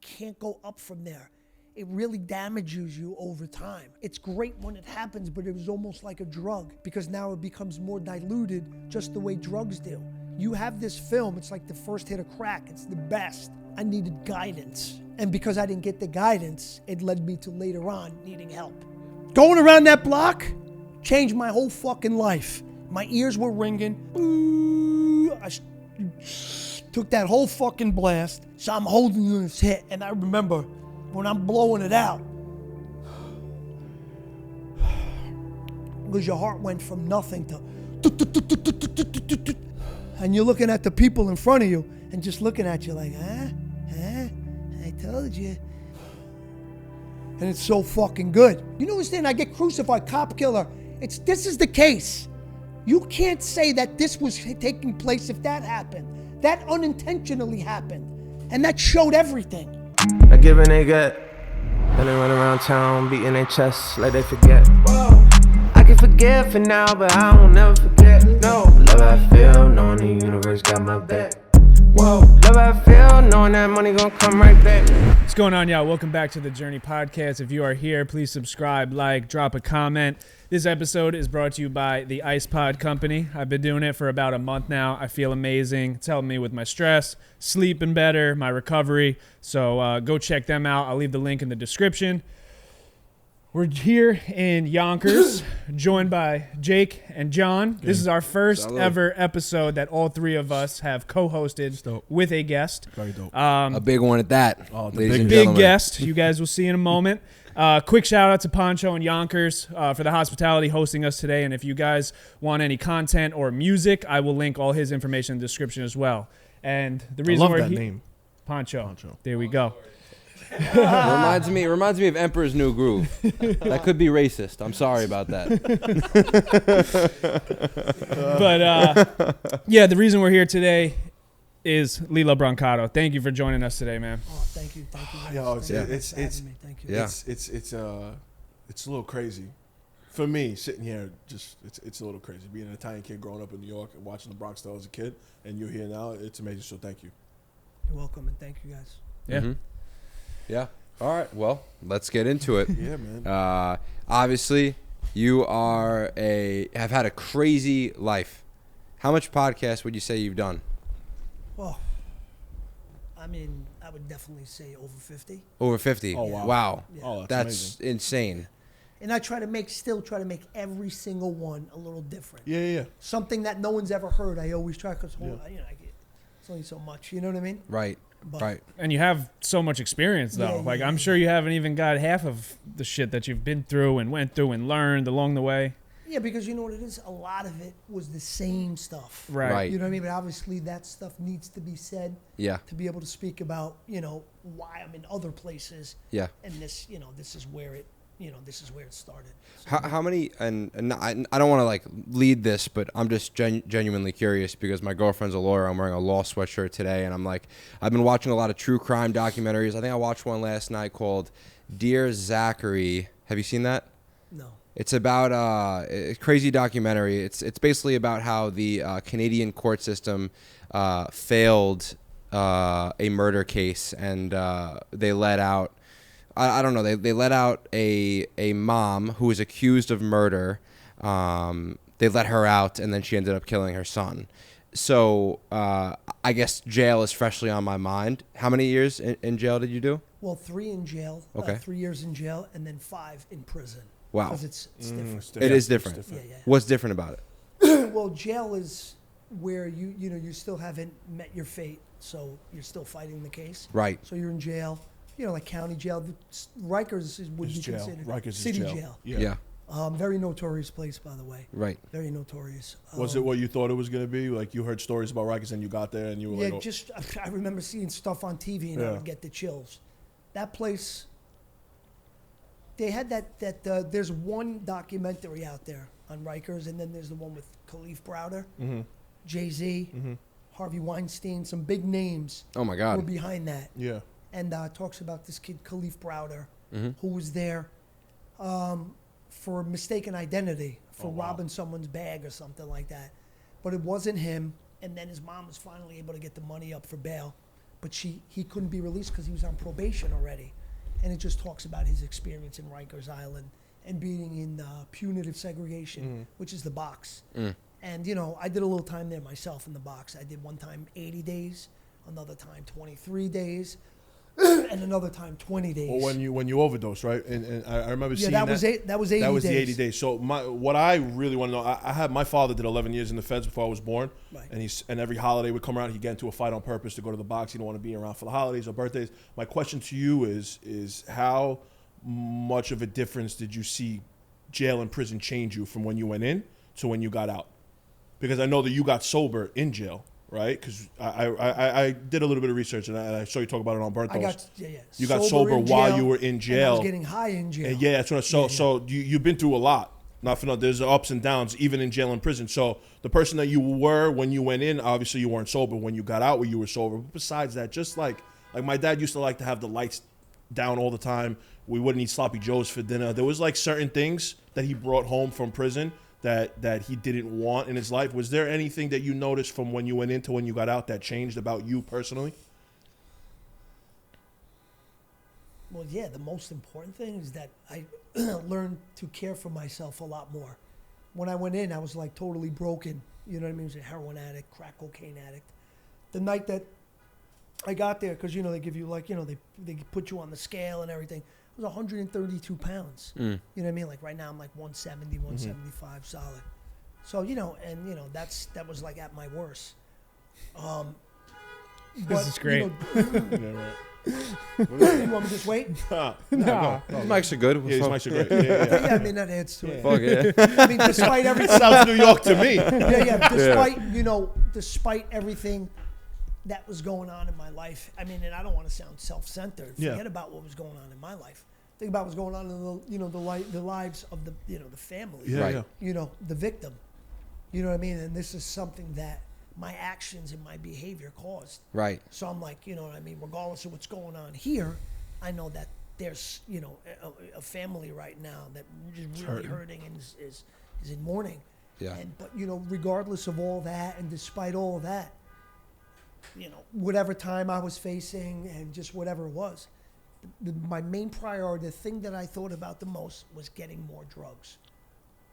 can't go up from there. It really damages you over time. It's great when it happens, but it was almost like a drug because now it becomes more diluted just the way drugs do. You have this film, it's like the first hit of crack. It's the best. I needed guidance. And because I didn't get the guidance, it led me to later on needing help. Going around that block changed my whole fucking life. My ears were ringing. I took that whole fucking blast. So I'm holding this hit, and I remember when I'm blowing it out, because your heart went from nothing to, and you're looking at the people in front of you and just looking at you like, I told you. And it's so fucking good. You know what I'm saying? I get crucified, cop killer. This is the case. You can't say that this was taking place if that happened. That unintentionally happened. And that showed everything. I give and they get. Then they run around town beating their chests like they forget. Whoa. I can forget for now, but I won't never forget. No. Love I feel, knowing the universe got my back. Whoa. Love I feel, knowing that money gon' come right back. What's going on, y'all? Welcome back to the Journey Podcast. If you are here, please subscribe, like, drop a comment. This episode is brought to you by the Ice Pod Company. I've been doing it for about a month now. I feel amazing. It's helping me with my stress, sleeping better, my recovery. So go check them out. I'll leave the link in the description. We're here in Yonkers, joined by Jake and John. This is our first ever episode that all three of us have co-hosted with a guest. Very dope. A big one at that. Ladies and Big gentlemen. guest. You guys will see in a moment. Quick shout out to Poncho and Yonkers for the hospitality hosting us today. And if you guys want any content or music, I will link all his information in the description as well. And the reason I love we're that here, name. Poncho. There we go. Reminds me of Emperor's New Groove. That could be racist. I'm sorry about that. But yeah, the reason we're here today is Lillo Brancato. Thank you for joining us today, man. Oh, thank you. Thank you. Yo, guys. it's Thank you. Thank you. Yeah. it's a little crazy for me sitting here. Just it's a little crazy being an Italian kid growing up in New York and watching the Bronx as a kid, and you're here now. It's amazing. So thank you. You're welcome, and thank you guys. Yeah. Mm-hmm. Yeah. All right. Well, let's get into it. Yeah, man. Obviously, you have had a crazy life. How much podcast would you say you've done? Well, I mean, I would definitely say over 50. Over 50. Oh, wow. Wow. Yeah. Oh, That's amazing. insane. And I still try to make every single one a little different. Yeah. Something that no one's ever heard. I always try because Yeah. it's only so much. You know what I mean? Right. But Right. And you have so much experience, though. Yeah, I'm sure you haven't even got half of the shit that you've been through and went through and learned along the way. Yeah, because you know what it is? A lot of it was the same stuff. Right. You know what I mean? But obviously that stuff needs to be said Yeah. to be able to speak about, why I'm in other places. Yeah. And this, this is where it, this is where it started. So, How many, and I don't want to lead this, but I'm just genuinely curious because my girlfriend's a lawyer. I'm wearing a law sweatshirt today, and I've been watching a lot of true crime documentaries. I think I watched one last night called Dear Zachary. Have you seen that? no. It's about a crazy documentary. It's basically about how the Canadian court system failed a murder case, and they let out, I don't know, they let out a mom who was accused of murder. They let her out, and then she ended up killing her son. So I guess jail is freshly on my mind. How many years in jail did you do? Well, 3 in jail. Okay. 3 years in jail, and then 5 in prison. Wow. Because it's different. It is different. It's different. Yeah. What's different about it? Well, jail is where you still haven't met your fate, so you're still fighting the case. Right. So you're in jail, like county jail. Rikers would It's be jail. considered Rikers city is jail. Yeah. Very notorious place, by the way. Right. Very notorious. Was it what you thought it was going to be? Like you heard stories about Rikers and you got there and you were Yeah, like, I remember seeing stuff on TV and I Yeah. would get the chills. That place, they had there's one documentary out there on Rikers, and then there's the one with Khalif Browder, Jay-Z, Harvey Weinstein, some big names Oh my were God. behind that. yeah. And talks about this kid, Khalif Browder, who was there for mistaken identity, for robbing someone's bag or something like that. But it wasn't him, and then his mom was finally able to get the money up for bail. but he couldn't be released because he was on probation already. And it just talks about his experience in Rikers Island and being in punitive segregation, which is the box. And, you know, I did a little time there myself in the box. I did one time 80 days, another time 23 days, and another time 20 days. Well, when you overdose, right? And I remember seeing that was 80 that was days. the 80 days. So what I really want to know, I had my father did 11 years in the feds before I was born, Right. and every holiday would come around, he'd get into a fight on purpose to go to the box. He didn't want to be around for the holidays or birthdays. My question to you is how much of a difference did you see jail and prison change you from when you went in to when you got out? Because I know that you got sober in jail. Right, because I did a little bit of research and I saw you talk about it on Burnt Toast. You got sober while you were in jail. I was getting high in jail. And yeah, that's what. So you've been through a lot. Not for nothing. There's ups and downs even in jail and prison. So the person that you were when you went in, obviously you weren't sober. When you got out, you were sober. But besides that, just like my dad used to like to have the lights down all the time. We wouldn't eat sloppy joes for dinner. There was like certain things that he brought home from prison that he didn't want in his life. Was there anything that you noticed from when you went in to when you got out that changed about you personally? Well, yeah, the most important thing is that I learned to care for myself a lot more. When I went in, I was like totally broken. You know what I mean? I was a heroin addict, crack cocaine addict. The night that I got there, because, you know, they give you like, you know, they put you on the scale and everything. I was 132 pounds. You know what I mean? Like right now I'm like 170, 175 solid. So, you know, and, you know, that was like at my worst. This is great. You know, you want me to just wait? No. His mics are good. Yeah, his mics are great. Yeah. Yeah, I mean, that adds to it. Fuck yeah. I mean, despite everything. South New York to me. Despite everything that was going on in my life. I mean, and I don't want to sound self-centered. Forget about what was going on in my life. Think about what's going on in the lives of the family. Yeah, Right. yeah. You know, the victim. You know what I mean? And this is something that my actions and my behavior caused. Right. So I'm like, you know what I mean? Regardless of what's going on here, I know that there's, you know, a family right now that is really hurting and is in mourning. Yeah. But, you know, regardless of all that and despite all of that, you know, whatever time I was facing and just whatever it was, my main priority, the thing that I thought about the most was getting more drugs.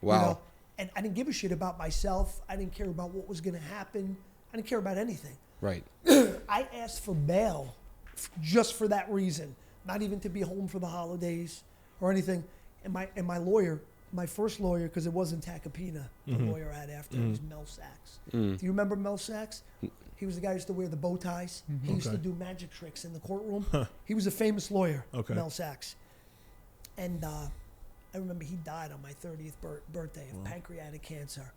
Wow. You know? And I didn't give a shit about myself. I didn't care about what was going to happen. I didn't care about anything. Right. I asked for bail just for that reason, not even to be home for the holidays or anything. And my lawyer, my first lawyer, because it wasn't Tacopina, the lawyer I had after, it was Mel Sachs. Do you remember Mel Sachs? He was the guy who used to wear the bow ties. He used to do magic tricks in the courtroom. He was a famous lawyer, Mel Sachs. And I remember he died on my 30th birthday of pancreatic cancer,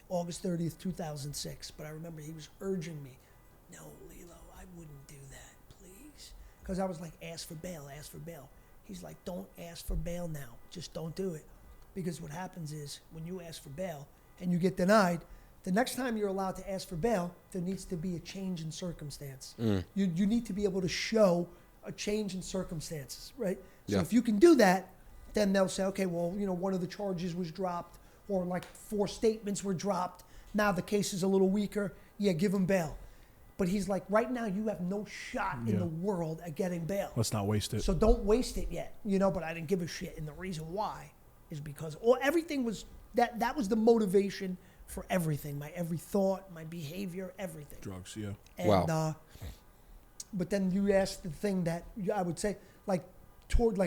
August 30th, 2006. But I remember he was urging me, no, Lillo, I wouldn't do that, please. Because I was like, ask for bail, ask for bail. He's like, don't ask for bail now. Just don't do it. Because what happens is when you ask for bail and you get denied, the next time you're allowed to ask for bail, there needs to be a change in circumstance. You need to be able to show a change in circumstances, right? So if you can do that, then they'll say, okay, well, you know, one of the charges was dropped or like 4 statements were dropped. Now the case is a little weaker. Yeah, give him bail. But he's like, right now you have no shot in the world at getting bail. Let's not waste it. So don't waste it yet, you know, but I didn't give a shit. And the reason why is because everything was, that was the motivation for everything, my every thought, my behavior, everything. Drugs, yeah. And, Wow. But then you asked the thing that I would say, like,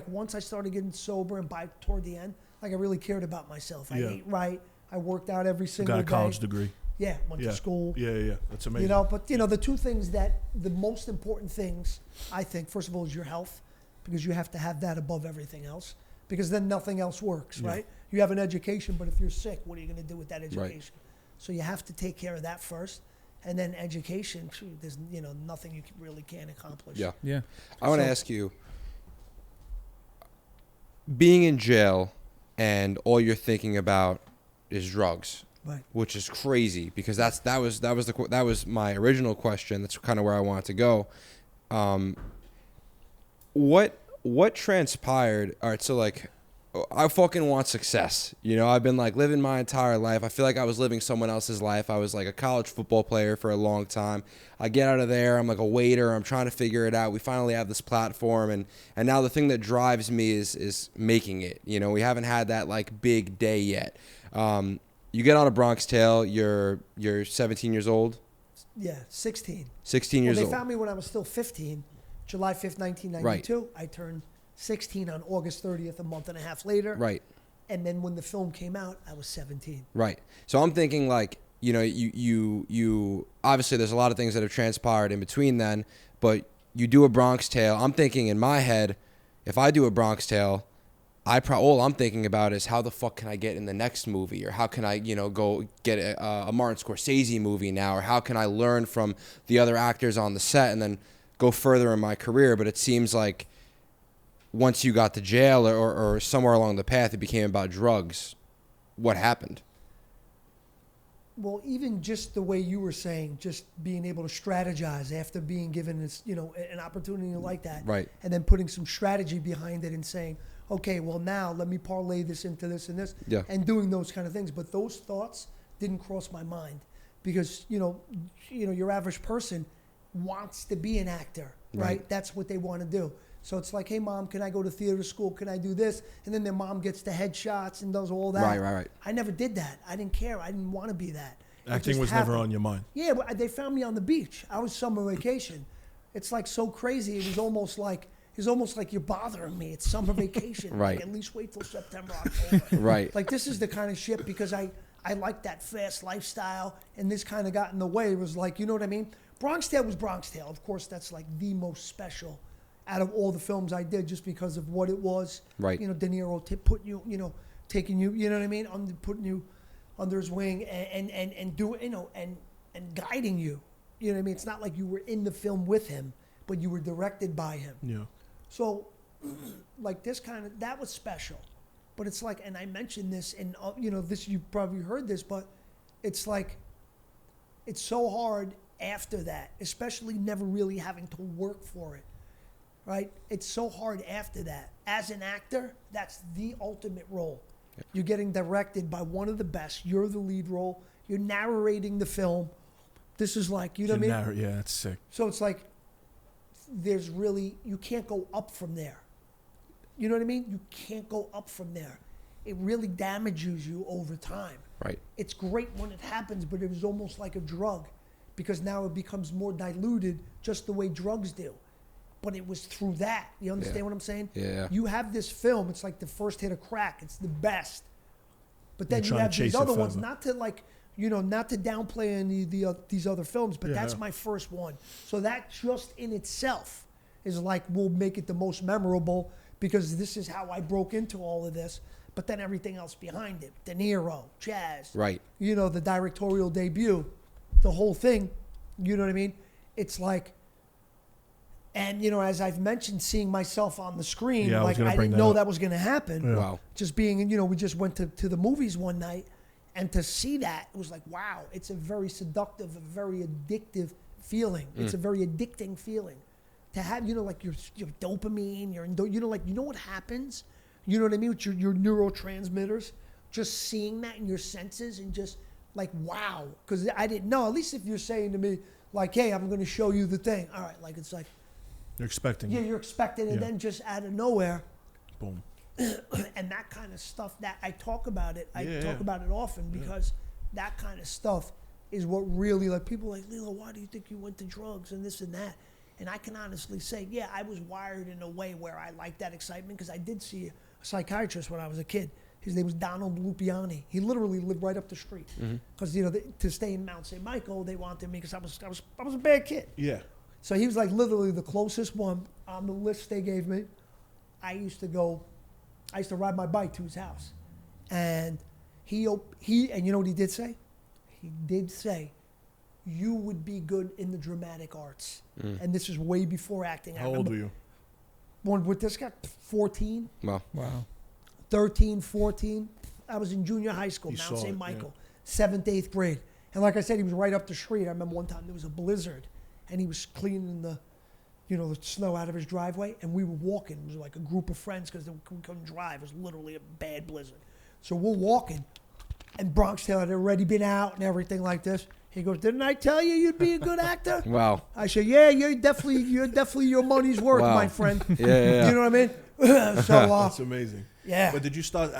once I started getting sober and toward the end, like I really cared about myself. I ate right. I worked out every single day. Got a college degree. Yeah, went to school. Yeah. That's amazing. You know, but you know, the two things the most important things, I think, first of all, is your health, because you have to have that above everything else, because then nothing else works, right? You have an education, but if you're sick, what are you going to do with that education? Right. So you have to take care of that first, and then education. There's nothing you really can't accomplish. Yeah. I want to ask you, being in jail and all you're thinking about is drugs, right? Which is crazy, because that was my original question. That's kind of where I wanted to go. What transpired? All right, so like I fucking want success. You know, I've been like living my entire life. I feel like I was living someone else's life. I was like a college football player for a long time. I get out of there. I'm like a waiter. I'm trying to figure it out. We finally have this platform, and now the thing that drives me is making it. You know, we haven't had that like big day yet. You get on a Bronx Tale. You're 17 years old. Yeah, 16. 16 years They old. found me when I was still 15, July 5th, 1992. I turned 16 on August 30th, a month and a half later. Right. And then when the film came out, I was 17. Right. So I'm thinking like, you know, you obviously there's a lot of things that have transpired in between then, but you do a Bronx Tale. I'm thinking in my head, if I do a Bronx Tale, all I'm thinking about is how the fuck can I get in the next movie, or how can I, you know, go get a Martin Scorsese movie now, or how can I learn from the other actors on the set and then go further in my career. But it seems like once you got to jail or somewhere along the path, it became about drugs. What happened? Well, even just the way you were saying, just being able to strategize after being given this, you know, an opportunity like that. Right. And then putting some strategy behind it and saying, okay, well now let me parlay this into this and this. Yeah. And doing those kind of things. But those thoughts didn't cross my mind because, you know, your average person wants to be an actor, right? That's what they want to do. So it's like, hey, Mom, can I go to theater school? Can I do this? And then their mom gets the headshots and does all that. Right. I never did that. I didn't care. I didn't want to be that. It Acting just was never happened. on your mind. Yeah, but they found me on the beach. I was summer vacation. It's like so crazy. It was almost like you're bothering me. It's summer vacation. Right. Like, at least wait till September, October. Right. Like this is the kind of shit because I like that fast lifestyle, and this kind of got in the way. It was like, you know what I mean? Bronx Tale was Bronx Tale. Of course, that's like the most special out of all the films I did, just because of what it was. Right. You know, De Niro putting you, you know, taking you, you know what I mean, putting you under his wing and doing, you know, and guiding you. You know what I mean? It's not like you were in the film with him, but you were directed by him. Yeah. So, like this that was special. But it's like, and I mentioned this, and you know, this, you probably heard this, but it's like, it's so hard after that, especially never really having to work for it, right? It's so hard after that. As an actor, that's the ultimate role. You're getting directed by one of the best. You're the lead role. You're narrating the film. This is like, you know what I mean? Yeah, that's sick. So it's like, you can't go up from there. You know what I mean? You can't go up from there. It really damages you over time. Right. It's great when it happens, but it was almost like a drug because now it becomes more diluted just the way drugs do. But it was through that. You understand what I'm saying? Yeah. You have this film, it's like the first hit of crack. It's the best. But then You're you trying have to these chase it other ones, forever. not to like, you know, not to downplay any of these other films, but that's my first one. So that just in itself is like, will make it the most memorable because this is how I broke into all of this. But then everything else behind it, De Niro, jazz, Right. you know, the directorial debut, the whole thing, you know what I mean? It's like, and you know, as I've mentioned, seeing myself on the screen, Yeah, I was like gonna I bring didn't that know up. that was going to happen. Yeah. Wow. Just being, you know, we just went to the movies one night, and to see that, it was like, wow, it's a very seductive, a very addictive feeling. It's a very addicting feeling. To have, you know, like your dopamine, you know what happens? You know what I mean? With your neurotransmitters, just seeing that in your senses and just like, wow. Because I didn't know, at least if you're saying to me, like, hey, I'm going to show you the thing. All right, like, it's like, You're expecting. yeah, you're expecting it, and then just out of nowhere, Boom. and that kind of stuff that I talk about it. I Yeah, talk yeah. about it often because that kind of stuff is what really, like, people are like, Lillo, why do you think you went to drugs and this and that? And I can honestly say, yeah, I was wired in a way where I like that excitement because I did see a psychiatrist when I was a kid. His name was Donald Lupiani. He literally lived right up the street because you know to stay in Mount St. Michael, they wanted me because I was a bad kid. Yeah. So he was like literally the closest one on the list they gave me. I used to ride my bike to his house, and he and you know what he did say? He did say, you would be good in the dramatic arts, and this is way before acting. How old were you? One with this guy, 14, Wow. 13, 14. I was in junior high school, You Mount saw St. it, Michael, 7th, 8th grade. And like I said, he was right up the street. I remember one time there was a blizzard, and he was cleaning the snow out of his driveway, and we were walking. It was like a group of friends because we couldn't drive. It was literally a bad blizzard. So we're walking, and Bronx Taylor had already been out and everything like this. He goes, "Didn't I tell you you'd be a good actor?" Wow. I said, "Yeah, you're definitely your money's worth, Wow. my friend." Yeah. You know what I mean? So That's amazing. yeah. But did you start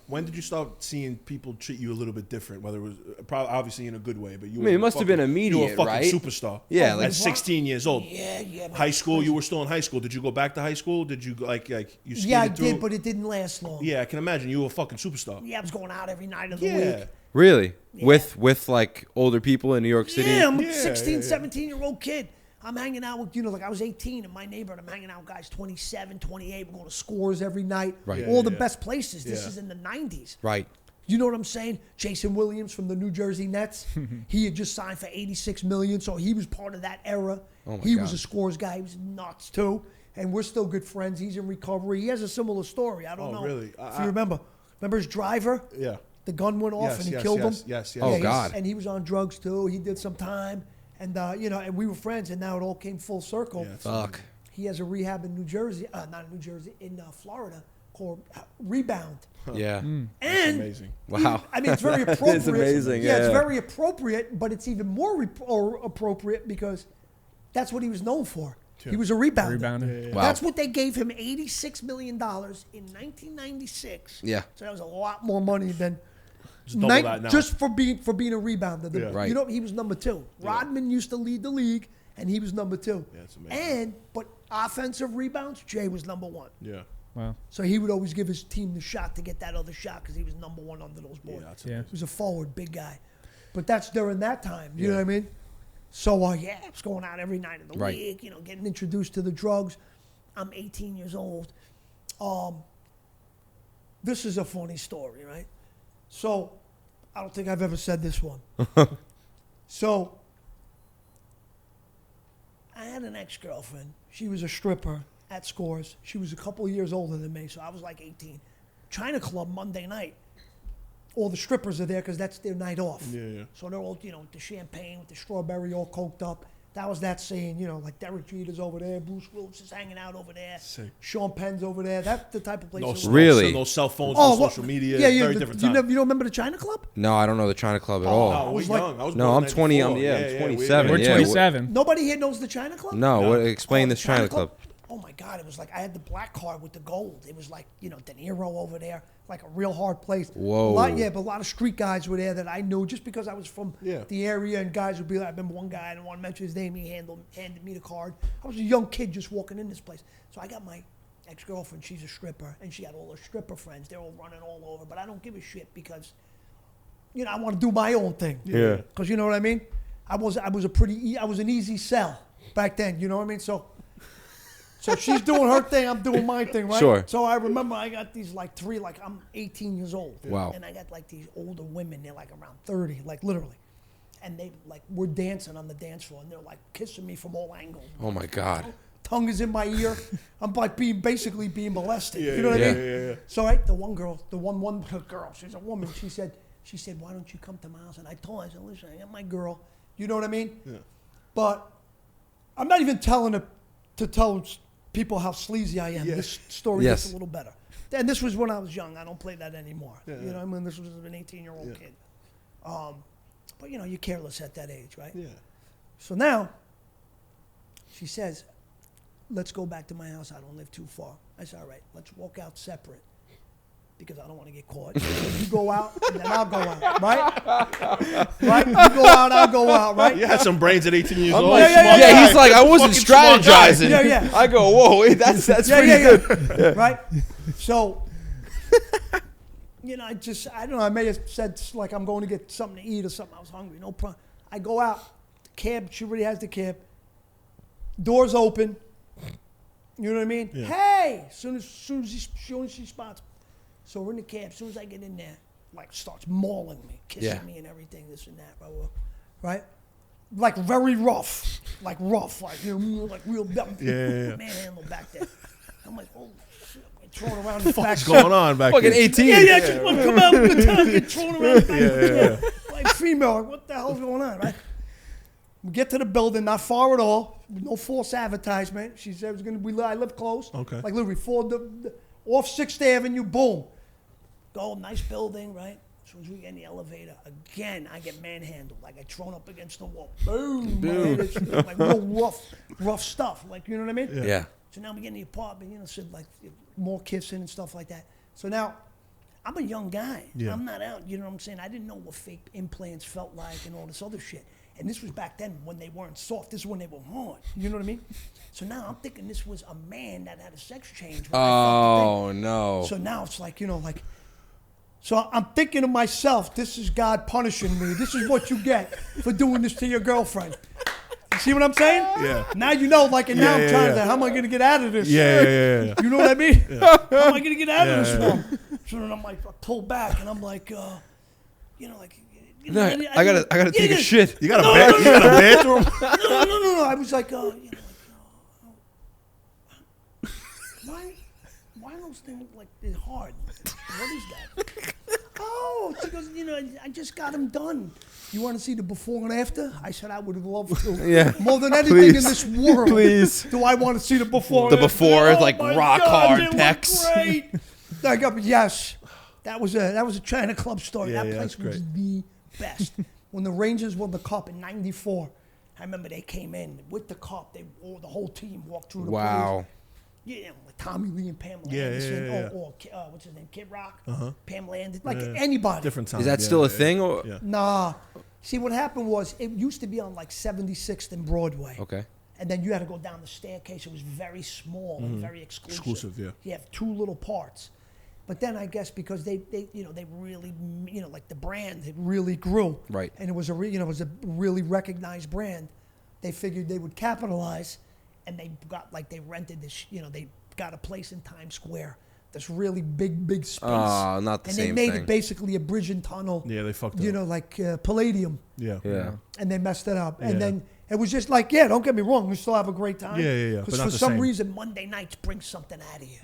when did you start seeing people treat you a little bit different? Whether it was probably obviously in a good way, but you. I mean, it must have been You were a immediate, fucking right? superstar. Yeah, Oh, like At 16 years old. Yeah, man. High school, you were still in high school. Did you go back to high school? Did you like you skated Yeah, I through? did, but it didn't last long. Yeah, I can imagine you were a fucking superstar. Yeah, I was going out every night of the Yeah. week. really with like older people in New York City. Yeah, I'm a Yeah, 16, yeah. 17-year-old kid. I'm hanging out with, like I was 18 in my neighborhood. I'm hanging out with guys 27, 28. We're going to Scores every night. Right. All the Yeah. best places. This Yeah. is in the 90s. Right. You know what I'm saying? Jason Williams from the New Jersey Nets. He had just signed for $86 million, so he was part of that era. Oh my He was God. a Scores guy. He was nuts, too. And we're still good friends. He's in recovery. He has a similar story. I don't know really? if you remember. Remember his driver? Yeah. The gun went off Yes, and he yes, killed yes, him. yes, yes. Oh, he's- God. And he was on drugs too. He did some time, and and we were friends. And now it all came full circle. Yeah, it's Fuck. He has a rehab in New Jersey, not in New Jersey, in Florida called Rebound. Yeah. And amazing. Wow. I mean, it's very appropriate. It's amazing, Yeah, it's yeah. very appropriate, but it's even more appropriate because that's what he was known for. He was a rebounder. Rebounder. Wow. That's what they gave him, $86 million in 1996. Yeah. So that was a lot more money than Just double that now. just for being a rebounder. Yeah. Right. You know, he was number 2. Rodman used to lead the league, and he was number 2. Yeah, it's amazing. But offensive rebounds, Jay was number 1. Yeah. Wow. So he would always give his team the shot to get that other shot because he was number 1 under those boards. Yeah, that's Yeah. He was a forward, big guy. But that's during that time. You know Yeah. what I mean? So, I was going out every night of the Right. week, getting introduced to the drugs. I'm 18 years old. This is a funny story, right? So, I don't think I've ever said this one. So, I had an ex-girlfriend. She was a stripper at Scores. She was a couple of years older than me, so I was like 18. China Club Monday night. All the strippers are there because that's their night off. Yeah, yeah. So they're all, with the champagne, with the strawberry all coked up. That was that scene, like Derek Jeter's over there, Bruce Willis is hanging out over there, Sick. Sean Penn's over there. That's the type of place. No, it was. Really? No cell phones, Oh, no what- social media. Yeah, yeah. Very different you, time. you don't remember the China Club? No, I don't know the China Club at Oh, all. we're was like- young. I was No, born I'm 20. I'm 94. 27. We're yeah. 27. Nobody here knows the China Club? No, what, explain Oh, this China Club. Oh my God, it was like I had the black card with the gold. It was like, De Niro over there, like a real hard place. Whoa. But a lot of street guys were there that I knew just because I was from the area, and guys would be like, I remember one guy, I don't want to mention his name, he handed me the card. I was a young kid just walking in this place. So I got my ex-girlfriend, she's a stripper, and she had all her stripper friends. They're all running all over, but I don't give a shit because, I want to do my own thing. Yeah. Because you know what I mean? I was an easy sell back then, you know what I mean? So she's doing her thing, I'm doing my thing, right? Sure. So I remember I got these I'm 18 years old. Wow. And I got like these older women, they're like around 30, like literally. And they we're dancing on the dance floor and they're like kissing me from all angles. Oh my God. Tongue is in my ear. I'm like basically being molested. Yeah, you know what yeah, I mean? yeah, yeah. So the one girl, she's a woman, she said, why don't you come to my house? And I told her, I said, listen, I got my girl. You know what I mean? Yeah. But I'm not even telling her to tell people how sleazy I am. Yeah. This story Yes. gets a little better. And this was when I was young. I don't play that anymore. Yeah, You know, this was an 18-year-old Yeah. kid. But you're careless at that age, right? Yeah. So now, she says, let's go back to my house. I don't live too far. I said, all right, let's walk out separate because I don't want to get caught. You go out, and then I'll go out, right? Right? You go out, I'll go out, right? You had some brains at 18 years old. Like, yeah, yeah, he's like, I wasn't Fucking smart guy. strategizing. Yeah, yeah. I go, whoa, wait, that's pretty good. Right? So, I don't know, I may have said, like, I'm going to get something to eat or something. I was hungry, no problem. I go out, cab, she already has the cab. Doors open. You know what I mean? Yeah. Hey! As soon as she spots me. So we're in the cab. As soon as I get in there, like, starts mauling me, kissing Yeah. me and everything, this and that, blah, blah, right? Like, very rough. Like, rough. Like, like real Yeah. manhandle back there. I'm like, oh, shit. I'm throwing around the back. What's going on back Fucking there? 18. Yeah, just want to come out with the time, get thrown around the back. Yeah. Like female, like, what the hell's going on, right? We get to the building, not far at all. No false advertisement. She said it was going to be, I live close. Okay. Like literally off 6th Avenue, boom. Go, nice building, right? As soon as we get in the elevator, again, I get manhandled. I get thrown up against the wall. Boom. Like real rough stuff. Like, you know what I mean? Yeah. So now we get in the apartment, so like more kissing and stuff like that. So now I'm a young guy. Yeah. I'm not out, you know what I'm saying? I didn't know what fake implants felt like and all this other shit. And this was back then when they weren't soft. This is when they were hard. You know what I mean? So now I'm thinking this was a man that had a sex change. Oh, no. So now it's like, so I'm thinking to myself, this is God punishing me. This is what you get for doing this to your girlfriend. You see what I'm saying? Yeah. Now you know, like, and now I'm trying to, how am I going to get out of this? Yeah. You know what I mean? How am I going to get out of this one? So then I'm like, I pull back and I'm like, like, No, I gotta take a shit. You got a bathroom? No. I was like, why are those things like they're hard? What is that? Oh, she goes, I just got them done. You want to see the before and after? I said I would have loved to. Yeah. More than anything in this world. Please. Do I want to see the before? The and after? before is Oh like my rock God, hard they look pecs. Great. I got yes. That was a China Club story. Yeah, that yeah, place that's was the best. When the Rangers won the cup in '94, I remember they came in with the cup. The whole team walked through the Wow. police. Yeah, like Tommy Lee and Pamela Yeah, Anderson, yeah. or what's his name, Kid Rock, Pamela Anderson, like Yeah. anybody. Different time. Is that still a thing? Or? Yeah. Nah. See, what happened was it used to be on like 76th and Broadway. Okay. And then you had to go down the staircase. It was very small and very exclusive. Exclusive, yeah. You have 2 little parts. But then I guess because they really, like the brand, it really grew. Right. And it was a really recognized brand. They figured they would capitalize, and they rented this, they got a place in Times Square. This really big space. Oh, not the and same they made thing. it basically a bridge and tunnel. Yeah, they fucked it up. Like Palladium. Yeah. Yeah. And they messed it up. Yeah. And then it was just like, don't get me wrong, we still have a great time. Yeah. But Because not for the some same. reason, Monday nights bring something out of you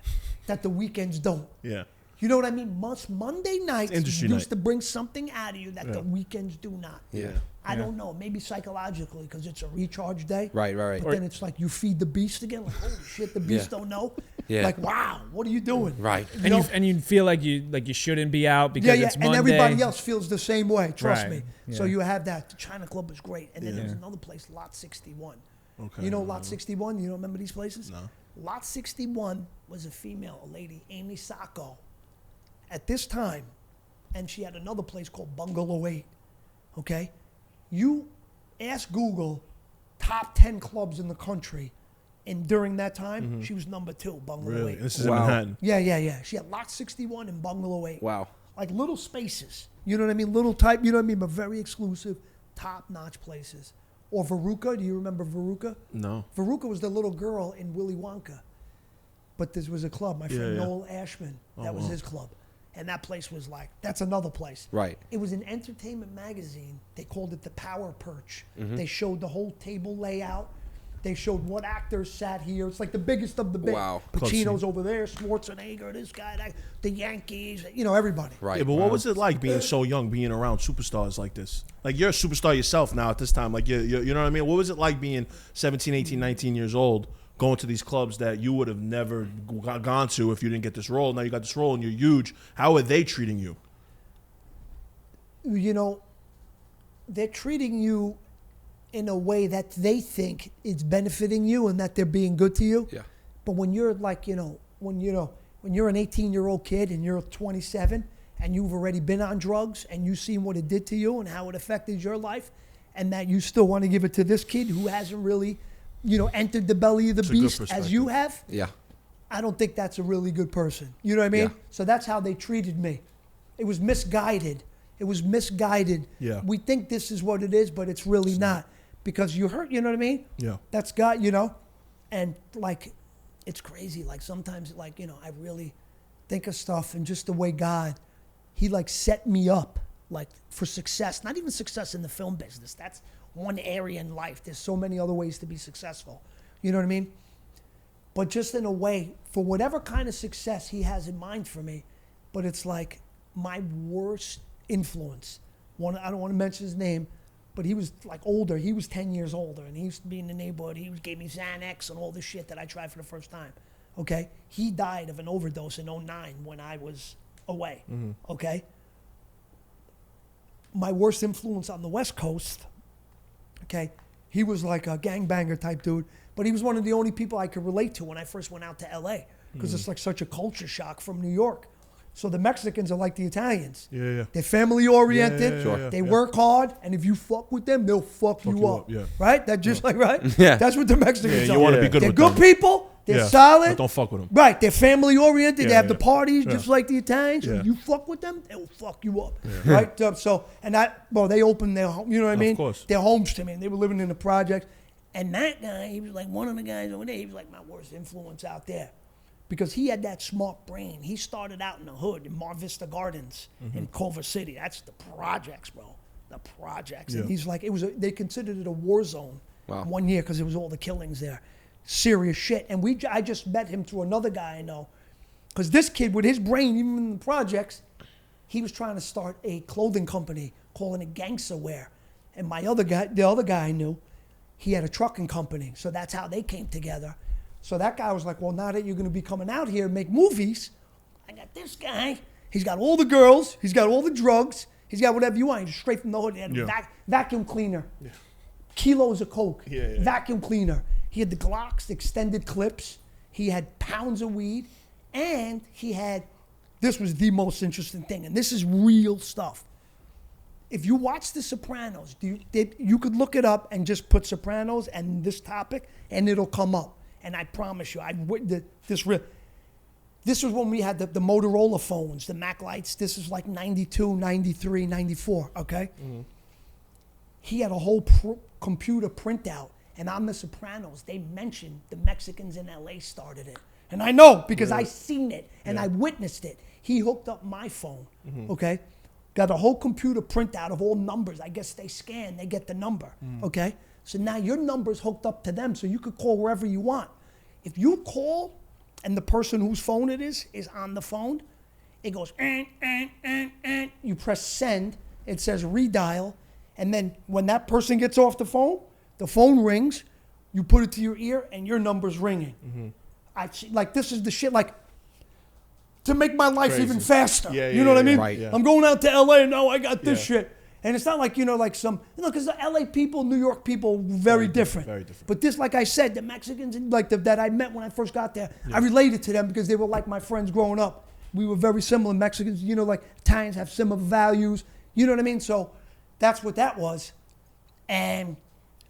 that the weekends don't. Yeah. You know what I mean? Monday nights industry used night. to bring something out of you that Yeah. the weekends do not. Yeah. I don't know. Maybe psychologically because it's a recharge day. Right. But then it's like you feed the beast again. Like, holy shit, the beast don't know. Yeah. Like, wow, what are you doing? Right. You know? And you feel like you shouldn't be out because Yeah, it's Monday. and everybody else feels the same way. Trust Right, me. So yeah. you have that. The China Club was great, and then there was another place, Lot 61. Okay. You know Lot 61? You don't remember these places? No. Lot 61 was a lady, Amy Sacco, at this time, and she had another place called Bungalow 8. Okay, you ask Google top 10 clubs in the country, and during that time, she was number 2, Bungalow Really? 8. This is in Wow. Manhattan. Yeah. She had Lot 61 and Bungalow 8. Wow. Like little spaces. You know what I mean? Little type, you know what I mean? But very exclusive, top-notch places. Or Veruca. Do you remember Veruca? No. Veruca was the little girl in Willy Wonka. But this was a club. My friend Yeah. Noel Ashman, that was his club. And that place was like, that's another place. Right. It was an entertainment magazine. They called it the Power Perch. Mm-hmm. They showed the whole table layout. They showed what actors sat here. It's like the biggest of the big. Wow. Pacino's over there, Schwarzenegger, this guy, that, the Yankees, everybody. Right. Yeah, but what was it like being so young, being around superstars like this? Like, you're a superstar yourself now at this time. Like, you know what I mean? What was it like being 17, 18, 19 years old, going to these clubs that you would have never gone to if you didn't get this role? Now you got this role and you're huge. How are they treating you? They're treating you in a way that they think it's benefiting you and that they're being good to you. Yeah. But when you're like, when you're an 18-year-old kid and you're 27 and you've already been on drugs and you've seen what it did to you and how it affected your life, and that you still want to give it to this kid who hasn't really, entered the belly of the It's a good beast as you have, Yeah. I don't think that's a really good person. You know what I mean? Yeah. So that's how they treated me. It was misguided. Yeah. We think this is what it is, but it's really not. Because you hurt, you know what I mean? Yeah. That's God, and like, it's crazy. Like sometimes, like, I really think of stuff and just the way God, he like set me up like for success, not even success in the film business. That's one area in life. There's so many other ways to be successful. You know what I mean? But just in a way, for whatever kind of success he has in mind for me, but it's like my worst influence. I don't want to mention his name, but he was like older. He was 10 years older, and he used to be in the neighborhood. Gave me Xanax and all this shit that I tried for the first time. Okay, he died of an overdose in 2009 when I was away. Okay, my worst influence on the West Coast. Okay, he was like a gangbanger type dude, but he was one of the only people I could relate to when I first went out to LA, because it's like such a culture shock from New York. So the Mexicans are like the Italians. Yeah. They're family oriented. Yeah. They work hard, and if you fuck with them, they'll fuck you up. Yeah. Right? That just like right. Yeah. That's what the Mexicans Yeah, are. you want to be good They're with good them. people. They're Yeah, solid. but don't fuck with them. Right. They're family oriented. They Yeah, have the yeah. parties Yeah. just like the Italians. Yeah. If you fuck with them, they'll fuck you up. Right? So and that they opened their home. You know what I mean? Of course. Their homes to me. And they were living in the projects. And that guy, he was like one of the guys over there. He was like my worst influence out there, because he had that smart brain. He started out in the hood in Mar Vista Gardens in Culver City. That's the projects, bro. The projects. And Yeah. he's like, they considered it a war zone Wow. 1 year because it was all the killings there. Serious shit. And I just met him through another guy I know. Because this kid, with his brain, even in the projects, he was trying to start a clothing company, calling it Gangsta Wear. And the other guy I knew, he had a trucking company. So that's how they came together. So that guy was like, well, now that you're going to be coming out here and make movies, I got this guy. He's got all the girls. He's got all the drugs. He's got whatever you want. He's straight from the hood. He had a vacuum cleaner. Kilos of coke. Vacuum cleaner. He had the Glocks, the extended clips. He had pounds of weed. And this was the most interesting thing, and this is real stuff. If you watch The Sopranos, you could look it up and just put Sopranos and this topic, and it'll come up. And I promise you, this was when we had the Motorola phones, the Mac Lights. This is like 92, 93, 94, okay? He had a whole computer printout. And on The Sopranos, they mentioned the Mexicans in LA started it. And I know because I seen it and I witnessed it. He hooked up my phone, okay? Got a whole computer printout of all numbers. I guess they scan, they get the number, okay? So now your number's hooked up to them, so you could call wherever you want. If you call and the person whose phone it is on the phone, it goes, you press send, it says redial, and then when that person gets off the phone rings, you put it to your ear, and your number's ringing. This is the shit, like, to make my life even faster. You know what I mean? Right. I'm going out to LA, and now I got this shit. And it's not like, because the LA people, New York people, very different. Very different. But this, like I said, the Mexicans that I met when I first got there, I related to them because they were like my friends growing up. We were very similar. Mexicans, like Italians have similar values. You know what I mean? So that's what that was. And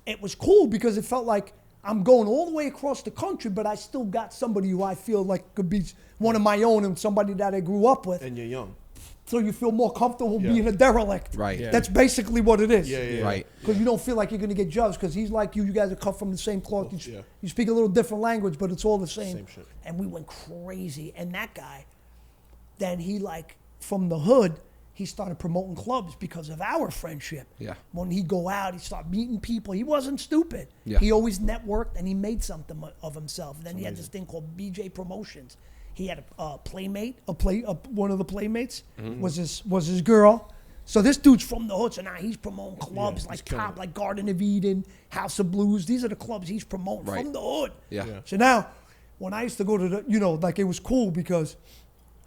it was cool because it felt like I'm going all the way across the country, but I still got somebody who I feel like could be one of my own and somebody that I grew up with. And you're young. So you feel more comfortable being a derelict. Right. Yeah. That's basically what it is. Right. Because you don't feel like you're going to get judged because he's like you. You guys are cut from the same cloth. You speak a little different language, but it's all the same. Same shit. And we went crazy. And that guy, then he from the hood, he started promoting clubs because of our friendship. Yeah. When he'd go out, he'd start meeting people. He wasn't stupid. Yeah. He always networked and he made something of himself. And then he had this thing called BJ Promotions. He had a playmate, one of the playmates was his girl. So this dude's from the hood. So now he's promoting clubs like Garden of Eden, House of Blues. These are the clubs he's promoting from the hood. Yeah. So now, when I used to go to it was cool because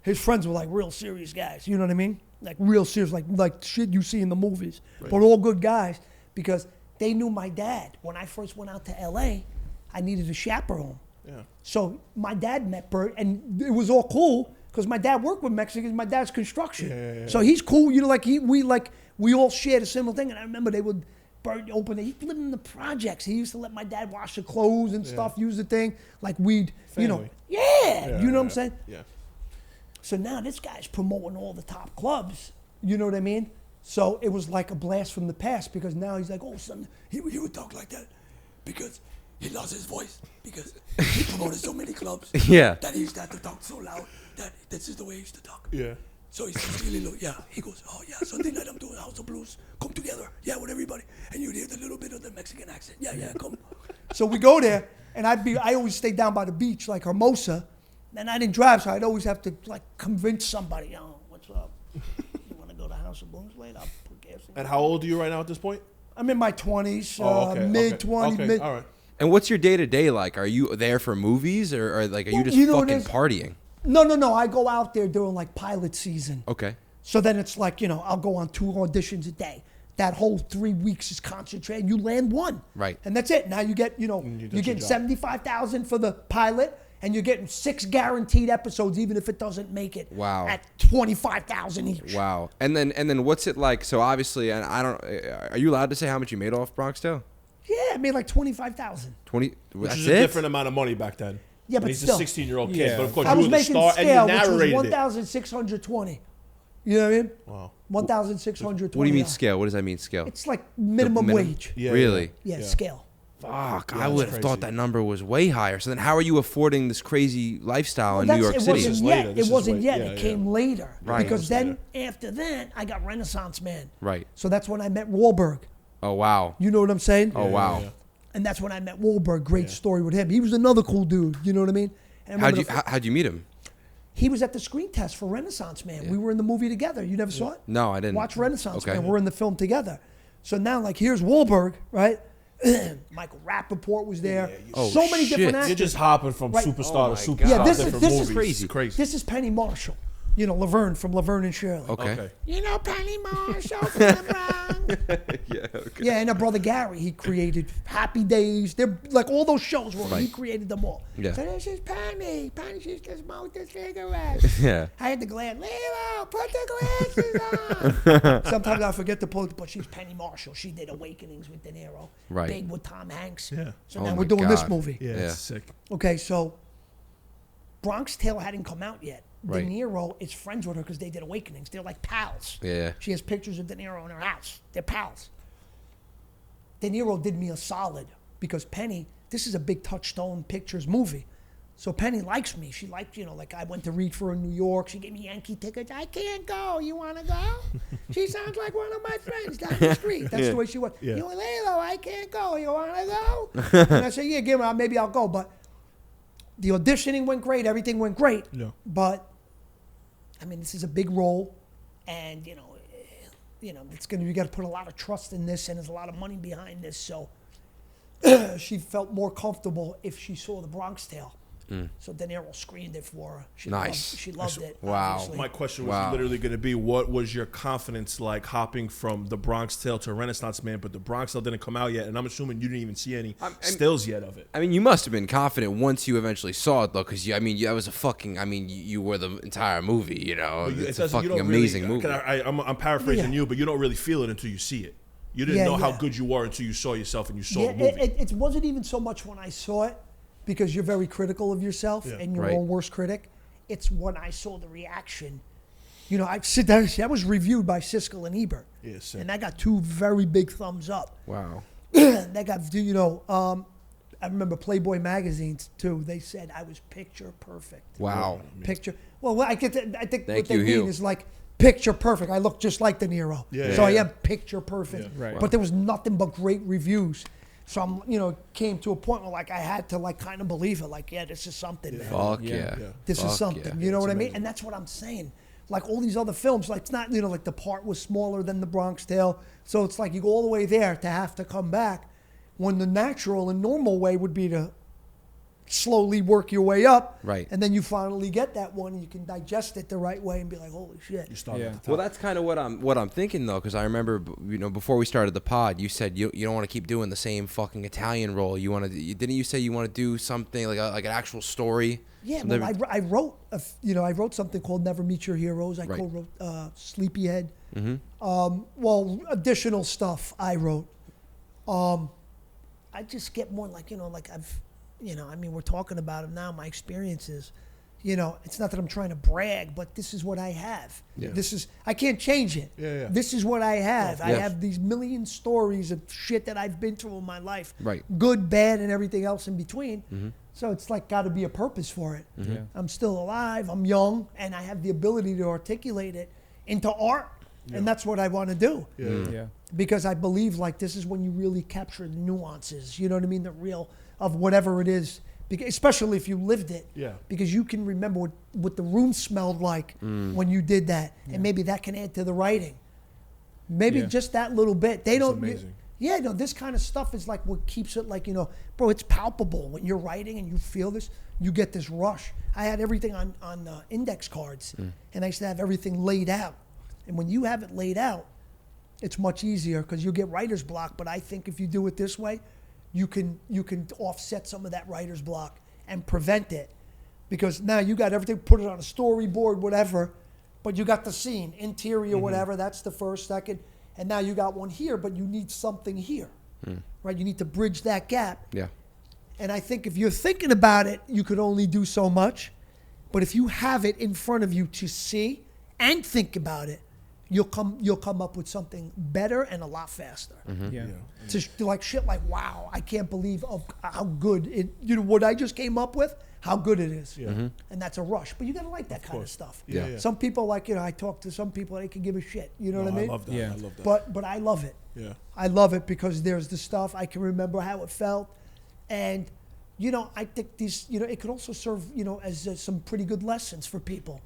his friends were like real serious guys. You know what I mean? Like real serious, like shit you see in the movies. Right. But all good guys because they knew my dad. When I first went out to LA, I needed a chaperone. Yeah. So my dad met Bert, and it was all cool because my dad worked with Mexicans. My dad's construction, so he's cool. We all shared a similar thing. And I remember Bert opened it. He lived in the projects. He used to let my dad wash the clothes and stuff. Use the thing like we'd, Family. you know what I'm saying? Yeah. So now this guy's promoting all the top clubs. You know what I mean? So it was like a blast from the past because now he's like, oh, son, he would talk like that because he lost his voice because he promoted so many clubs that he used to have to talk so loud that this is the way he used to talk. Yeah. So he's really low. Yeah. He goes, oh, yeah, Sunday night I'm doing House of Blues. Come together. Yeah, with everybody. And you'd hear the little bit of the Mexican accent. Yeah, come. So we go there, and I always stay down by the beach, like Hermosa. And I didn't drive, so I'd always have to, convince somebody, what's up? You want to go to House of Blues later? I'll put gas in. And how old are you right now at this point? I'm in my 20s, Okay, mid 20s, okay, mid. all right. And what's your day to day like? Are you there for movies or like are you Well, just you know what fucking it is? partying? No. I go out there during like pilot season. Okay. So then it's like, I'll go on 2 auditions a day. That whole 3 weeks is concentrated. You land one. Right. And that's it. Now you get, you're getting 75,000 for the pilot, and you're getting 6 guaranteed episodes, even if it doesn't make it. Wow. At 25,000 each. Wow. And then what's it like? So obviously, and I don't. Are you allowed to say how much you made off Bronx Tale? Yeah, I made like 25,000. 20. Which That's is it. a different amount of money back then. Yeah, And but he's still. a 16-year-old kid. Yeah. But of course, I you was were the making star and you scale, which was narrated it. 1,620. You know what I mean? Wow. 1,620. What do you mean scale? What does that mean scale? It's like minimum wage. Yeah, Really? Yeah, scale. Fuck, Yeah, I would have that's thought crazy. that number was way higher. So then, how are you affording this crazy lifestyle in New That's- York it City? wasn't This is yet. later. This It is wasn't way- yet. yeah, It yeah. came later. Right. Because It was then, after that, I got Renaissance Man. Right. So that's when I met Wahlberg. Oh wow. You know what I'm saying? Oh wow. yeah. And that's when I met Wahlberg. Great story with him. He was another cool dude. You know what I mean? And I remember How'd you meet him? he was at the screen test for Renaissance Man. We were in the movie together. You never saw it? No, I didn't. Watch Renaissance Okay. Man. We're in the film together. So now, like, here's Wahlberg, right? Michael Rappaport was there. Oh, so many shit. different You're actors. just hopping from Right. superstar to superstar. Yeah, this is- different this is movies. crazy. It's crazy. This is Penny Marshall. Laverne from Laverne and Shirley. Okay. Okay. You know Penny Marshall from the Bronx. Yeah. Okay. Yeah, and her brother Gary, he created Happy Days. They're like all those shows were he Right. created them all. Yeah. So this is Penny. Penny used to smoke the cigarettes. Yeah. I had the glance. Lilo, put the glasses on. Sometimes I forget to put, but she's Penny Marshall. She did Awakenings with De Niro. Right. Big with Tom Hanks. Yeah. So Oh now my we're doing this God. movie. Yeah, Yeah. it's sick. Okay, so Bronx Tale hadn't come out yet. Right. De Niro is friends with her because they did Awakenings. They're like pals. Yeah. She has pictures of De Niro in her house. They're pals. De Niro did me a solid because Penny, this is a big Touchstone Pictures movie. So Penny likes me. She liked, like I went to read for her in New York. She gave me Yankee tickets. I can't go. You want to go? She sounds like one of my friends down the street. That's the way she was. Yeah. You Lilo, I can't go. You want to go? And I said, yeah, give me. Maybe I'll go. But the auditioning went great. Everything went great. Yeah. But I mean, this is a big role, and it's gonna. You got to put a lot of trust in this, and there's a lot of money behind this. So she felt more comfortable if she saw the Bronx Tale. So De Niro screened it for her. She Nice. She loved it. Wow. obviously. My question was Wow. literally going to be, what was your confidence like hopping from the Bronx Tale to Renaissance Man? But the Bronx Tale didn't come out yet, and I'm assuming you didn't even see any stills yet of it. I mean, you must have been confident once you eventually saw it, though, because that was a fucking. I mean, you were the entire movie. It's a fucking amazing movie. I'm paraphrasing Yeah. you, but you don't really feel it until you see it. You didn't Yeah, know how yeah. good you were until you saw yourself and you saw Yeah, the movie. it wasn't even so much when I saw it, because you're very critical of yourself Yeah. and your Right. own worst critic. It's when I saw the reaction. I sit there. That was reviewed by Siskel and Ebert, Yeah, sick. and that got 2 very big thumbs up. Wow. That got I remember Playboy magazines too. They said I was picture perfect. Wow. Picture. Well, I think Thank what they you, Hugh. mean is like picture perfect. I look just like De Niro, Yeah, so yeah, I yeah. am picture perfect. Yeah. Right. But there was nothing but great reviews. So I'm, came to a point where like I had to like kind of believe it. Like, yeah, this is something, man. Fuck Yeah. yeah. Yeah. This Fuck is something. yeah. You know what I mean? And that's what I'm saying. Like all these other films, like it's not, like The Part was smaller than The Bronx Tale. So it's like you go all the way there to have to come back, when the natural and normal way would be to slowly work your way up. Right. And then you finally get that one and you can digest it the right way and be like, holy shit. You start Yeah. at the top. Well, that's kind of what I'm thinking though, because I remember before we started the pod, you said you don't want to keep doing the same fucking Italian role. You want to didn't you say you want to do something like an actual story? Yeah, Something- well, I wrote, I wrote something called Never Meet Your Heroes. I Right. co-wrote Sleepyhead. Well, additional stuff I wrote. I just get more like, like I've, we're talking about it now, my experiences. It's not that I'm trying to brag, but this is what I have. Yeah. I can't change it. Yeah, yeah. This is what I have. I Yeah. have these million stories of shit that I've been through in my life. Right. Good, bad, and everything else in between. So it's like got to be a purpose for it. Yeah. I'm still alive, I'm young, and I have the ability to articulate it into art. And that's what I want to do. Yeah. Because I believe like this is when you really capture the nuances, you know what I mean? The real of whatever it is, especially if you lived it. Yeah. Because you can remember what the room smelled like when you did that. And maybe that can add to the writing. Maybe Yeah. just that little bit. They don't, amazing. Yeah, no, this kind of stuff is like what keeps it like, bro, it's palpable. When you're writing and you feel this, you get this rush. I had everything on index cards, and I used to have everything laid out. And when you have it laid out, it's much easier because you get writer's block. But I think if you do it this way, you can offset some of that writer's block and prevent it. Because now you got everything, put it on a storyboard, whatever, but you got the scene, interior, whatever, that's the first, second. And now you got one here, but you need something here, right? You need to bridge that gap. Yeah. And I think if you're thinking about it, you could only do so much. But if you have it in front of you to see and think about it, you'll come up with something better and a lot faster. Yeah. To like shit like, wow, I can't believe of how good it, what I just came up with, how good it is. Yeah. And that's a rush. But you gotta like that kind of stuff. Yeah. Some people like, I talk to some people, they can give a shit. You know what I mean? I love that. Yeah. I love that. But I love it. Yeah. I love it because there's the stuff, I can remember how it felt. And, I think these, it could also serve, as some pretty good lessons for people.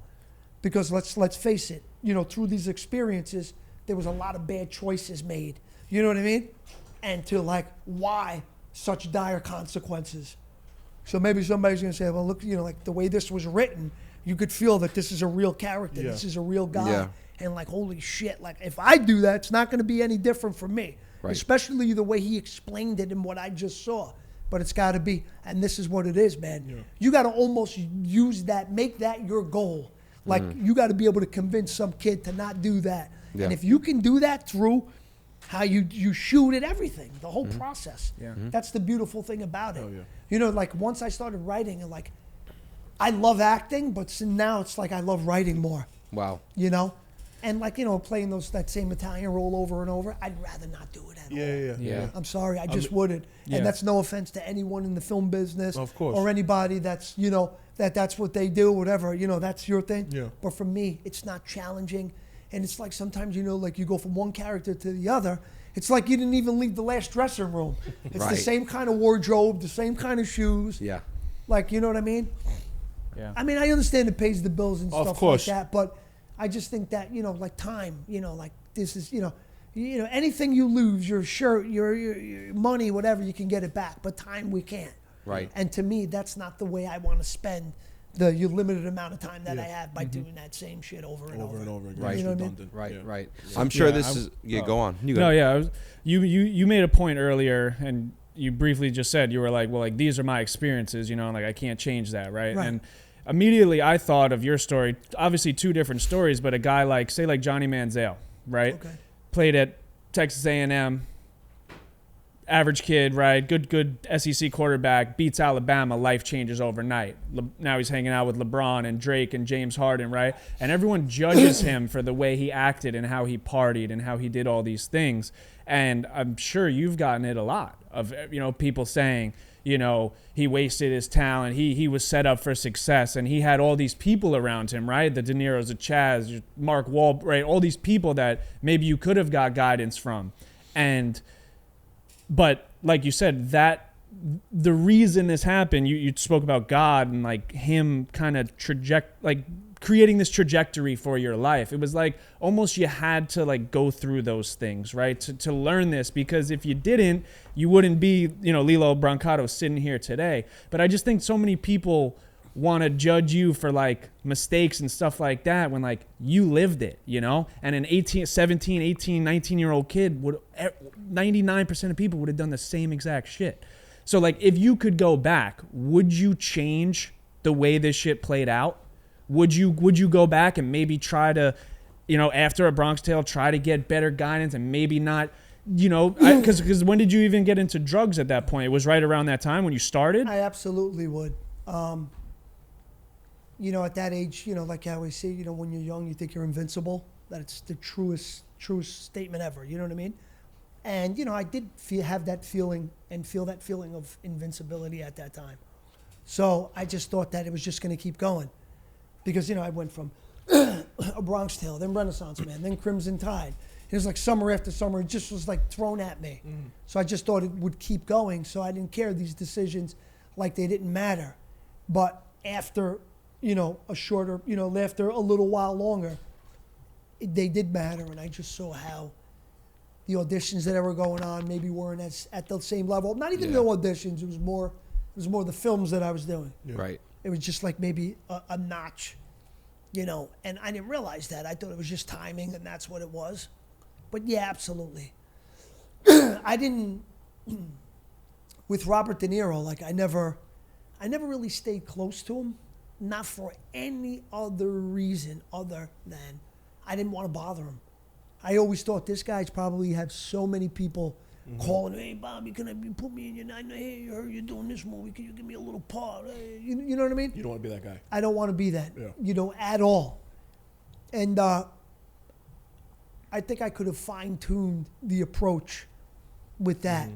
Because let's face it, through these experiences, there was a lot of bad choices made. You know what I mean? And to like, why such dire consequences? So maybe somebody's gonna say, well, look, like the way this was written, you could feel that this is a real character. Yeah. This is a real guy. Yeah. And like, holy shit, like if I do that, it's not gonna be any different for me. Right. Especially the way he explained it and what I just saw. But it's gotta be, and this is what it is, man. Yeah. You gotta almost use that, make that your goal. Like you gotta be able to convince some kid to not do that. Yeah. And if you can do that through how you shoot at everything, the whole process. Yeah. That's the beautiful thing about it. Oh, yeah. Like once I started writing, and like, I love acting, but now it's like I love writing more. Wow. And like, playing that same Italian role over and over, I'd rather not do it at all. Yeah. I'm sorry, I just wouldn't. Yeah. And that's no offense to anyone in the film business, Of course. or anybody that's, that's what they do, whatever, that's your thing. Yeah. But for me, it's not challenging. And it's like sometimes, like you go from one character to the other. It's like you didn't even leave the last dressing room. It's the Right. same kind of wardrobe, the same kind of shoes. Yeah. Like, you know what I mean? Yeah. I mean, I understand it pays the bills and Of stuff course. like that, but I just think that, like time, like this is, anything you lose, your shirt, your money, whatever, you can get it back, but time we can't. Right. And to me, that's not the way I want to spend the limited amount of time that Yeah. I have by doing that same shit over and over. Over and over again. Right. It's You know what I mean? redundant. Right. Yeah. Right. I'm sure Yeah, this is. Yeah. Go on. You go. No, yeah. You made a point earlier, and you briefly just said, you were like, well, like these are my experiences, like I can't change that, right? Right. And immediately I thought of your story, obviously two different stories, but a guy like, say like Johnny Manziel, right? Okay. Played at Texas A&M, average kid, right? Good SEC quarterback, beats Alabama, life changes overnight. Now he's hanging out with LeBron and Drake and James Harden, right? And everyone judges him for the way he acted and how he partied and how he did all these things. And I'm sure you've gotten it a lot of, people saying, he wasted his talent. He was set up for success, and he had all these people around him, right? The De Niro's, the Chaz, Mark Wahlberg, right? All these people that maybe you could have got guidance from. But like you said, that the reason this happened, you spoke about God and like him kind of creating this trajectory for your life. It was like almost you had to like go through those things, right? To learn this, because if you didn't, you wouldn't be, Lillo Brancato sitting here today. But I just think so many people want to judge you for like mistakes and stuff like that when like you lived it, and an 17, 18, 19-year-old kid 99% of people would have done the same exact shit. So like if you could go back, would you change the way this shit played out? Would you go back and maybe try to, after a Bronx Tale, try to get better guidance and maybe not, because when did you even get into drugs at that point? It was right around that time when you started? I absolutely would. At that age, like I always say, when you're young, you think you're invincible. That it's the truest statement ever. You know what I mean? And, I did have that feeling and feel that feeling of invincibility at that time. So I just thought that it was just going to keep going. Because, I went from a Bronx Tale, then Renaissance Man, then Crimson Tide. It was like summer after summer. It just was like thrown at me. So I just thought it would keep going. So I didn't care these decisions like they didn't matter. But after, a shorter, after a little while longer, they did matter. And I just saw how, the auditions that were going on maybe weren't at the same level. Not even Yeah. the auditions. It was more the films that I was doing. Right. It was just like maybe a notch, you know. And I didn't realize that. I thought it was just timing, and that's what it was. But yeah, absolutely. I didn't. With Robert De Niro, like I never really stayed close to him, not for any other reason other than I didn't want to bother him. I always thought this guy's probably had so many people calling, hey, Bobby, can you put me in your night? Hey, I heard you're doing this movie. Can you give me a little part? Hey, you know what I mean? You don't want to be that guy. I don't want to be that, Yeah. you know, at all. And I think I could have fine-tuned the approach with that.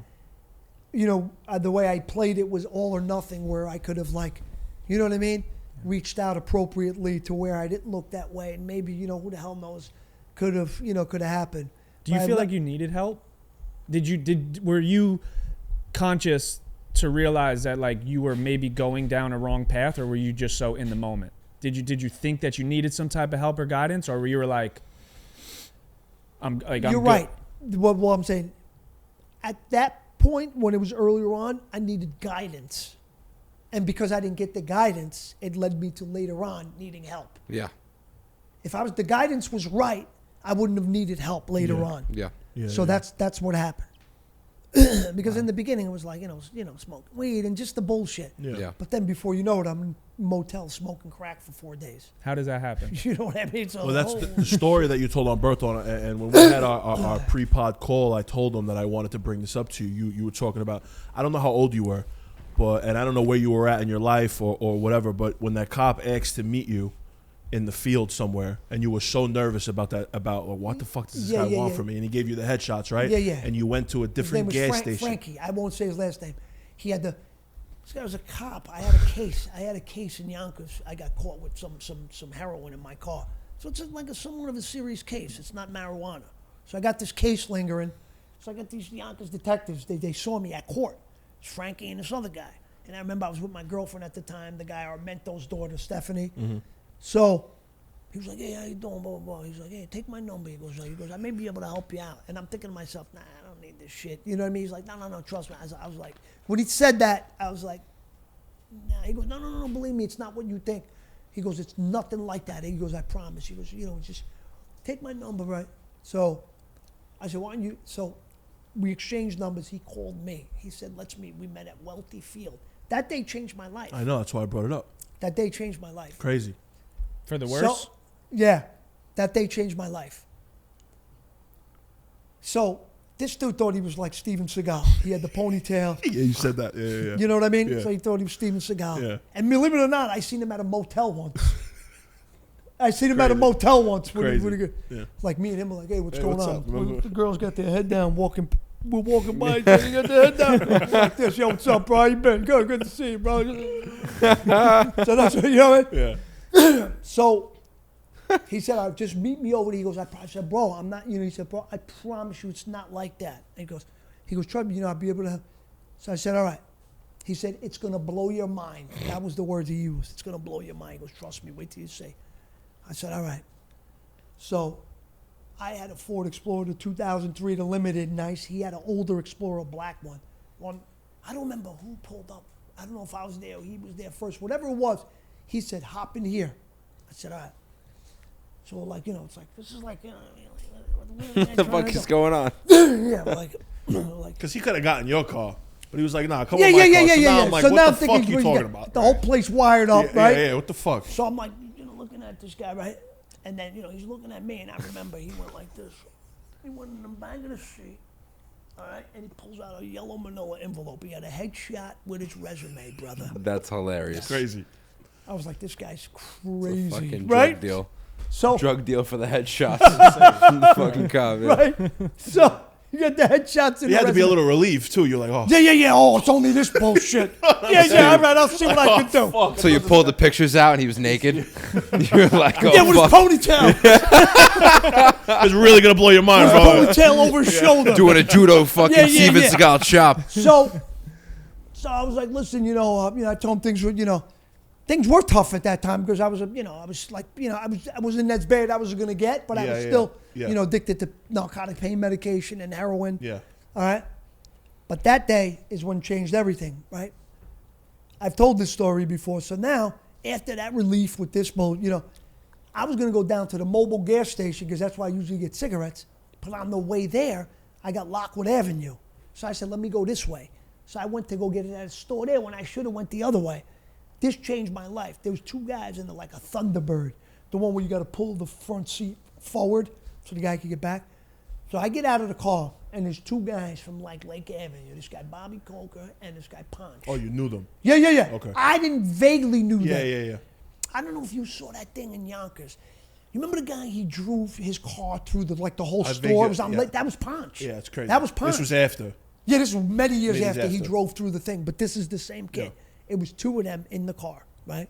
You know, the way I played it was all or nothing, where I could have, like, you know what I mean? Reached out appropriately to where I didn't look that way. And maybe, you know, who the hell knows, could have happened. Do you But I feel let- like you needed help? Were you conscious to realize that like you were maybe going down a wrong path, or were you just so in the moment? Did you think that you needed some type of help or guidance, or were you like, I'm You're good? right. What I'm saying, at that point when it was earlier on, I needed guidance. And because I didn't get the guidance, it led me to later on needing help. Yeah. If the guidance was right, I wouldn't have needed help later on. Yeah. Yeah, So yeah. that's what happened. Because in the beginning it was like, you know, smoking weed and just the bullshit. Yeah. But then before you know it, I'm in motel smoking crack for 4 days. How does that happen? You know what I mean? So Well, that's the story that you told on Berto, and when we had our pre-pod call, I told him that I wanted to bring this up to you. You were talking about, I don't know how old you were, and I don't know where you were at in your life or whatever, but when that cop asked to meet you in the field somewhere, and you were so nervous about what the fuck does this guy want from me, and he gave you the headshots, right? Yeah, yeah. And you went to a His name different was gas station. Frankie. I won't say his last name. This guy was a cop. I had a case in Yonkers. I got caught with some heroin in my car. So it's like somewhat of a serious case. It's not marijuana. So I got this case lingering. So I got these Yonkers detectives. They saw me at court. It's Frankie and this other guy. And I remember I was with my girlfriend at the time, the guy, Armento's daughter, Stephanie. So he was like, hey, how you doing, blah, blah, blah. He's like, hey, take my number. He goes, I may be able to help you out. And I'm thinking to myself, nah, I don't need this shit. You know what I mean? He's like, no, trust me. I was like, when he said that, I was like, nah. He goes, no, believe me, it's not what you think. He goes, it's nothing like that. He goes, I promise. He goes, you know, just take my number, right? So I said, why don't you? So we exchanged numbers. He called me. He said, let's meet. We met at Welty Field. That day changed my life. I know, that's why I brought it up. That day changed my life. Crazy. For the worse? So, yeah, that day changed my life. So this dude thought he was like Steven Seagal. He had the ponytail. Yeah, you said that. Yeah. You know what I mean? Yeah. So he thought he was Steven Seagal. Yeah. And believe it or not, I seen him at a motel once. I seen him at a motel once. Crazy. Yeah. Like me and him were like, hey, what's Hey, going what's on? up? Remember? The girls got their head down, walking. We're walking by each other. They got their head down. Like this. Yo, what's up, bro? How you been? Good to see you, bro. So that's what, you know what I mean? Yeah. So he said, just meet me over there. He goes, I said, bro, I'm not, you know, he said, bro, I promise you it's not like that. And he goes, trust me, you know, I'll be able to. So I said, all right. He said, it's going to blow your mind. That was the words he used. It's going to blow your mind. He goes, trust me, wait till you see. I said, all right. So I had a Ford Explorer, the 2003, the limited, nice. He had an older Explorer, a black one. I don't remember who pulled up. I don't know if I was there or he was there first. Whatever it was, he said, hop in here. I said, all right. So, like, you know, it's like, this is like, you know, What the fuck is going on? yeah, like, Because he could have gotten your car, but he was like, nah, come yeah, on my car. So now yeah. I'm like, So now what I'm the thinking, fuck you talking about? the whole place wired up, Yeah, right? Yeah, what the fuck? So I'm like, you know, looking at this guy, right? And then, you know, he's looking at me, and I remember he went like this. He went in the back of the seat, all right? And he pulls out a yellow manila envelope. He had a headshot with his resume, brother. That's hilarious. Crazy. I was like, this guy's It's crazy, a fucking right? drug deal. So, Drug deal for the headshots. Fucking cop, yeah. right? So, you get the headshots in You the had to be a resume. little relieved, too. You're like, oh. Yeah. Oh, it's only this bullshit. yeah, all right, I'll see what I can do. So you pulled the pictures out and he was naked. You're like, oh, Yeah, with his fuck. ponytail. It's really going to blow your mind, bro. Ponytail over his shoulder. Doing a judo fucking Yeah, Steven yeah. Seagal chop. So I was like, listen, I told him things were, things were tough at that time because I was I wasn't as bad I was going to get, but I was still, addicted to narcotic pain medication and heroin. Yeah. All right. But that day is when changed everything, right? I've told this story before. So now, after that relief with this mode, I was going to go down to the mobile gas station because that's where I usually get cigarettes. But on the way there, I got Lockwood Avenue. So I said, let me go this way. So I went to go get it at a store there when I should have went the other way. This changed my life. There was two guys in like a Thunderbird, the one where you got to pull the front seat forward so the guy can get back. So I get out of the car, and there's two guys from like Lake Avenue. This guy Bobby Coker and this guy Poncho. Oh, you knew them? Yeah. Okay. I didn't vaguely knew them. Yeah. I don't know if you saw that thing in Yonkers. You remember the guy, he drove his car through the whole store? It was on Lake, that was Poncho. Yeah, it's crazy. That was Poncho. This was after. Yeah, this was many years after he drove through the thing, but this is the same kid. Yeah. It was two of them in the car, right?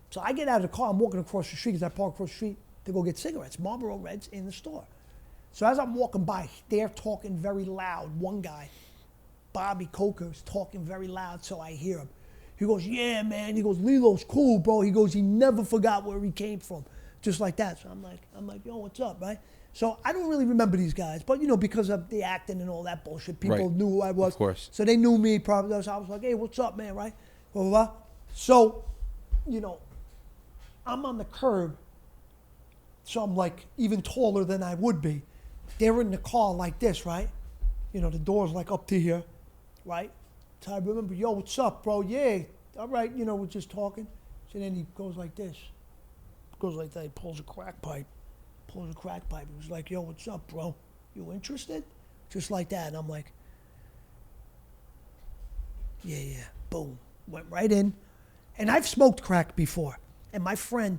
So I get out of the car, I'm walking across the street because I park across the street to go get cigarettes, Marlboro Reds in the store. So as I'm walking by, they're talking very loud. One guy, Bobby Coker, is talking very loud, so I hear him. He goes, yeah, man. He goes, Lillo's cool, bro. He goes, he never forgot where he came from. Just like that. So I'm like, yo, what's up, right? So I don't really remember these guys, but because of the acting and all that bullshit, people knew who I was. Of course. So they knew me probably. So I was like, hey, what's up, man, right? Blah, blah, blah. So, I'm on the curb, so I'm like even taller than I would be. They're in the car like this, right? The door's like up to here, right? So I remember, yo, what's up, bro? Yeah, all right, we're just talking. So then he goes like this. Goes like that, he pulls a crack pipe. He was like, yo, what's up, bro? You interested? Just like that. And I'm like, yeah. Boom. Went right in. And I've smoked crack before. And my friend,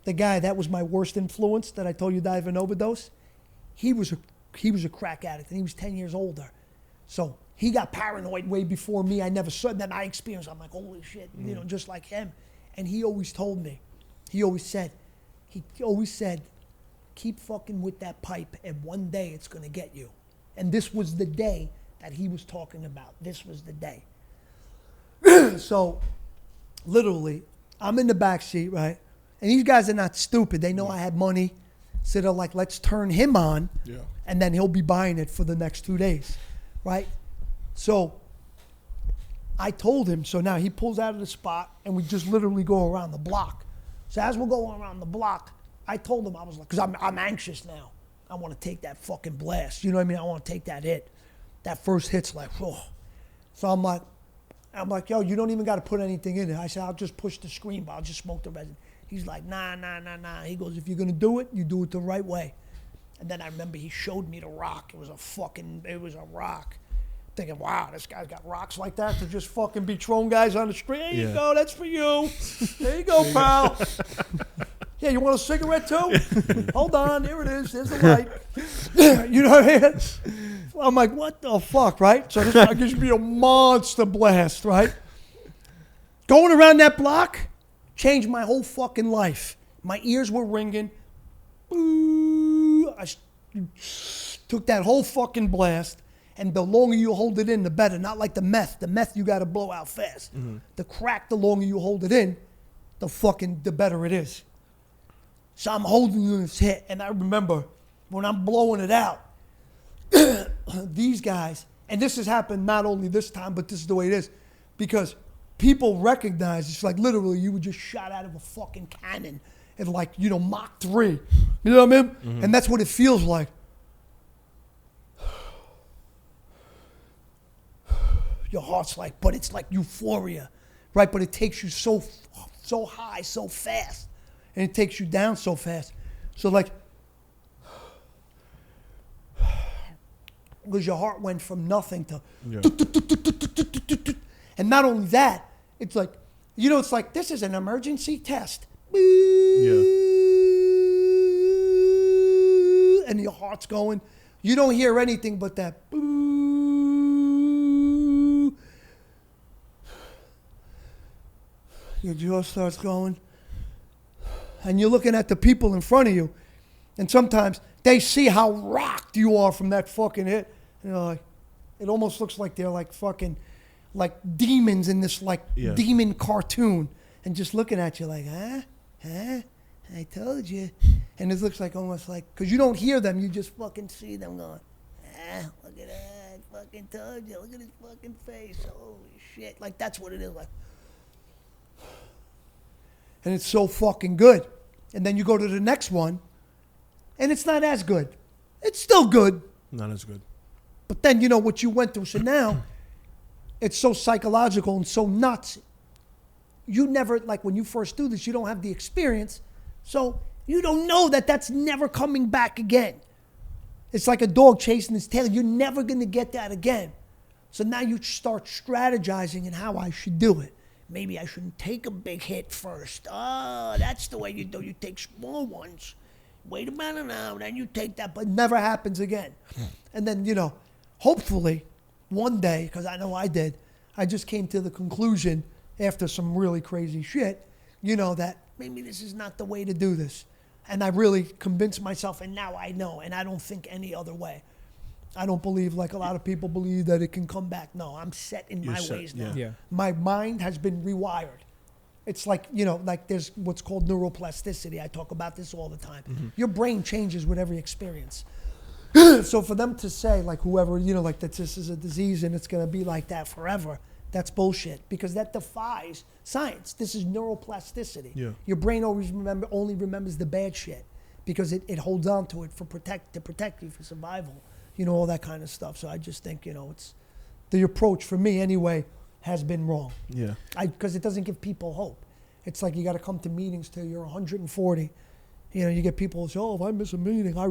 the guy that was my worst influence that I told you died of an overdose, he was a crack addict, and he was 10 years older. So he got paranoid way before me. I never saw that. I experienced. I'm like, holy shit, just like him. And he always told me, he always said, keep fucking with that pipe, and one day it's gonna get you. And this was the day that he was talking about. This was the day. So, literally, I'm in the back seat, right? And these guys are not stupid. They know I had money. So they're like, let's turn him on, and then he'll be buying it for the next 2 days, right? So I told him, so now he pulls out of the spot, and we just literally go around the block. So as we're going around the block, I told him, I was like, because I'm anxious now. I want to take that fucking blast. You know what I mean? I want to take that hit. That first hit's like, whoa. So I'm like, yo, you don't even got to put anything in it. I said, I'll just push the screen, but I'll just smoke the resin. He's like, nah. He goes, if you're going to do it, you do it the right way. And then I remember he showed me the rock. It was a rock. Thinking, wow, this guy's got rocks like that to just fucking be throwing guys on the street. There you go, that's for you. There you go, pal. Yeah, you want a cigarette too? Hold on, there it is. There's the light. You know what I mean? I'm like, what the fuck, right? So this guy gives me a monster blast, right? Going around that block changed my whole fucking life. My ears were ringing. I took that whole fucking blast. And the longer you hold it in, the better. Not like the meth. The meth you got to blow out fast. Mm-hmm. The crack, the longer you hold it in, the better it is. So I'm holding this hit, and I remember when I'm blowing it out, these guys, and this has happened not only this time, but this is the way it is, because people recognize it's like literally you were just shot out of a fucking cannon at like, Mach 3. You know what I mean? Mm-hmm. And that's what it feels like. Your heart's like, but it's like euphoria, right? But it takes you so high, so fast, and it takes you down so fast. So like, because your heart went from nothing to, and not only that, it's like, it's like this is an emergency test. And your heart's going. You don't hear anything but that. Your jaw starts going. And you're looking at the people in front of you. And sometimes they see how rocked you are from that fucking hit. And they're like, it almost looks like they're like fucking, like demons in this like demon cartoon. and just looking at you like, huh? I told you. And it looks like almost like, because you don't hear them, you just fucking see them going, look at that, I fucking told you, look at his fucking face, holy shit. Like, that's what it is like. And it's so fucking good. And then you go to the next one, and it's not as good. It's still good. Not as good. But then you know what you went through. So now, it's so psychological and so nuts. You never, like when you first do this, you don't have the experience. So you don't know that that's never coming back again. It's like a dog chasing his tail. You're never going to get that again. So now you start strategizing in how I should do it. Maybe I shouldn't take a big hit first. Oh, that's the way you do. You take small ones. Wait about an hour, then you take that. But it never happens again. And then, you know, hopefully one day, because I know I did, I just came to the conclusion after some really crazy shit, you know, that maybe this is not the way to do this. And I really convinced myself, and now I know, and I don't think any other way. I don't believe like a lot of people believe that it can come back. No, I'm set in my ways now. Yeah. My mind has been rewired. It's like, you know, like there's what's called neuroplasticity. I talk about this all the time. Mm-hmm. Your brain changes with every experience. So for them to say, like whoever, you know, like that this is a disease and it's going to be like that forever, that's bullshit because that defies science. This is neuroplasticity. Yeah. Your brain only remembers the bad shit because it holds on to it to protect you for survival. You know, all that kind of stuff. So I just think, you know, it's the approach for me anyway has been wrong. Yeah. Because it doesn't give people hope. It's like you got to come to meetings till you're 140. You know, you get people who say, oh, if I miss a meeting, I'll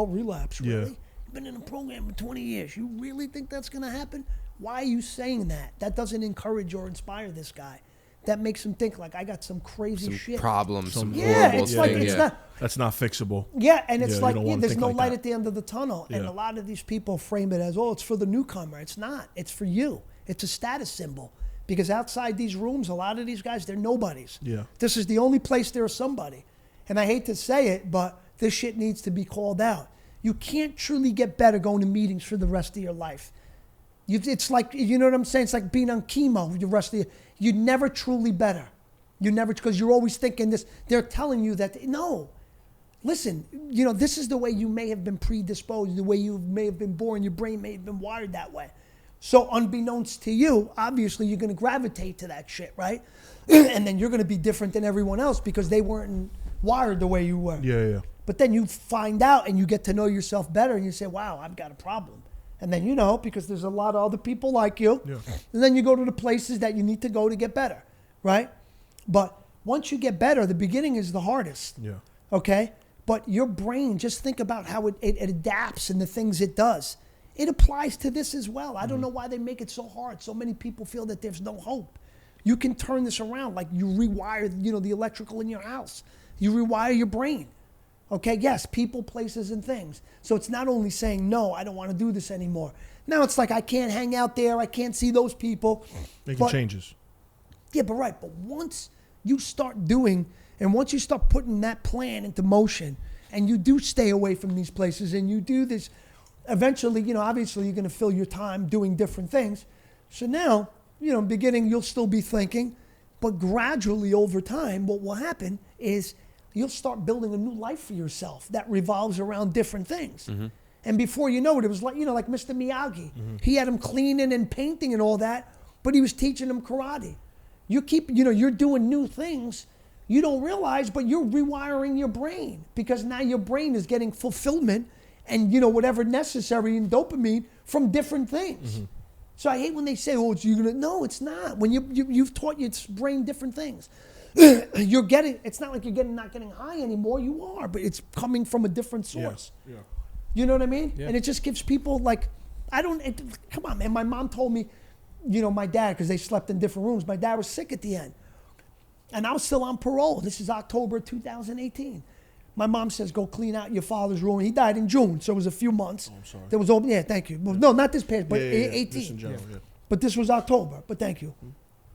relapse. Yeah. Really? You've been in a program for 20 years. You really think that's going to happen? Why are you saying that? That doesn't encourage or inspire this guy. That makes him think like I got some crazy Some shit. problems, some Yeah, horrible it's like thing. it's yeah. not. That's not fixable. Yeah, and it's Yeah, you like don't wanna there's think no like light that. at the end of the tunnel. And Yeah. a lot of these people frame it as, oh, it's for the newcomer. It's not. It's for you. It's a status symbol. Because outside these rooms, a lot of these guys, they're nobodies. Yeah. This is the only place they're somebody. And I hate to say it, but this shit needs to be called out. You can't truly get better going to meetings for the rest of your life. It's like, you know what I'm saying? It's like being on chemo the rest of your, you're never truly better. You never, because you're always thinking this. They're telling you that, no. Listen, you know, this is the way you may have been predisposed, the way you may have been born, your brain may have been wired that way. So unbeknownst to you, obviously you're going to gravitate to that shit, right? And then you're going to be different than everyone else because they weren't wired the way you were. Yeah. But then you find out and you get to know yourself better and you say, wow, I've got a problem. And then you know, because there's a lot of other people like you. Yeah. And then you go to the places that you need to go to get better, right? But once you get better, the beginning is the hardest. Yeah. Okay? But your brain, just think about how it adapts and the things it does. It applies to this as well. I don't know why they make it so hard. So many people feel that there's no hope. You can turn this around, like you rewire, you know, the electrical in your house. You rewire your brain. Okay, yes, people, places, and things. So it's not only saying, no, I don't want to do this anymore. Now it's like, I can't hang out there. I can't see those people. Making changes. Yeah, but right. But once you start doing, and once you start putting that plan into motion, and you do stay away from these places, and you do this, eventually, you know, obviously you're going to fill your time doing different things. So now, you know, in the beginning, you'll still be thinking, but gradually over time, what will happen is you'll start building a new life for yourself that revolves around different things. Mm-hmm. And before you know it, it was like, you know, like Mr. Miyagi. He had him cleaning and painting and all that, but he was teaching him karate. You keep, you know, you're doing new things you don't realize, but you're rewiring your brain because now your brain is getting fulfillment and, you know, whatever necessary in dopamine from different things. So I hate when they say, oh, you're gonna, no, it's not. When you've taught your brain different things. You're getting, it's not like you're not getting high anymore. You are, but it's coming from a different source. Yeah. You know what I mean? Yeah. And it just gives people like, come on, man. My mom told me, you know, my dad, because they slept in different rooms, my dad was sick at the end. And I was still on parole. This is October 2018. My mom says, go clean out your father's room. He died in June, so it was a few months. Oh, I'm sorry. There was open, yeah, thank you. Well, no, not this past, but 18. Just in general, yeah. But this was October, but thank you.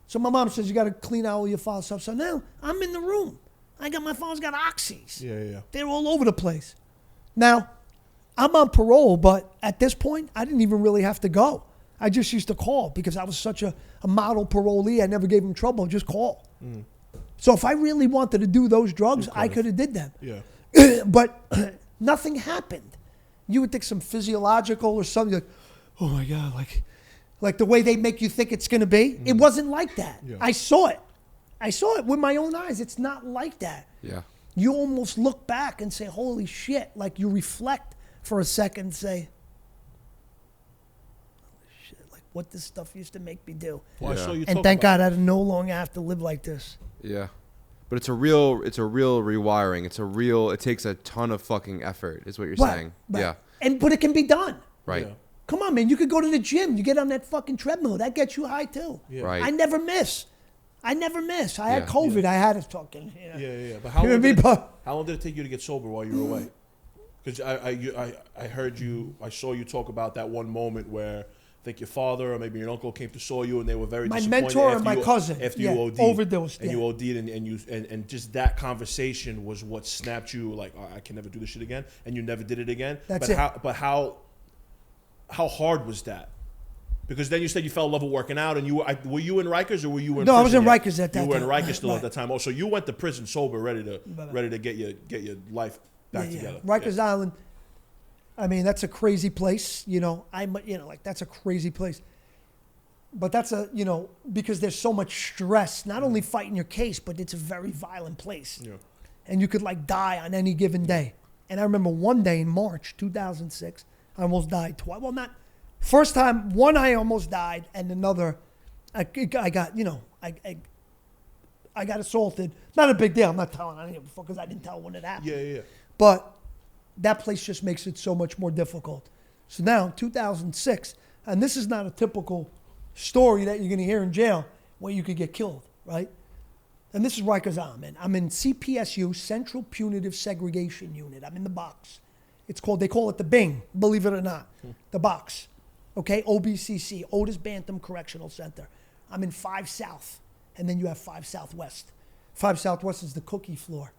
So my mom says, you got to clean out all your father's stuff. So now I'm in the room. My father's got oxys. Yeah. They're all over the place. Now, I'm on parole, but at this point, I didn't even really have to go. I just used to call because I was such a model parolee. I never gave him trouble. Just call. So if I really wanted to do those drugs, I could have did them. Yeah. But nothing happened. You would think some physiological or something like, oh my God, like the way they make you think it's going to be. It wasn't like that. Yeah. I saw it. I saw it with my own eyes. It's not like that. Yeah. You almost look back and say, holy shit. Like you reflect for a second and say, holy shit, like what this stuff used to make me do. Well, I saw you And talk thank about- God I no longer have to live like this. Yeah. But it's a real rewiring. It takes a ton of fucking effort, is what you're saying. Right. Yeah. But it can be done. Right. Yeah. Come on, man. You could go to the gym. You get on that fucking treadmill. That gets you high too. Yeah. Right. I never miss. I had Yeah. COVID. I had it fucking. Yeah. But You know what I mean? But- how long did it take you to get sober while you were away? Because I heard you, I saw you talk about that one moment where I think your father or maybe your uncle came to saw you and they were very My disappointed mentor after and my you, cousin, after yeah, you OD'd. overdosed, And yeah. you OD'd and just that conversation was what snapped you like, oh, I can never do this shit again. And you never did it again. That's but it. How hard was that? Because then you said you fell in love with working out, and were you in Rikers or were you in? No, I was prison in yet? Rikers at that You were in time. Rikers still Right. at that time. Oh, so you went to prison sober, ready to get your life back Yeah, together. Rikers Island. I mean, that's a crazy place. Like that's a crazy place. But that's because there's so much stress. Not only fighting your case, but it's a very violent place. Yeah. And you could like die on any given day. And I remember one day in March 2006, I almost died twice. Well, not first time. One I almost died, and another, I got I got assaulted. Not a big deal. I'm not telling anyone because I didn't tell when it happened. Yeah. But that place just makes it so much more difficult. So now, 2006, and this is not a typical story that you're going to hear in jail where you could get killed, right? And this is Rikers Island, man. I'm in CPSU, Central Punitive Segregation Unit. I'm in the box. They call it the Bing, believe it or not. The box. Okay, OBCC, Otis Bantam Correctional Center. I'm in 5 South, and then you have 5 Southwest. 5 Southwest is the cookie floor.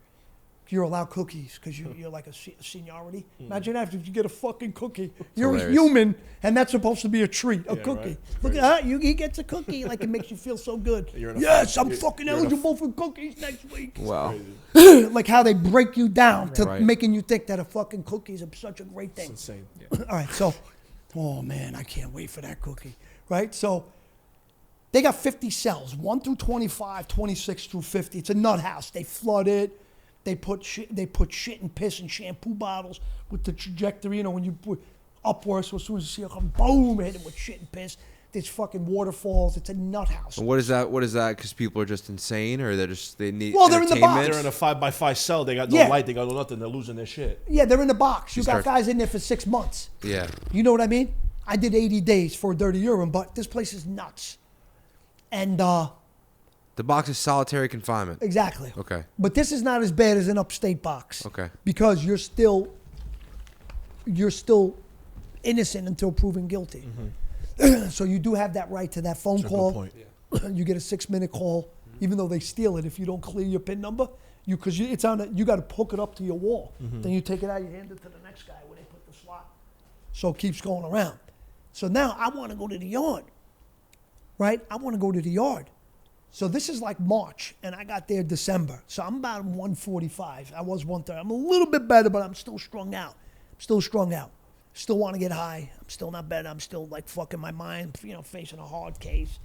You're allowed cookies because you're like a seniority. Imagine that if you get a fucking cookie. You're a hilarious. human, and that's supposed to be a treat, a Yeah, cookie. right. Look at that. He gets a cookie. Like, it makes you feel so good. You're in a Yes, fuck- I'm you're- fucking you're in a eligible for cookies next week. Wow. Like how they break you down to Right. making you think that a fucking cookie is such a great thing. It's insane. All right, so, oh man, I can't wait for that cookie, right? So, they got 50 cells, 1 through 25, 26 through 50. It's a nut house. They flood it. They put shit and piss in shampoo bottles with the trajectory. When you put upwards, so as soon as you see it come, boom, hit it with shit and piss. There's fucking waterfalls. It's a nut house. And what is that? Because people are just insane, or they need. Well, they're in the entertainment? box. They're in a 5x5 cell. They got no Yeah. light. They got no nothing. They're losing their shit. Yeah, they're in the box. You got start- guys in there for 6 months. Yeah. You know what I mean? I did 80 days for a dirty urine, but this place is nuts. And The box is solitary confinement. exactly. Okay. But this is not as bad as an upstate box. Okay. Because you're still innocent until proven guilty. So you do have that right to that phone That's a good call. point. You get a 6-minute call, even though they steal it if you don't clear your PIN number. You got to hook it up to your wall. Then you take it out, you hand it to the next guy where they put the slot. So it keeps going around. So now I want to go to the yard, right? I want to go to the yard. So this is like March, and I got there December. So I'm about 145. I was 130. I'm a little bit better, but I'm still strung out. Still want to get high. I'm still not better. I'm still like fucking my mind, facing a hard case.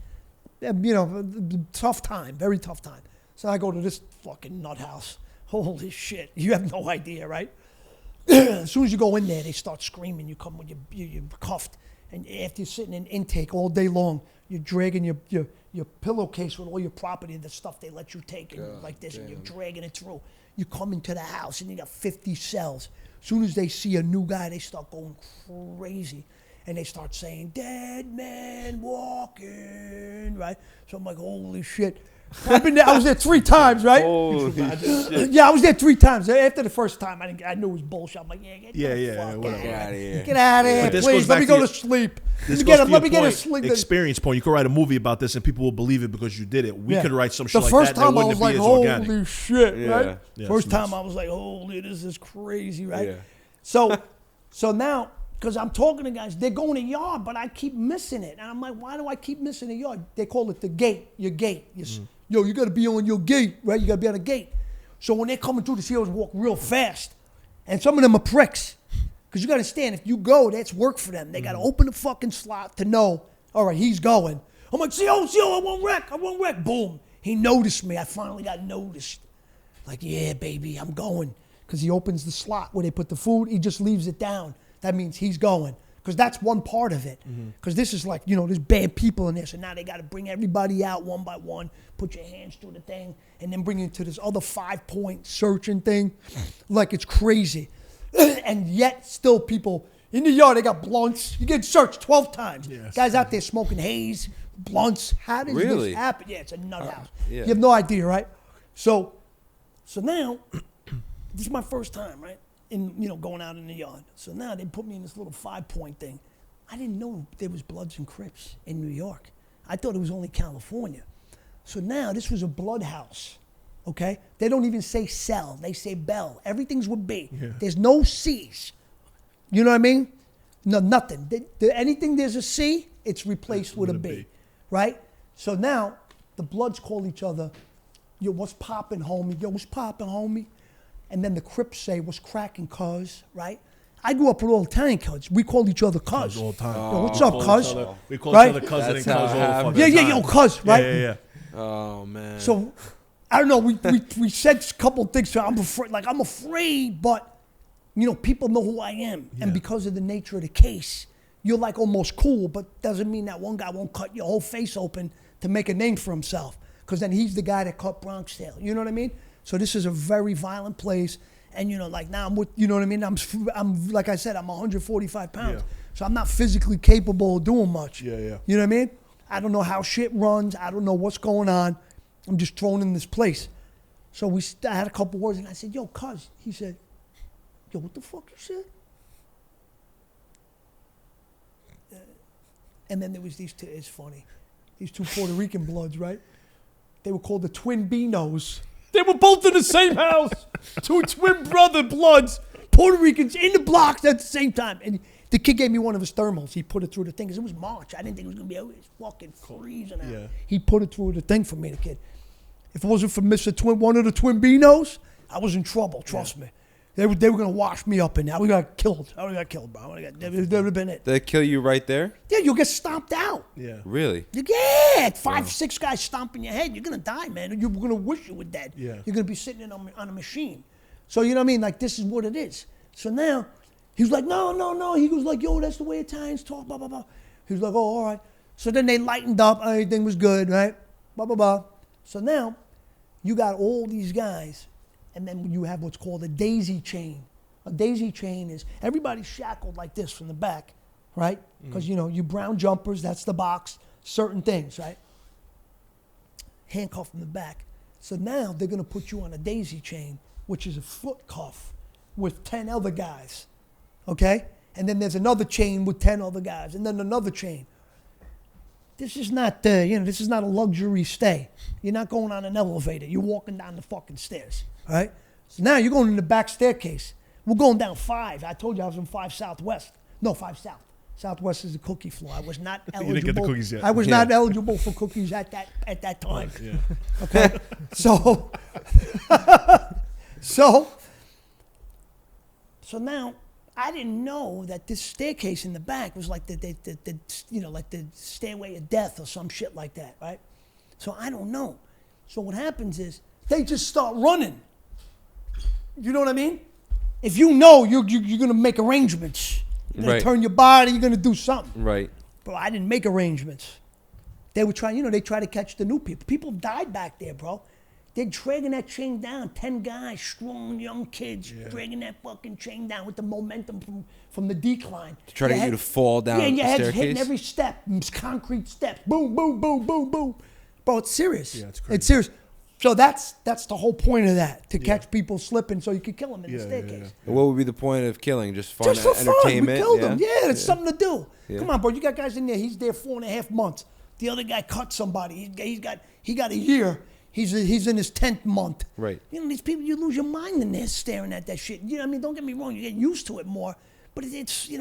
Tough time, very tough time. So I go to this fucking nut house. Holy shit. You have no idea, right? As soon as you go in there, they start screaming. You come when you're cuffed. And after you're sitting in intake all day long, you're dragging your pillowcase with all your property, the stuff they let you take, and like this, and you're dragging it through. You come into the house, and you got 50 cells. As soon as they see a new guy, they start going crazy. And they start saying, "Dead man walking," right? So I'm like, holy shit. I've been there, I was there 3 times, right? Yeah, I was there 3 times. After the first time, I knew it was bullshit. I'm like, get the fuck whatever. out of here. Get Get out of here, But this please. goes Let back me to go your- to sleep. This Let goes me to get your a point, sleep. experience point. You could write a movie about this and people will believe it because you did it. We Yeah. could write some shit The like first that. time that I was wouldn't like, be as holy organic. shit, Yeah. right? Yeah, First it's nuts. time I was like, holy, this is crazy, right? Yeah. So now, because I'm talking to guys, they're going to yard, but I keep missing it. And I'm like, why do I keep missing a yard? They call it the gate, your gate. yo, you got to be on your gate, right? You got to be on a gate. So when they're coming through, the COs walk real fast. And some of them are pricks. Because you got to understand, if you go, that's work for them. They got to open the fucking slot to know, all right, he's going. I'm like, CO, I won't wreck. Boom. He noticed me. I finally got noticed. Like, yeah, baby, I'm going. Because he opens the slot where they put the food. He just leaves it down. That means he's going. Because that's one part of it. Because this is like, there's bad people in there. So now they got to bring everybody out one by one, put your hands through the thing, and then bring you to this other 5-point searching thing. Like, it's crazy. And yet, still people, in the yard, they got blunts. You get searched 12 times. Yes. Guys out there smoking haze, blunts. How does this happen? Yeah, it's a nut house. Yeah. You have no idea, right? So now, this is my first time, right? Going out in the yard. So now they put me in this little 5-point thing. I didn't know there was Bloods and Crips in New York. I thought it was only California. So now this was a blood house, okay? They don't even say cell, they say bell. Everything's with B. Yeah. There's no C's. You know what I mean? No, nothing. Anything there's a C, it's replaced with a B, right? So now the Bloods call each other, yo, what's poppin', homie? Yo, what's poppin', homie? And then the Crips say, what's cracking, cuz, right? I grew up with all Italian cuz. We called each other cuz. All the time. Yo, what's up, cuz? We call each other cousin and cuz all the fucking time. Yo, cuz, right? Yeah. Oh, man. So, I don't know, we said a couple things, so I'm afraid, but, people know who I am. Yeah. And because of the nature of the case, you're like almost cool, but doesn't mean that one guy won't cut your whole face open to make a name for himself. Because then he's the guy that cut Bronx tail. You know what I mean? So this is a very violent place. And, like now I'm with, you know what I mean? I'm like I said, I'm 145 pounds. Yeah. So I'm not physically capable of doing much. Yeah. You know what I mean? I don't know how shit runs. I don't know what's going on. I'm just thrown in this place. So I had a couple words and I said, yo, cuz. He said, yo, what the fuck you said? And then there was these two, it's funny. These two Puerto Rican Bloods, right? They were called the Twin Beanos. They were both in the same house. Two twin brother Bloods, Puerto Ricans in the blocks at the same time. And the kid gave me one of his thermals. He put it through the thing because it was March. I didn't think it was going to be out. It was fucking freezing out. Yeah. He put it through the thing for me, the kid. If it wasn't for one of the Twin Beanos, I was in trouble, trust me. They were going to wash me up in there. We got killed. I would have got killed, bro. That would have been it. They kill you right there? Yeah, you'll get stomped out. Yeah. Really? Yeah. 5-6 guys stomping your head. You're going to die, man. You're going to wish you were dead. Yeah. You're going to be sitting on a machine. So, you know what I mean? Like, this is what it is. So now, he was like, no. He was like, yo, that's the way Italians talk, blah, blah, blah. He was like, oh, all right. So then they lightened up. Everything was good, right? Blah, blah, blah. So now, you got all these guys. And then you have what's called a daisy chain. A daisy chain is everybody's shackled like this from the back, right? Because, you brown jumpers, that's the box, certain things, right? Handcuffed from the back. So now they're going to put you on a daisy chain, which is a foot cuff with 10 other guys, okay? And then there's another chain with 10 other guys, and then another chain. This is not, this is not a luxury stay. You're not going on an elevator. You're walking down the fucking stairs. All right? So now you're going in the back staircase. We're going down 5. I told you I was in 5 Southwest. No, 5 South. Southwest is the cookie floor. I was not eligible. You didn't get the cookies yet. I was not eligible for cookies at that time. Yeah. Okay? So now I didn't know that this staircase in the back was like the like the stairway of death or some shit like that, right? So I don't know. So what happens is they just start running. You know what I mean? If you know, you're going to make arrangements. You're going to turn your body. You're going to do something. Right. Bro, I didn't make arrangements. They were trying, they try to catch the new people. People died back there, bro. They're dragging that chain down. 10 guys, strong, young kids, dragging that fucking chain down with the momentum from the decline. To try to get you to fall down the staircase? Yeah, and your head's hitting every step. Concrete steps. Boom, boom, boom, boom, boom. Bro, it's serious. Yeah, it's crazy. It's serious. So that's the whole point of that, to catch people slipping so you can kill them in the staircase. Yeah. What would be the point of killing? Just fun, just for entertainment? Fun. We killed them. Yeah, it's something to do. Yeah. Come on, bro. You got guys in there. He's there 4.5 months. The other guy cut somebody. He got a year. He's in his 10th month. Right. These people, you lose your mind in there staring at that shit. I mean, don't get me wrong. You get used to it more. But it's, you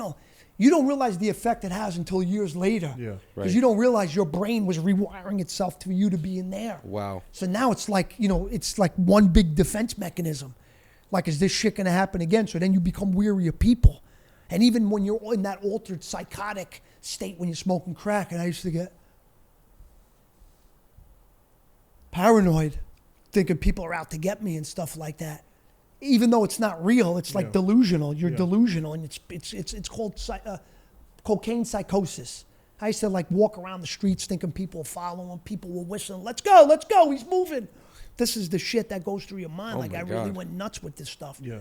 You don't realize the effect it has until years later. Yeah. Because Right. you don't realize your brain was rewiring itself for you to be in there. Wow. So now it's like, it's like one big defense mechanism. Like, is this shit going to happen again? So then you become weary of people. And even when you're in that altered psychotic state when you're smoking crack, and I used to get paranoid, thinking people are out to get me and stuff like that. Even though it's not real, it's like delusional. You're delusional, and it's called cocaine psychosis. I used to like walk around the streets thinking people were following, people were whistling, let's go, he's moving. This is the shit that goes through your mind. Oh like my I really God. went nuts with this stuff. Yeah.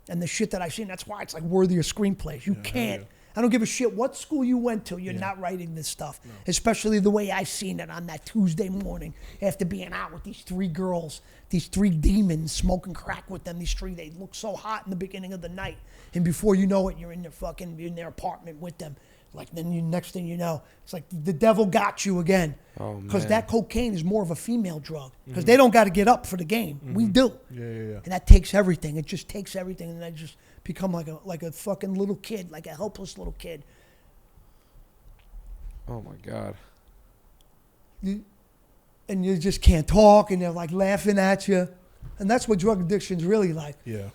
And the shit that I've seen, that's why it's like worthy of screenplays. You can't. I don't give a shit what school you went to. You're not writing this stuff, especially the way I seen it on that Tuesday morning after being out with these 3 girls, these 3 demons smoking crack with them. These 3, they look so hot in the beginning of the night, and before you know it, you're in their apartment with them. Like then next thing you know, it's like the devil got you again. Oh, Because man. that cocaine is more of a female drug. Because they don't got to get up for the game. We do. Yeah. And that takes everything. It just takes everything, and I just become like a fucking little kid, like a helpless little kid. Oh my God. And you just can't talk, and they're like laughing at you. And that's what drug addiction's really like. Yeah.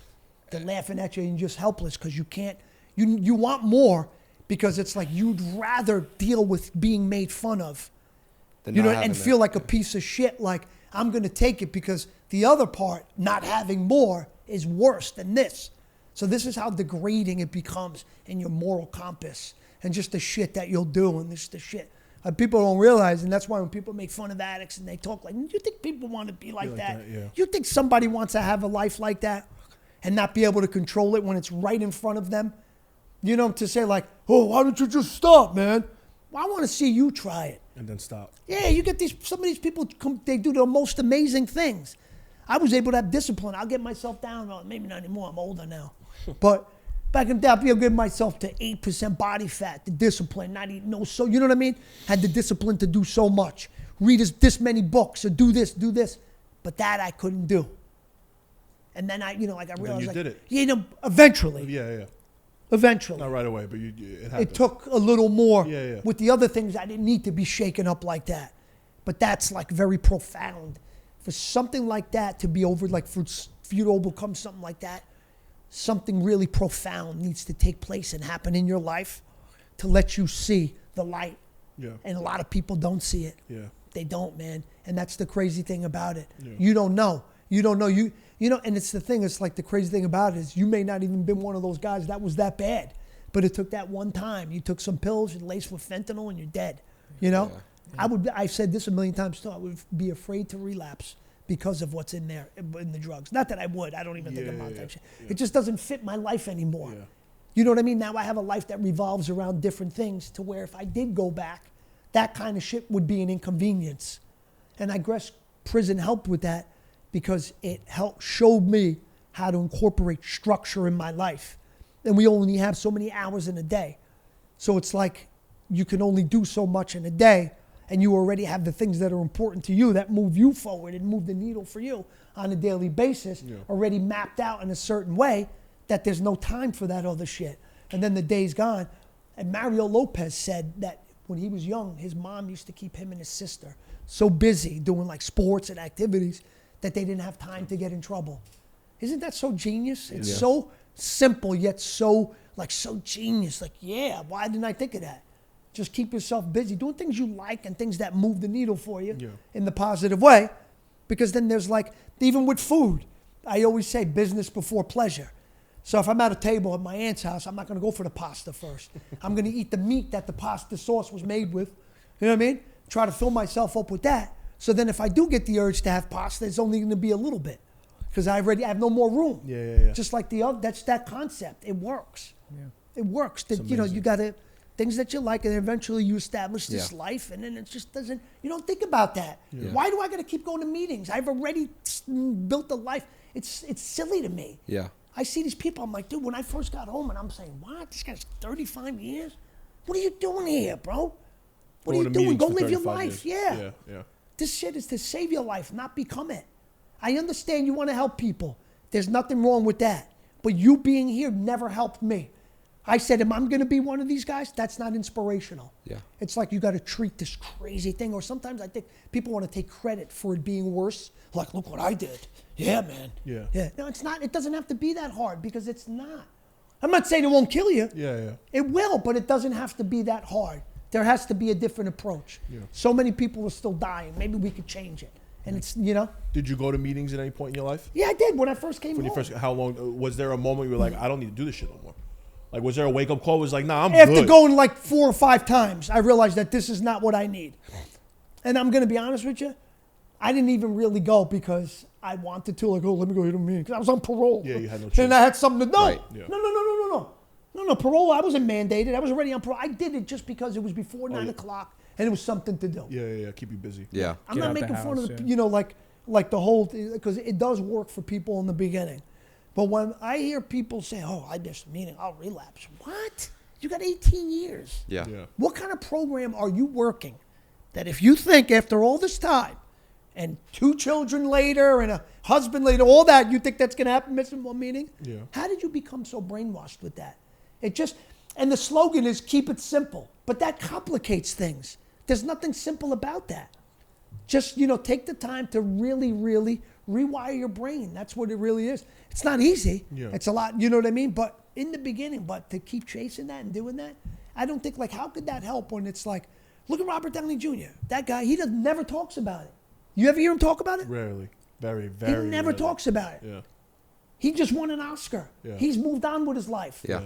They're laughing at you and you're just helpless because you can't, you want more because it's like you'd rather deal with being made fun of, Than you not know, having and it. feel like a piece of shit. Like, I'm going to take it because the other part, not having more, is worse than this. So this is how degrading it becomes in your moral compass and just the shit that you'll do and this the shit. People don't realize, and that's why when people make fun of addicts and they talk like, you think people want to be like that? Yeah. You think somebody wants to have a life like that and not be able to control it when it's right in front of them? You know, to say like, oh, why don't you just stop, man? Well, I want to see you try it. And then stop. Yeah, you get some of these people, they do the most amazing things. I was able to have discipline. I'll get myself down, well, maybe not anymore, I'm older now. But back in the day, I'll be able to get myself to 8% body fat, the discipline, not eat no, so you know what I mean? Had the discipline to do so much. Read this many books, or do this. But that I couldn't do. And then I realized you like, did it. Eventually. Yeah. Eventually. Not right away, but it happened. It took a little more. Yeah. With the other things, I didn't need to be shaken up like that. But that's like very profound. For something like that to be over, like for you to overcome something like that, something really profound needs to take place and happen in your life to let you see the light. Yeah. And a lot of people don't see it. Yeah. They don't, man. And that's the crazy thing about it. Yeah. You don't know. You don't know. You know, and it's the thing, it's like the crazy thing about it is you may not even been one of those guys that was that bad. But it took that one time. You took some pills, you're laced with fentanyl, and you're dead. You know? Yeah. I've said this a million times too. I would be afraid to relapse because of what's in there, in the drugs. Not that I would. I don't even think about that shit. Yeah. It just doesn't fit my life anymore. Yeah. You know what I mean? Now I have a life that revolves around different things to where if I did go back, that kind of shit would be an inconvenience. And I guess prison helped with that because it showed me how to incorporate structure in my life. And we only have so many hours in a day. So it's like you can only do so much in a day, and you already have the things that are important to you that move you forward and move the needle for you on a daily basis already mapped out in a certain way that there's no time for that other shit. And then the day's gone. And Mario Lopez said that when he was young, his mom used to keep him and his sister so busy doing like sports and activities that they didn't have time to get in trouble. Isn't that so genius? It's so simple yet so genius. Like, yeah, why didn't I think of that? Just keep yourself busy doing things you like and things that move the needle for you in the positive way. Because then there's like, even with food, I always say business before pleasure. So if I'm at a table at my aunt's house, I'm not going to go for the pasta first. I'm going to eat the meat that the pasta sauce was made with. You know what I mean? Try to fill myself up with that. So then if I do get the urge to have pasta, it's only going to be a little bit. Because I have no more room. Yeah. Just like the other, that's that concept. It works. Yeah. It works. That you got to, things that you like, and eventually you establish this life, and then it just doesn't, you don't think about that. Yeah. Why do I got to keep going to meetings? I've already built a life. It's silly to me. Yeah. I see these people, I'm like, dude, when I first got home, and I'm saying, what? This guy's 35 years? What are you doing here, bro? What are you doing? Go live your life. Yeah. This shit is to save your life, not become it. I understand you want to help people. There's nothing wrong with that. But you being here never helped me. I said, am I going to be one of these guys? That's not inspirational. Yeah. It's like you got to treat this crazy thing. Or sometimes I think people want to take credit for it being worse. Like, look what I did. Yeah, man. Yeah. Yeah. No, it's not. It doesn't have to be that hard because it's not. I'm not saying it won't kill you. Yeah. It will, but it doesn't have to be that hard. There has to be a different approach. Yeah. So many people are still dying. Maybe we could change it. And it's, Did you go to meetings at any point in your life? Yeah, I did when I first came When you home. first, how long was there a moment you were like, I don't need to do this shit no more? Like, was there a wake up call? Was like, nah, I'm After good. going like 4 or 5 times, I realized that this is not what I need. And I'm going to be honest with you, I didn't even really go because I wanted to. Like, oh, let me go to a meeting. Because I was on parole. Yeah, you had no choice. And I had something to do. Right. Yeah. No, parole, I wasn't mandated. I was already on parole. I did it just because it was before 9 o'clock and it was something to do. Yeah. Keep you busy. Yeah. I'm Get not out the making fun house, of the, yeah. like the whole thing, because it does work for people in the beginning. But when I hear people say, oh, I missed a meeting, I'll relapse. What? You got 18 years. Yeah. What kind of program are you working that if you think after all this time and 2 children later and a husband later, all that, you think that's going to happen missing one meeting? Yeah. How did you become so brainwashed with that? It just, and the slogan is keep it simple, but that complicates things. There's nothing simple about that. Just, take the time to really, really rewire your brain. That's what it really is. It's not easy. Yeah. It's a lot, you know what I mean? But in the beginning, but to keep chasing that and doing that, I don't think, how could that help when it's like, look at Robert Downey Jr. That guy, he never talks about it. You ever hear him talk about it? Rarely. Very, He very never rarely. talks about it. Yeah. He just won an Oscar. Yeah. He's moved on with his life. Yeah.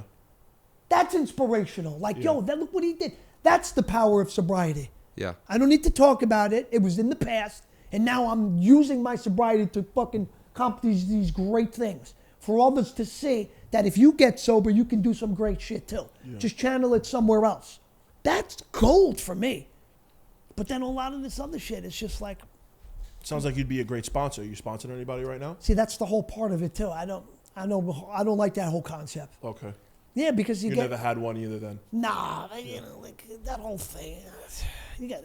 That's inspirational. Like, Yeah. look what he did. That's the power of sobriety. Yeah. I don't need to talk about it. It was in the past, and now I'm using my sobriety to fucking accomplish these great things for others to see that if you get sober, you can do some great shit too. Yeah. Just channel it somewhere else. That's gold for me. But then a lot of this other shit is just like, Sounds like you'd be a great sponsor. Are you sponsoring anybody right now? see, that's the whole part of it too. I don't like that whole concept. Okay. Yeah, because you You get never had one either then? nah, like that whole thing. You got,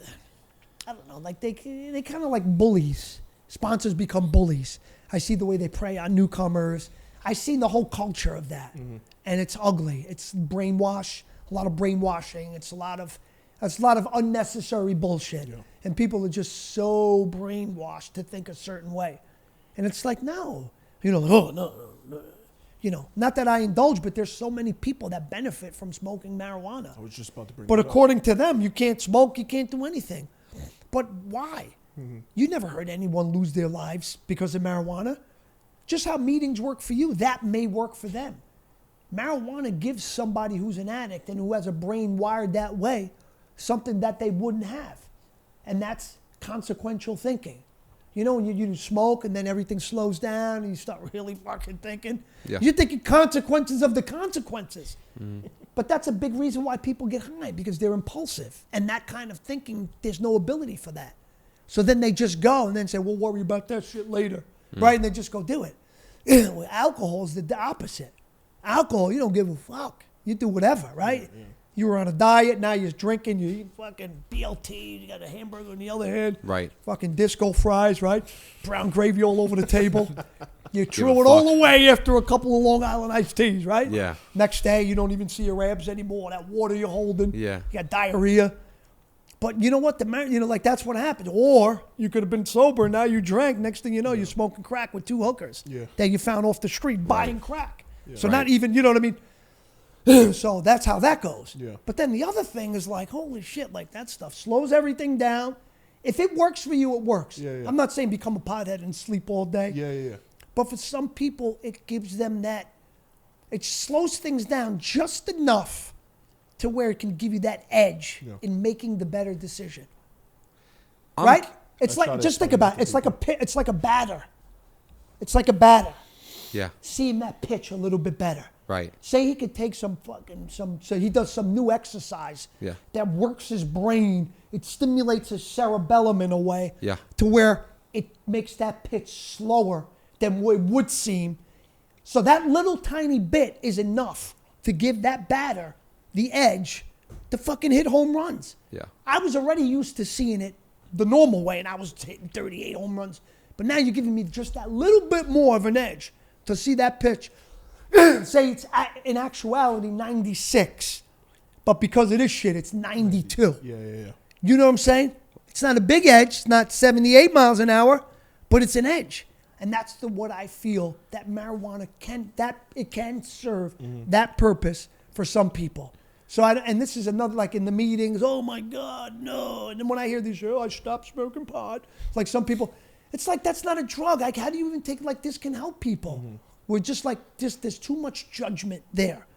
I don't know, like they kind of like bullies. Sponsors become bullies. I see the way they prey on newcomers. I see the whole culture of that, and it's ugly. It's brainwash, a lot of brainwashing. It's a lot of unnecessary bullshit, and people are just so brainwashed to think a certain way, and it's like no, no. Not that I indulge, but there's so many people that benefit from smoking marijuana. I was just about to bring But it up. according to them, you can't smoke, you can't do anything. But why? You never heard anyone lose their lives because of marijuana. Just how meetings work for you, that may work for them. Marijuana gives somebody who's an addict and who has a brain wired that way something that they wouldn't have. And that's consequential thinking. When you smoke and then everything slows down and you start really fucking thinking. Yeah. You're thinking consequences of the consequences. But that's a big reason why people get high, because they're impulsive. And that kind of thinking, there's no ability for that. So then they just go and then say, we'll worry about that shit later. Right? And they just go do it. Alcohol is the opposite. Alcohol, you don't give a fuck. You do whatever, right? Yeah. You were on a diet, now you're drinking, you eat fucking BLT, you got a hamburger in the other hand. Right. Fucking disco fries, right? Brown gravy all over the table. You Give threw a it all fuck. away after a couple of Long Island iced teas, right? Yeah. Next day, you don't even see your abs anymore. That water you're holding. Yeah. You got diarrhea. But you know what? That's what happened. Or you could have been sober, now you drank. Next thing you know, you're smoking crack with 2 hookers Yeah. that you found off the street buying crack. So Right. not even, you know what I mean? So that's how that goes. Yeah. But then the other thing is like, holy shit, like that stuff slows everything down. If it works for you, it works. Yeah. I'm not saying become a pothead and sleep all day. Yeah. But for some people, it gives them that, it slows things down just enough to where it can give you that edge in making the better decision. Right? It's I try like, to just think explain about it it. to It's like a pit, it's like a batter. It's like a batter. Yeah. Seeing that pitch a little bit better. Right. Say he could take so he does some new exercise that works his brain. It stimulates his cerebellum in a way to where it makes that pitch slower than what it would seem. So that little tiny bit is enough to give that batter the edge to fucking hit home runs. Yeah. I was already used to seeing it the normal way, and I was hitting 38 home runs. But now you're giving me just that little bit more of an edge to see that pitch say it's in actuality 96, but because of this shit, it's 92. Yeah. You know what I'm saying? It's not a big edge. It's not 78 miles an hour, but it's an edge. And that's what I feel that marijuana can serve that purpose for some people. So and this is another, like in the meetings, oh my God, no. And then when I hear these, I stopped smoking pot. Like some people, it's like, that's not a drug. Like, how do you even take, like, this can help people? We're just like, there's too much judgment there.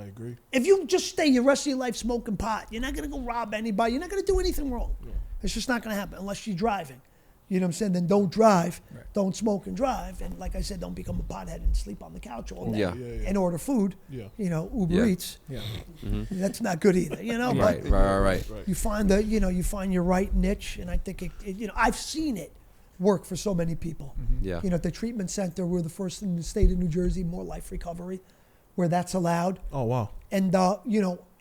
I agree. If you just stay your rest of your life smoking pot, you're not going to go rob anybody. You're not going to do anything wrong. Yeah. It's just not going to happen unless you're driving. You know what I'm saying? Then don't drive. Right. Don't smoke and drive. And like I said, don't become a pothead and sleep on the couch all day and order food. Yeah. You know, Uber Eats. Yeah. That's not good either. You know, right. You find you find your right niche, and I think I've seen it work for so many people. Yeah. You know, at the treatment center, we're the first in the state of New Jersey, more life recovery, where that's allowed. Oh wow. And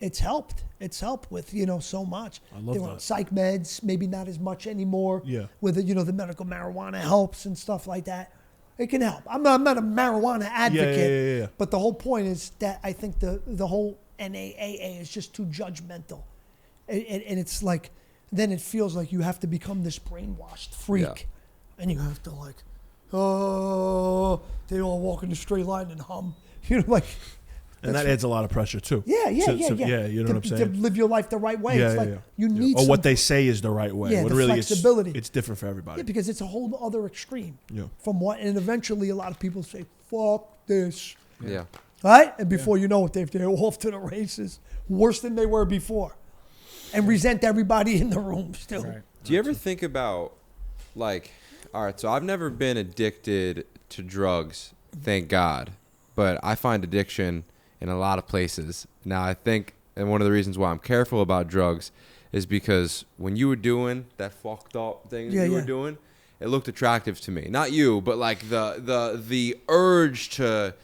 it's helped. It's helped with so much. I love that. Psych meds, maybe not as much anymore. Yeah. With the medical marijuana helps and stuff like that. It can help. I'm not a marijuana advocate. Yeah. But the whole point is that I think the whole NAAA is just too judgmental, and it's like then it feels like you have to become this brainwashed freak, and you have to they all walk in a straight line and hum, And that adds a lot of pressure too. Yeah. You know what I'm saying? To live your life the right way. It's like you need or what they say is the right way. Yeah, when the really flexibility. It's different for everybody. Yeah, because it's a whole other extreme. Yeah. And eventually a lot of people say, fuck this. Yeah. Right? And before you know it, they're off to the races, worse than they were before. And resent everybody in the room still. Right. Do you ever think about, all right, so I've never been addicted to drugs, thank God. But I find addiction in a lot of places. Now, I think, and one of the reasons why I'm careful about drugs is because when you were doing that fucked up thing you were doing, it looked attractive to me. Not you, but the urge to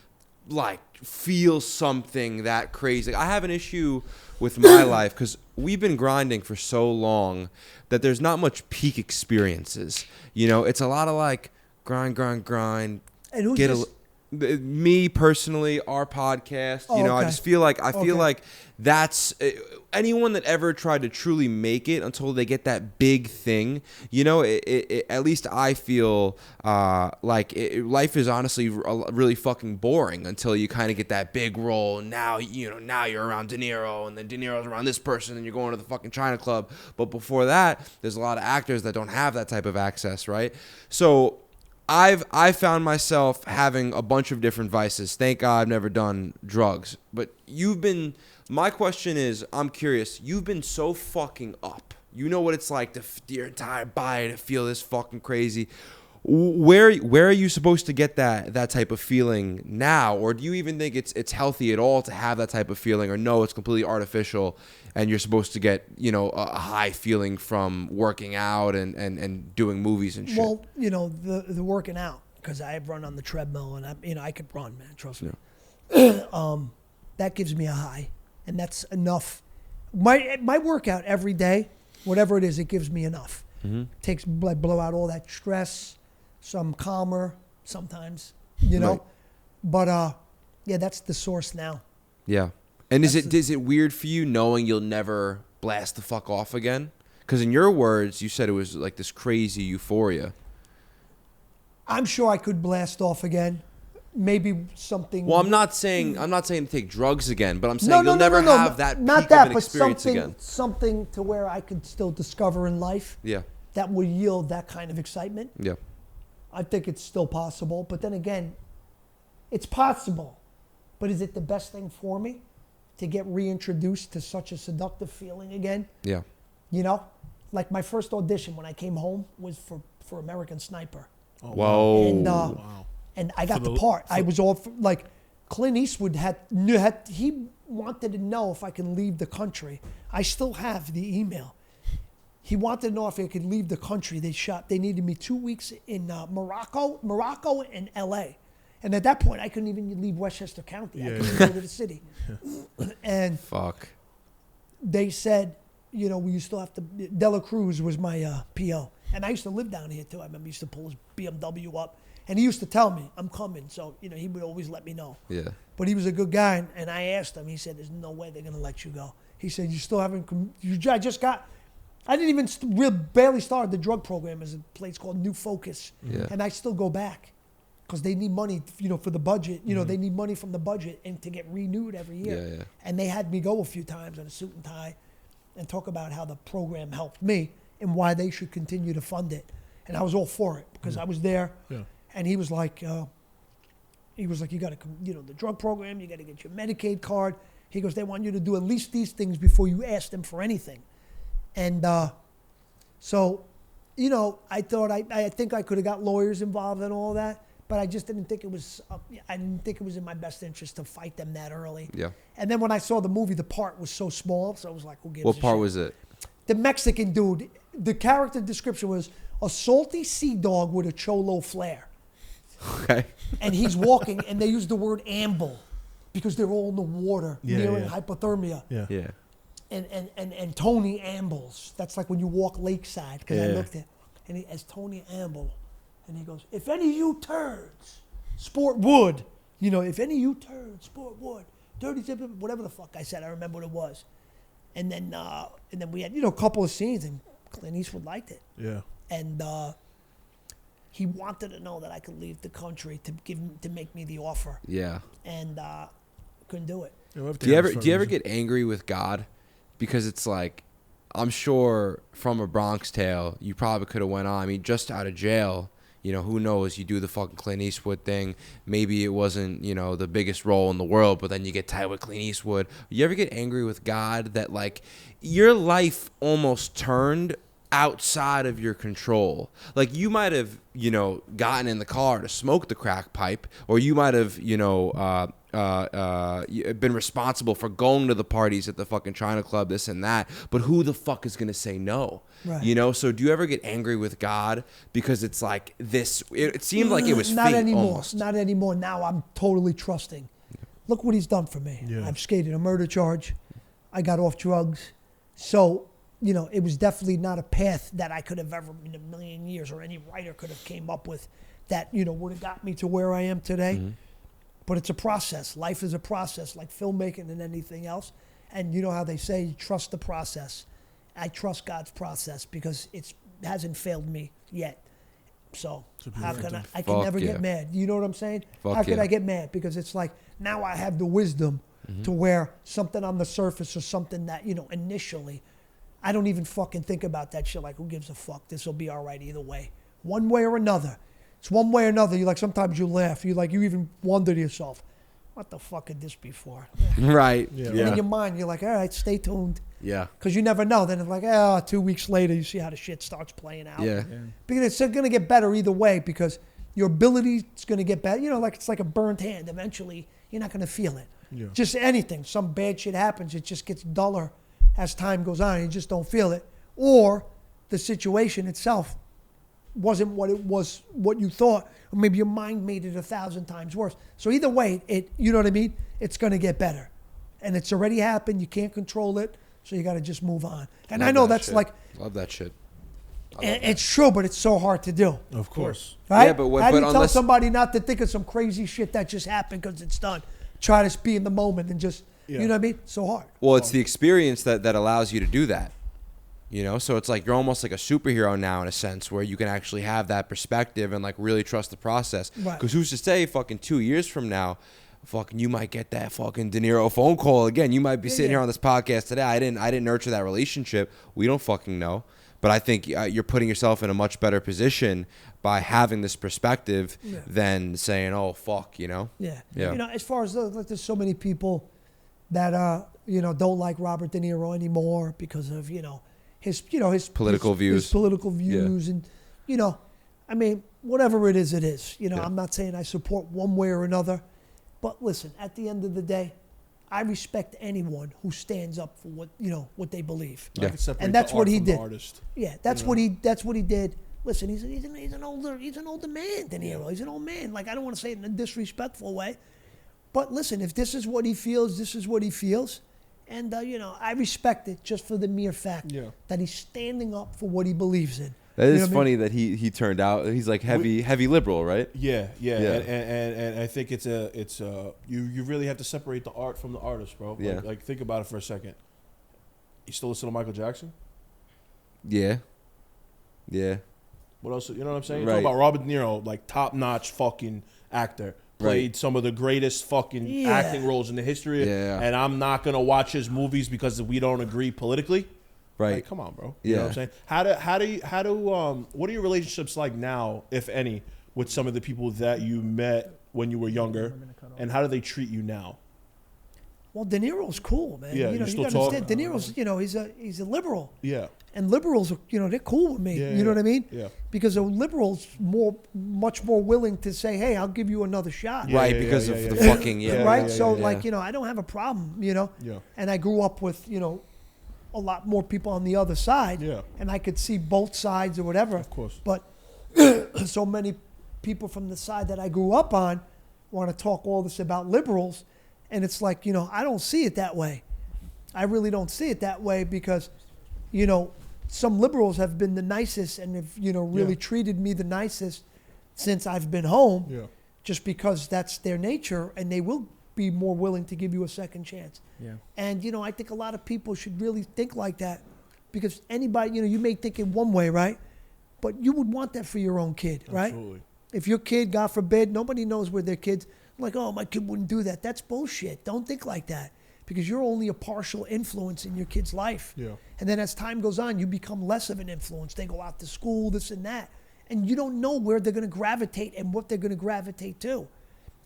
feel something that crazy. I have an issue with my life because we've been grinding for so long that there's not much peak experiences. It's a lot of grind. And who's this? Me personally, our podcast, okay. I just feel like that's anyone that ever tried to truly make it until they get that big thing. At least I feel life is honestly really fucking boring until you kind of get that big role. Now you're around De Niro, and then De Niro's around this person, and you're going to the fucking China Club. But before that, there's a lot of actors that don't have that type of access, right? So I found myself having a bunch of different vices. Thank God I've never done drugs. But my question is, I'm curious, you've been so fucking up. You know what it's like your entire body to feel this fucking crazy. Where are you supposed to get that type of feeling now? Or do you even think it's healthy at all to have that type of feeling? Or no, it's completely artificial and you're supposed to get, a high feeling from working out and doing movies and shit? Well, the working out, because I run on the treadmill and I could run, man, trust me. That gives me a high, and that's enough. My workout every day, whatever it is, it gives me enough. Takes blow out all that stress. So I'm calmer sometimes, Right. But that's the source now. Yeah. And is it weird for you knowing you'll never blast the fuck off again? Because in your words, you said it was like this crazy euphoria. I'm sure I could blast off again. Maybe something. Well, I'm not saying to take drugs again, but I'm saying you'll never have that not peak that, of an but experience again. Something to where I could still discover in life. Yeah. That will yield that kind of excitement. Yeah. I think it's still possible, but then again, it's possible. But is it the best thing for me to get reintroduced to such a seductive feeling again? Yeah. Like my first audition when I came home was for American Sniper. Oh, whoa. And, and I got the part. I was all Clint Eastwood he wanted to know if I can leave the country. I still have the email. He wanted to know if I could leave the country. They needed me 2 weeks in Morocco and LA. And at that point, I couldn't even leave Westchester County. I couldn't go to the city. And fuck. They said, we still have to. Dela Cruz was my PO. And I used to live down here too. I remember I used to pull his BMW up. And he used to tell me, I'm coming. So, you know, he would always let me know. Yeah. But he was a good guy. And I asked him, he said, there's no way they're going to let you go. He said, you still haven't, I just got, I didn't even barely started the drug program as a place called New Focus. Yeah. And I still go back because they need money, you know, for the budget. You know, they need money from the budget and to get renewed every year. Yeah, yeah. And they had me go a few times in a suit and tie and talk about how the program helped me and why they should continue to fund it. And I was all for it because I was there. Yeah. And he was like, you got to, you know, the drug program, you got to get your Medicaid card. He goes, they want you to do at least these things before you ask them for anything. And so, you know, I thought, I think I could have got lawyers involved and all that, but I just didn't think it was, I didn't think it was in my best interest to fight them that early. Yeah. And then when I saw the movie, the part was so small, so I was like, who gives a What part shit? was it? The Mexican dude, the character description was a salty sea dog with a cholo flair. Okay. And he's walking, and they use the word amble because they're all in the water, nearing hypothermia. Yeah. Yeah. And Tony ambles. That's like when you walk lakeside. Because I looked at, and as Tony amble, and he goes, if any of you turds sport wood, you know, if any of you turds sport wood, dirty tip, whatever the fuck I said, I remember what it was. And then we had, you know, a couple of scenes, and Clint Eastwood liked it. Yeah. And he wanted to know that I could leave the country to make me the offer, Yeah. and couldn't do it. Do you ever get angry with God? Because it's like, I'm sure from A Bronx Tale, you probably could have went on. I mean, just out of jail, you know, who knows? You do the fucking Clint Eastwood thing. Maybe it wasn't, you know, the biggest role in the world, but then you get tied with Clint Eastwood. You ever get angry with God that, like, your life almost turned outside of your control? Like, you might have, you know, gotten in the car to smoke the crack pipe, or you might have, you know, been responsible for going to the parties at the fucking China Club, this and that, but who the fuck is going to say no? Right. You know, so do you ever get angry with God because it's like this, it seemed like it was not fate anymore. almost. Not anymore. Now I'm totally trusting. Look what he's done for me. Yeah. I've skated a murder charge. I got off drugs. So, you know, it was definitely not a path that I could have ever in a million years or any writer could have came up with that, you know, would have got me to where I am today. Mm-hmm. But it's a process. Life is a process, like filmmaking and anything else. And you know how they say, you trust the process. I trust God's process because it hasn't failed me yet. So how can I can Fuck never yeah. get mad. You know what I'm saying? Fuck How could yeah. I get mad? Because it's like, now I have the wisdom to where something on the surface or something that, you know, initially, I don't even fucking think about that shit. Like, who gives a fuck? This will be all right either way. One way or another. It's one way or another. You like, sometimes you laugh. You like, you even wonder to yourself, what the fuck could this be for? Right. Yeah. And in your mind, you're like, all right, stay tuned. Yeah. Because you never know. Then it's like, 2 weeks later, you see how the shit starts playing out. Yeah. Because it's going to get better either way because your ability is going to get better. You know, like it's like a burnt hand. Eventually, you're not going to feel it. Yeah. Just anything. Some bad shit happens. It just gets duller as time goes on. You just don't feel it. Or the situation itself wasn't what it was, what you thought. Or maybe your mind made it 1,000 times worse. So either way, you know what I mean? It's going to get better. And it's already happened. You can't control it. So you got to just move on. And I know that's shit. like, Love that shit. it's true, but it's so hard to do. Of course. Right? Yeah, but how do you tell unless- somebody not to think of some crazy shit that just happened because it's done? Try to be in the moment and just, you know what I mean? So hard. Well, it's the experience that allows you to do that. You know, so it's like you're almost like a superhero now in a sense where you can actually have that perspective and like really trust the process. Right. Because who's to say fucking 2 years from now, fucking you might get that fucking De Niro phone call again. You might be sitting here on this podcast today. I didn't nurture that relationship. We don't fucking know. But I think you're putting yourself in a much better position by having this perspective than saying, "Oh fuck," you know. Yeah. Yeah. You know, as far as like, there's so many people that you know, don't like Robert De Niro anymore because of, you know, his Political views. His political views and, you know, I mean, whatever it is, it is. You know, I'm not saying I support one way or another, but listen, at the end of the day, I respect anyone who stands up for what they believe. I can separate And that's the what art he from the did. artist. Yeah, that's what he did. Listen, he's an older man, De Niro. He's an old man. Like, I don't want to say it in a disrespectful way, but listen, if this is what he feels, this is what he feels, and you know, I respect it just for the mere fact that he's standing up for what he believes in. That You is know what I funny that he turned out. He's like heavy liberal, right? Yeah. Yeah. And I think it's you really have to separate the art from the artist, bro. Yeah. Like think about it for a second. You still listen to Michael Jackson? Yeah. Yeah. What else? You know what I'm saying? Right. Talk about Robert De Niro, like top-notch fucking actor. Played Right. some of the greatest fucking Yeah. acting roles in the history. Yeah. And I'm not gonna watch his movies because we don't agree politically. Right. Like, come on, bro. You know what I'm saying? What are your relationships like now, if any, with some of the people that you met when you were younger, and how do they treat you now? Well, De Niro's cool, man. Yeah, you know, you you still gotta talk? understand. De Niro's, you know, he's a liberal, Yeah. and liberals, are, you know, they're cool with me. Yeah, you know yeah, what I mean? yeah. Because a liberal's much more willing to say, "Hey, I'll give you another shot." Yeah, Right, yeah, because yeah, of yeah, the yeah. fucking Right. yeah, So, yeah. like, you know, I don't have a problem. You know. Yeah. And I grew up with, you know, a lot more people on the other side. Yeah. And I could see both sides or whatever. Of course. But so many people from the side that I grew up on want to talk all this about liberals, and it's like, you know, I don't see it that way. I really don't see it that way because, you know, some liberals have been the nicest and have, you know, really Yeah. treated me the nicest since I've been home. Yeah. Just because that's their nature, and they will be more willing to give you a second chance. Yeah. And, you know, I think a lot of people should really think like that because anybody, you know, you may think in one way, right? But you would want that for your own kid, right? Absolutely. If your kid, God forbid, nobody knows where their kids, like, oh, my kid wouldn't do that. That's bullshit. Don't think like that because you're only a partial influence in your kid's life. Yeah. And then as time goes on, you become less of an influence. They go out to school, this and that. And you don't know where they're going to gravitate and what they're going to gravitate to.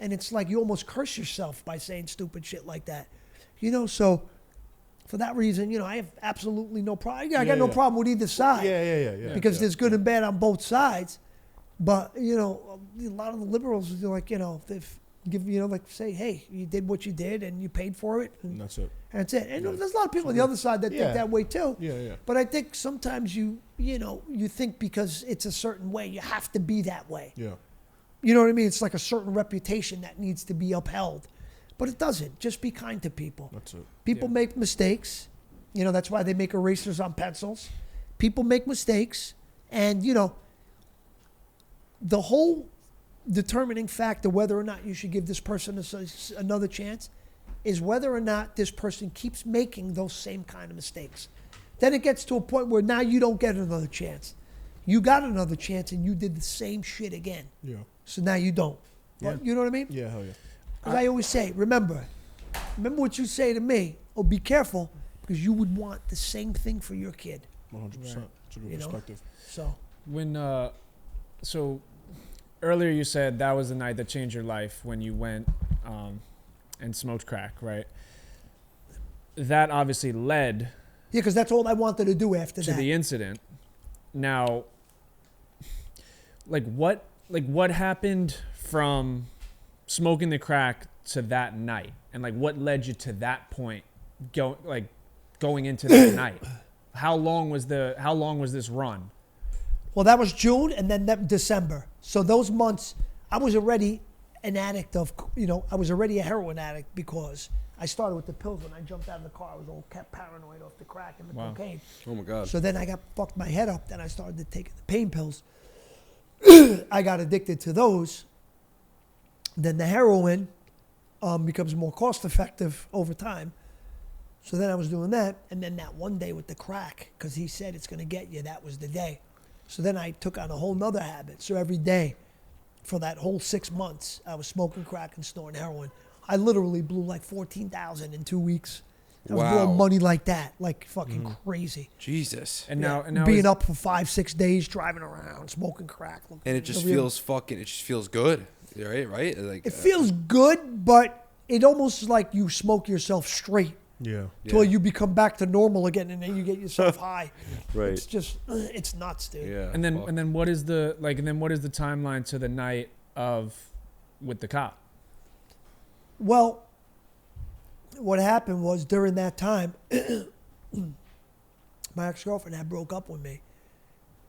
And it's like you almost curse yourself by saying stupid shit like that. You know, so for that reason, you know, I have absolutely no problem. I got no yeah. problem with either side. Yeah. Because yeah. there's good and bad on both sides. But, you know, a lot of the liberals are like, you know, they give, you know, like say, hey, you did what you did and you paid for it. And that's it. And that's it. And there's a lot of people on the other side that Yeah. think that way too. Yeah. But I think sometimes you know, you think because it's a certain way, you have to be that way. Yeah. You know what I mean? It's like a certain reputation that needs to be upheld. But it doesn't. Just be kind to people. That's it. People make mistakes. You know, that's why they make erasers on pencils. People make mistakes. And, you know, the whole determining factor whether or not you should give this person another chance is whether or not this person keeps making those same kind of mistakes. Then it gets to a point where now you don't get another chance. You got another chance and you did the same shit again. Yeah. So now you don't. But you know what I mean? Yeah. Hell yeah. Because I always say, remember what you say to me. Oh, be careful, because you would want the same thing for your kid. 100%. It's a good You know? perspective. So When so earlier you said that was the night that changed your life when you went and smoked crack, right? That obviously led yeah, because that's all I wanted to do after to that. the incident. Now, what happened from smoking the crack to that night, and like what led you to that point, going into that night? How long was this run? Well, that was June, and then that December. So those months, I was already an addict of, you know, I was already a heroin addict because I started with the pills. When I jumped out of the car, I was all kept paranoid off the crack and the cocaine. Oh my God. So then I fucked my head up. Then I started to take the pain pills. I got addicted to those. Then the heroin becomes more cost effective over time. So then I was doing that. And then that one day with the crack, because he said it's going to get you, that was the day. So then I took on a whole nother habit. So every day for that whole 6 months, I was smoking crack and snorting heroin. I literally blew like $14,000 in 2 weeks. I was Wow. blowing money like that, like fucking crazy. Jesus. And Yeah, now being is- up for 5-6 days, driving around, smoking crack. And it just The real- feels good. Right? Like It feels good, but it almost is like you smoke yourself straight Yeah. till you become back to normal again, and then you get yourself high. Right. It's just, it's nuts, dude. Yeah. And then fuck. and then what is the timeline to the night of with the cop? Well, what happened was during that time, my ex-girlfriend had broke up with me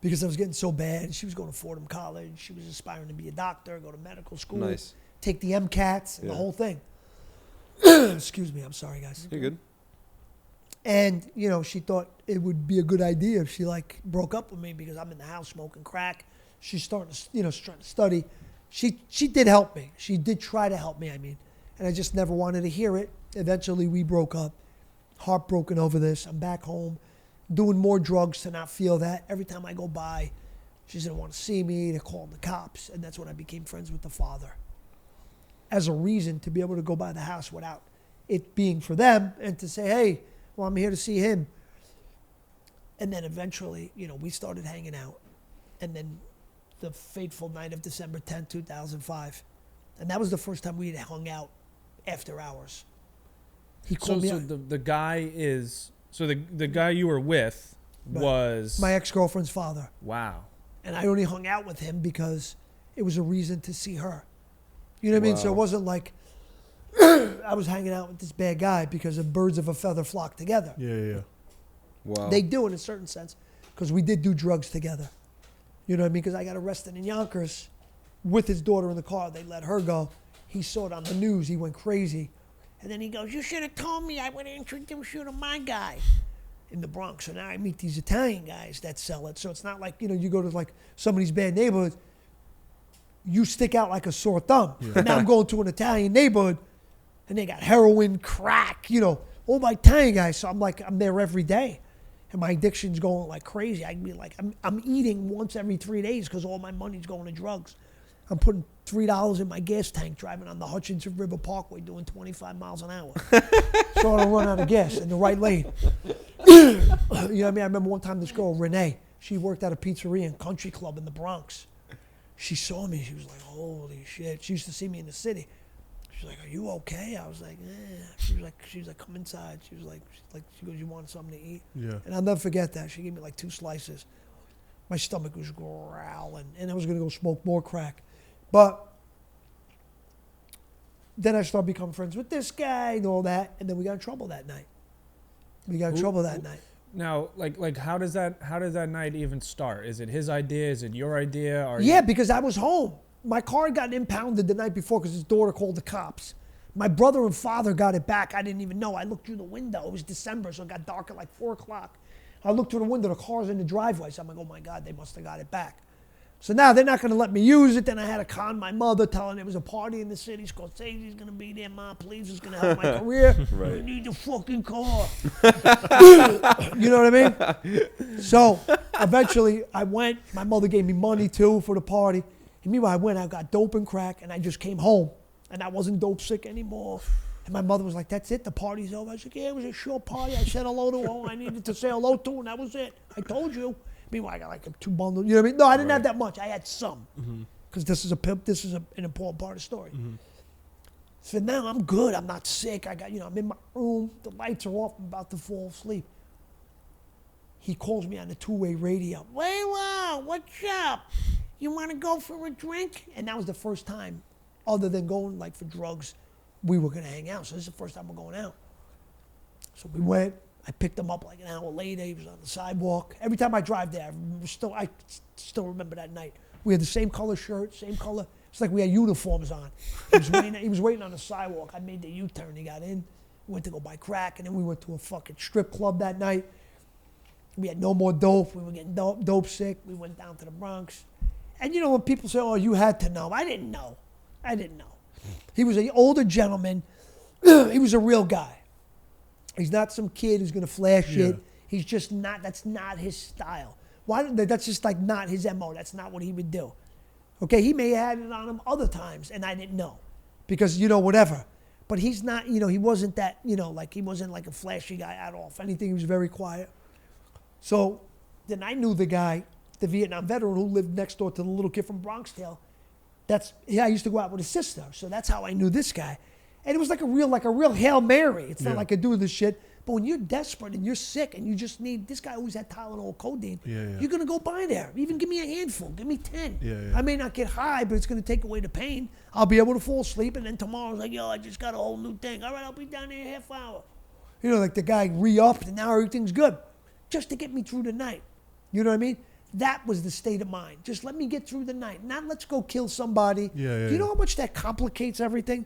because I was getting so bad. She was going to Fordham College. She was aspiring to be a doctor, go to medical school, Nice. take the MCATs and the Yeah. whole thing. Excuse me. I'm sorry, guys. You're good. And, she thought it would be a good idea if she, like, broke up with me because I'm in the house smoking crack. She's starting to, trying to study. She did help me. She did try to help me, And I just never wanted to hear it. Eventually, we broke up. Heartbroken over this. I'm back home doing more drugs to not feel that. Every time I go by, she didn't want to see me. They're calling the cops. And that's when I became friends with the father. As a reason to be able to go by the house without it being for them and to say, hey, well, I'm here to see him. And then eventually, we started hanging out. And then the fateful night of December 10th, 2005. And that was the first time we had hung out after hours. He called me. So the guy is, the guy you were with was my ex-girlfriend's father. Wow. And I only hung out with him because it was a reason to see her. You know what I mean? So it wasn't like I was hanging out with this bad guy because of birds of a feather flock together. Yeah. Wow. They do in a certain sense because we did do drugs together. You know what I mean? Because I got arrested in Yonkers with his daughter in the car. They let her go. He saw it on the news. He went crazy. And then he goes, you should have told me. I would have introduced you to my guy in the Bronx. So now I meet these Italian guys that sell it. So it's not like, you go to like somebody's bad neighborhood. You stick out like a sore thumb. Yeah. And now I'm going to an Italian neighborhood and they got heroin, crack, all my Italian guys. So I'm there every day. And my addiction's going like crazy. I can be like, I'm eating once every 3 days because all my money's going to drugs. I'm putting $3 in my gas tank driving on the Hutchinson River Parkway doing 25 miles an hour. So I don't run out of gas in the right lane. You know what I mean? I remember one time this girl, Renee, she worked at a pizzeria and country club in the Bronx. She saw me. She was like, holy shit. She used to see me in the city. She's like, are you okay? I was like, eh. She was like, come inside. She goes, you want something to eat? Yeah. And I'll never forget that. She gave me like 2 slices. My stomach was growling, and I was going to go smoke more crack. But then I started becoming friends with this guy and all that, and then we got in trouble that night. Now, like, how does that night even start? Is it his idea? Is it your idea? Yeah, because I was home. My car had gotten impounded the night before because his daughter called the cops. My brother and father got it back. I didn't even know. I looked through the window. It was December, so it got dark at like 4 o'clock. I looked through the window. The car's in the driveway. So I'm like, oh, my God, they must have got it back. So now they're not going to let me use it. Then I had to con my mother, telling there was a party in the city. Scorsese's going to be there. Ma, please, it's going to help my career. Right. I need the fucking car. You know what I mean? So eventually I went. My mother gave me money, too, for the party. And meanwhile, I went. I got dope and crack, and I just came home. And I wasn't dope sick anymore. And my mother was like, that's it? The party's over? I was like, yeah, it was a short party. I said hello to all I needed to say hello to, and that was it. I told you. Meanwhile, I got like 2 bundles. You know what I mean? No, I didn't have that much. I had some. Because this is an important part of the story. So now I'm good. I'm not sick. I got, I'm in my room. The lights are off. I'm about to fall asleep. He calls me on the 2-way radio. Layla, what's up? You want to go for a drink? And that was the first time, other than going like for drugs, we were going to hang out. So this is the first time we're going out. So we went. I picked him up like an hour later. He was on the sidewalk. Every time I drive there, I still remember that night. We had the same color shirt, same color. It's like we had uniforms on. He was waiting on the sidewalk. I made the U-turn. He got in. We went to go buy crack, and then we went to a fucking strip club that night. We had no more dope. We were getting dope sick. We went down to the Bronx. And when people say, oh, you had to know. I didn't know. He was an older gentleman. He was a real guy. He's not some kid who's going to flash it. He's just not, that's not his style. That's just like not his MO. That's not what he would do. Okay, he may have had it on him other times, and I didn't know. Because, whatever. But he's not, he wasn't that, like he wasn't like a flashy guy at all. If anything, he was very quiet. So then I knew the guy, the Vietnam veteran who lived next door to the little kid from Bronx Tale. I used to go out with his sister. So that's how I knew this guy. And it was like a real Hail Mary. It's not like I do this shit. But when you're desperate and you're sick and you just need, this guy always had Tylenol, codeine. You're going to go by there. Even give me a handful. Give me 10. I may not get high, but it's going to take away the pain. I'll be able to fall asleep. And then tomorrow's like, I just got a whole new thing. All right, I'll be down there in a half hour. Like the guy re-upped and now everything's good. Just to get me through the night. You know what I mean? That was the state of mind. Just let me get through the night. Not let's go kill somebody. You know how much that complicates everything?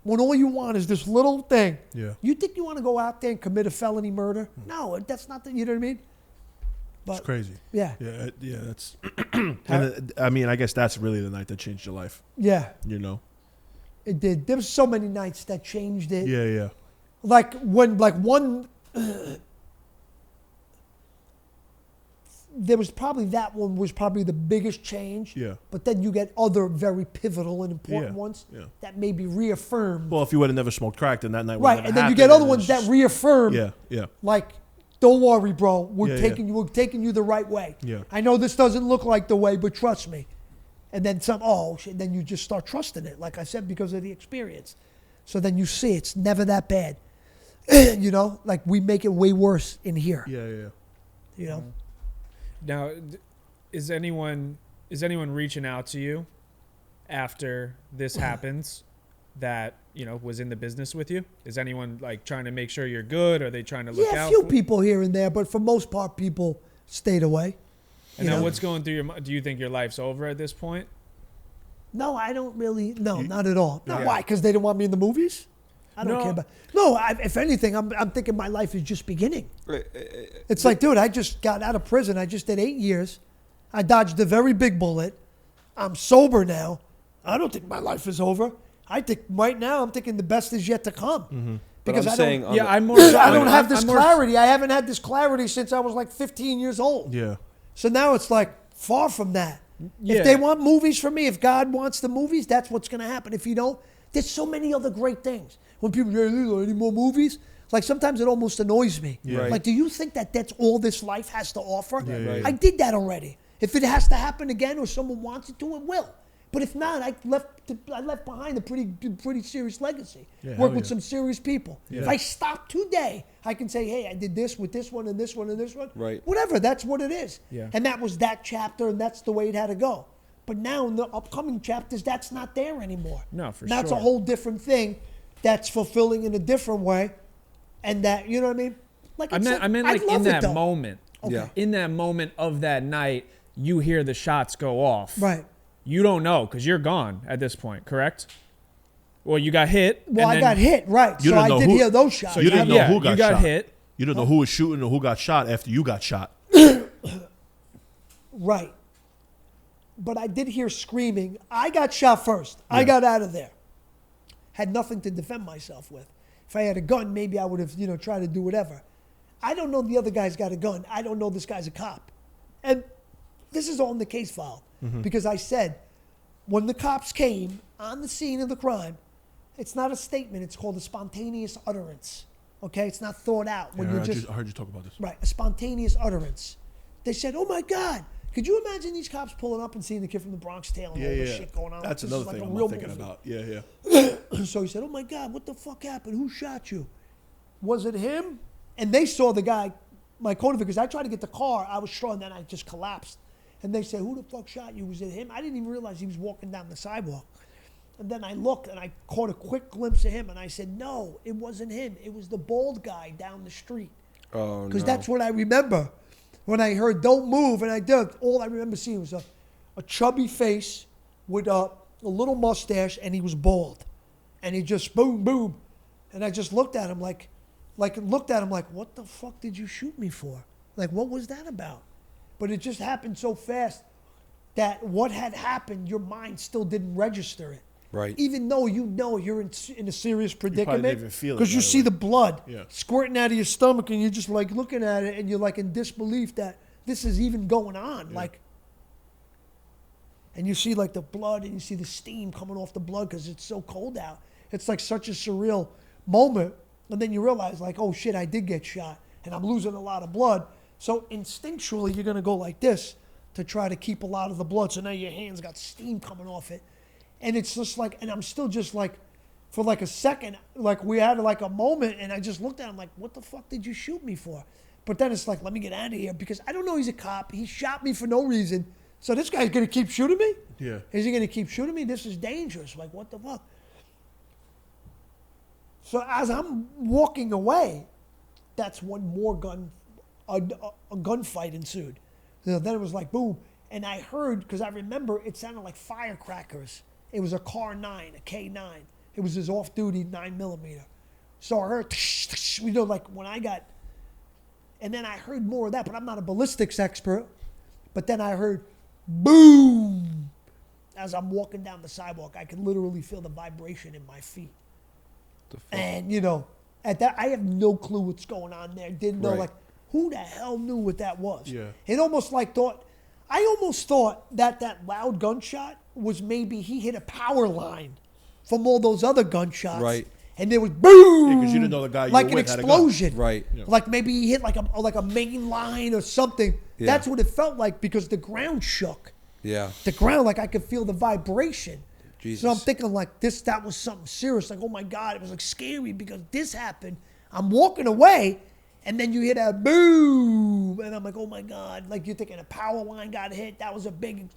when all you want is this little thing. Yeah. You think you want to go out there and commit a felony murder? No, that's not the, you know what I mean? But, It's crazy. Yeah. Yeah, that's. And I mean, I guess that's really the night that changed your life. Yeah, You know. it did. There was so many nights that changed it. Yeah. Like when, like one, there was probably that one was probably the biggest change. Yeah. But then you get other very pivotal and important Yeah, ones yeah. that maybe reaffirmed. Well, if you would have never smoked crack, then that night would Right, never and then you happened, get other and ones it's that just- reaffirm. Yeah. Like, don't worry, bro. We're Yeah, taking you. We're taking you the right way. Yeah. I know this doesn't look like the way, but trust me. And then some. Oh shit! Then you just start trusting it, like I said, because of the experience. So then you see it's never that bad. You know, like we make it way worse in here. Yeah. You know. Now, is anyone reaching out to you after this happens that, you know, was in the business with you? Is anyone like trying to make sure you're good? Are they trying to look Yeah, a out? few people here and there, but for most part, people stayed away. And you now know? what's going through your mind? Do you think your life's over at this point? No, I don't really. No, not at all. No, Yeah. why? Because they didn't want me in the movies. I don't No. care about. No, if anything, I'm thinking my life is just beginning. It's like, dude, I just got out of prison. I just did 8 years. I dodged a very big bullet. I'm sober now. I don't think my life is over. I think right now I'm thinking the best is yet to come. But Because I'm I saying don't, on Yeah, the- I'm more. I don't have this I'm more- clarity. I haven't had this clarity since I was like 15 years old. Yeah. So now it's like far from that. Yeah. If they want movies from me, if God wants the movies, that's what's going to happen. If you don't, there's so many other great things. When people say, "Lillo, any more movies?" Like sometimes it almost annoys me. Yeah. Like, do you think that that's all this life has to offer? yeah. I did that already. If it has to happen again or someone wants it to, it will. But if not, I left behind a pretty serious legacy. Yeah, Work hell with yeah. some serious people. Yeah. If I stop today, I can say, hey, I did this with this one and this one and this one. Right. Whatever, that's what it is. Yeah. And that was that chapter, and that's the way it had to go. But now in the upcoming chapters, that's not there anymore. No, for That's sure. a whole different thing that's fulfilling in a different way. And that, you know what I mean? Like I meant like love in it, that though. moment. Yeah. In that moment of that night, you hear the shots go off. Right. You don't know because you're gone at this point, correct? Well, you got hit. Well, and I then- got hit, right. You So didn't I know did who- hear those shots. So you didn't know Yeah, who got you got shot. hit. You didn't know who was shooting or who got shot after you got shot. Right. But I did hear screaming. I got shot first. I Yeah. got out of there. Had nothing to defend myself with. If I had a gun, maybe I would have, tried to do whatever. I don't know the other guy's got a gun. I don't know this guy's a cop. And this is all in the case file. Because I said, when the cops came on the scene of the crime, it's not a statement. It's called a spontaneous utterance. Okay? It's not thought out. When Yeah, you're I just heard you talk about this. Right, a spontaneous utterance. They said, "Oh my God, could you imagine these cops pulling up and seeing the kid from the Bronx tailing all this shit going on?" That's This is another like thing a I'm real not thinking movie. about. Yeah. So he said, "Oh my God, what the fuck happened? Who shot you? Was it him?" And they saw the guy, my co because I tried to get the car. I was strong, then I just collapsed. And they said, "Who the fuck shot you? Was it him?" I didn't even realize he was walking down the sidewalk. And then I looked and I caught a quick glimpse of him, and I said, "No, it wasn't him. It was the bald guy down the street." Oh, Because no. that's what I remember. When I heard "Don't move," and I did, all I remember seeing was a chubby face with a little mustache, and he was bald. And he just boom, boom. And I just looked at him like, what the fuck did you shoot me for? Like, what was that about? But it just happened so fast that what had happened, your mind still didn't register it. Right. Even though you're in a serious predicament. didn't even feel it Because you right see away. the blood Yeah. squirting out of your stomach, and you're just like looking at it, and you're like in disbelief that this is even going on. Like, and you see like the blood, and you see the steam coming off the blood because it's so cold out. It's like such a surreal moment. And then you realize like, oh shit, I did get shot, and I'm losing a lot of blood. So instinctually, you're gonna go like this to try to keep a lot of the blood. So now your hands got steam coming off it. And it's just like, and I'm still just like, for like a second, like we had like a moment, and I just looked at him like, what the fuck did you shoot me for? But then it's like, let me get out of here, because I don't know he's a cop. He shot me for no reason. So this guy's going to keep shooting me? Yeah. Is he going to keep shooting me? This is dangerous. Like, what the fuck? So as I'm walking away, that's when more a gunfight ensued. Then it was like, boom. And I heard, because I remember it sounded like firecrackers. It was a car 9, a K9. It was his off-duty 9mm. So I heard, you know, like when I got, and then I heard more of that, but I'm not a ballistics expert. But then I heard, boom. As I'm walking down the sidewalk, I could literally feel the vibration in my feet. And, you know, at that, I have no clue what's going on there. Didn't know, Right. like, who the hell knew what that was? Yeah. It almost like I almost thought that loud gunshot was maybe he hit a power line from all those other gunshots. Right. And there was boom. Yeah, 'cause you didn't know the guy you like were an with had a gun. explosion. Right. Yeah. Like maybe he hit like a main line or something. Yeah. That's what it felt like because the ground shook. Yeah. The ground, like I could feel the vibration. Jesus. So I'm thinking like that was something serious. Like, oh my God, it was like scary because this happened. I'm walking away and then you hear that boom. And I'm like, oh my God. Like you're thinking a power line got hit. That was a big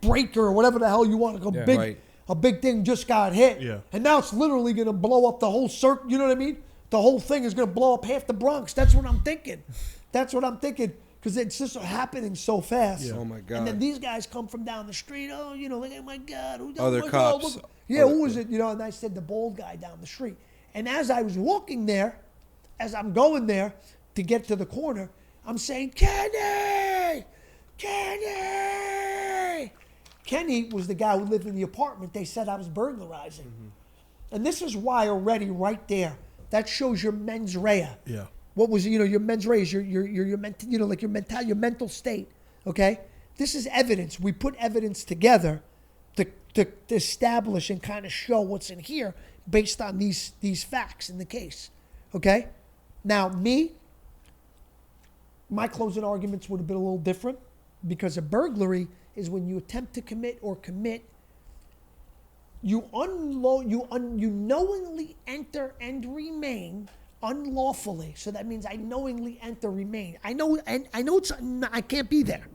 breaker or whatever the hell you want. Like Yeah. Right. a big thing just got hit. Yeah. And now it's literally going to blow up the whole circle. You know what I mean? The whole thing is going to blow up half the Bronx. That's what I'm thinking. Because it's just happening so fast. Oh my God. And then these guys come from down the street. Oh, you know, like, oh my God. Who Other look, cops. look. Yeah, who was it? You know, and I said the bald guy down the street. And as I was walking there, as I'm going there to get to the corner, I'm saying, Kenny! Kenny! Kenny was the guy who lived in the apartment they said I was burglarizing. And this is why already right there, that shows your mens rea. Yeah. What was, you know, your mens rea is your mental, you know, like your mental state, okay? This is evidence. We put evidence together to establish and kind of show what's in here based on these facts in the case, okay? Now, my closing arguments would have been a little different because a burglary is when you attempt to commit or commit, you knowingly enter and remain unlawfully. So that means I knowingly enter, remain. I know I can't be there.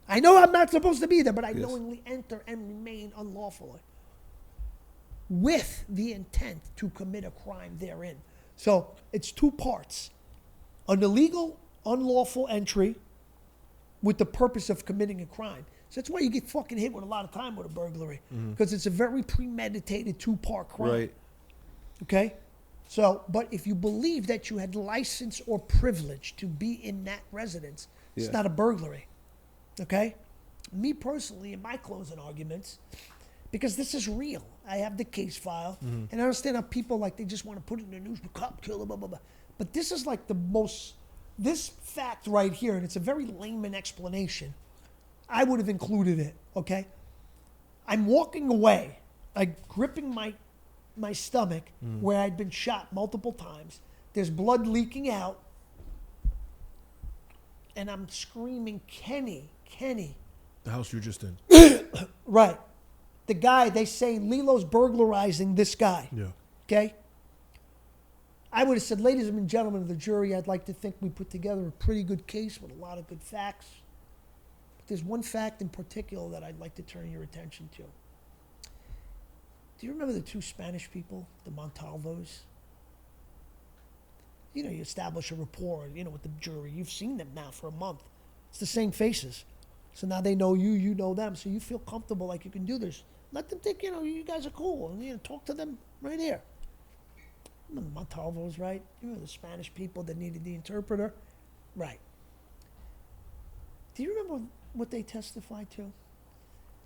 I know I'm not supposed to be there, but I knowingly enter and remain unlawfully with the intent to commit a crime therein. So it's two parts. An illegal, unlawful entry with the purpose of committing a crime. So that's why you get fucking hit with a lot of time with a burglary. Because it's a very premeditated two-part crime. Right. Okay? So, but if you believe that you had license or privilege to be in that residence, it's Yeah. not a burglary. Okay? Me personally, in my closing arguments, because this is real. I have the case file, and I understand how people like they just want to put it in the news, cop killer, blah blah blah. But this is like this fact right here, and it's a very layman explanation. I would have included it. Okay, I'm walking away, like gripping my stomach where I'd been shot multiple times. There's blood leaking out, and I'm screaming, Kenny, Kenny. The house you just in. Right. The guy, they say Lillo's burglarizing this guy. Yeah. Okay? I would have said, ladies and gentlemen of the jury, I'd like to think we put together a pretty good case with a lot of good facts. But there's one fact in particular that I'd like to turn your attention to. Do you remember the two Spanish people, the Montalvos? You know, you establish a rapport, you know, with the jury. You've seen them now for a month. It's the same faces. So now they know you, you know them, so you feel comfortable like you can do this. Let them think, you know, you guys are cool, and you know, talk to them right here. Remember the Montalvos, right? You know, the Spanish people that needed the interpreter? Right. Do you remember what they testified to?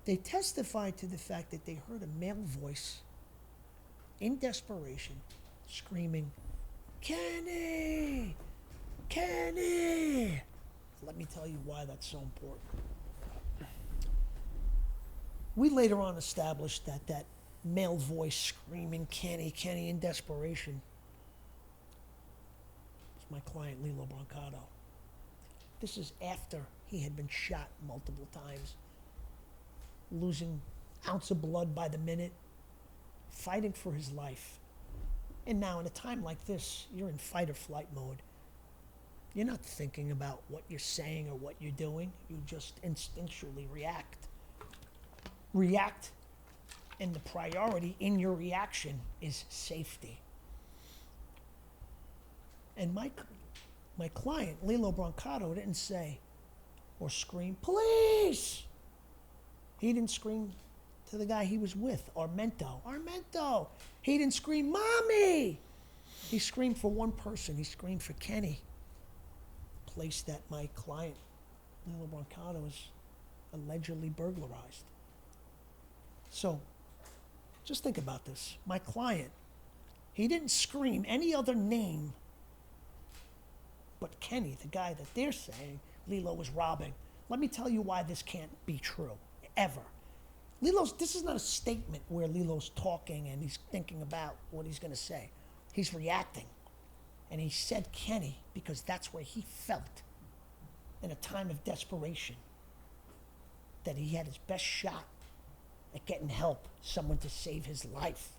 They testified to the fact that they heard a male voice in desperation screaming, Kenny! Kenny! Let me tell you why that's so important. We later on established that male voice screaming, Kenny, Kenny, in desperation was my client, Lillo Brancato. This is after he had been shot multiple times, losing ounce of blood by the minute, fighting for his life. And now in a time like this, you're in fight or flight mode. You're not thinking about what you're saying or what you're doing. You just instinctually react. And the priority in your reaction is safety. And my client, Lillo Brancato, didn't say or scream, police! He didn't scream to the guy he was with, Armento. He didn't scream, "Mommy!" He screamed for one person. He screamed for Kenny. Place that my client, Lillo Brancato, was allegedly burglarized. So, just think about this. My client, he didn't scream any other name but Kenny, the guy that they're saying Lillo was robbing. Let me tell you why this can't be true, ever. This is not a statement where Lillo's talking and he's thinking about what he's going to say. He's reacting. And he said Kenny because that's where he felt in a time of desperation that he had his best shot at getting help, someone to save his life.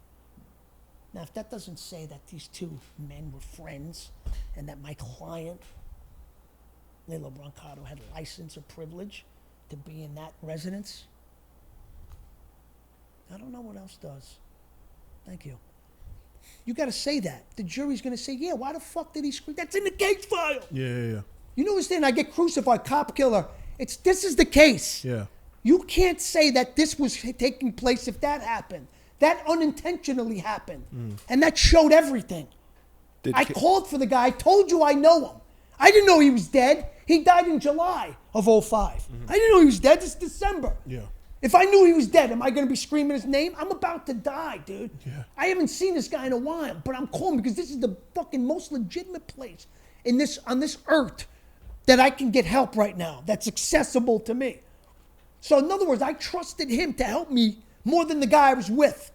Now, if that doesn't say that these two men were friends and that my client, Lillo Brancato, had license or privilege to be in that residence, I don't know what else does. Thank you. You got to say that. The jury's going to say, yeah, why the fuck did he scream? That's in the case file. Yeah. You know what I'm saying? I get crucified, cop killer. This is the case. Yeah. You can't say that this was taking place if that happened. That unintentionally happened. And that showed everything. I called for the guy. I told you I know him. I didn't know he was dead. He died in July of 05. I didn't know he was dead. It's December. Yeah. If I knew he was dead, am I going to be screaming his name? I'm about to die, dude. Yeah. I haven't seen this guy in a while, but I'm calling because this is the fucking most legitimate place on this earth that I can get help right now that's accessible to me. So in other words, I trusted him to help me more than the guy I was with.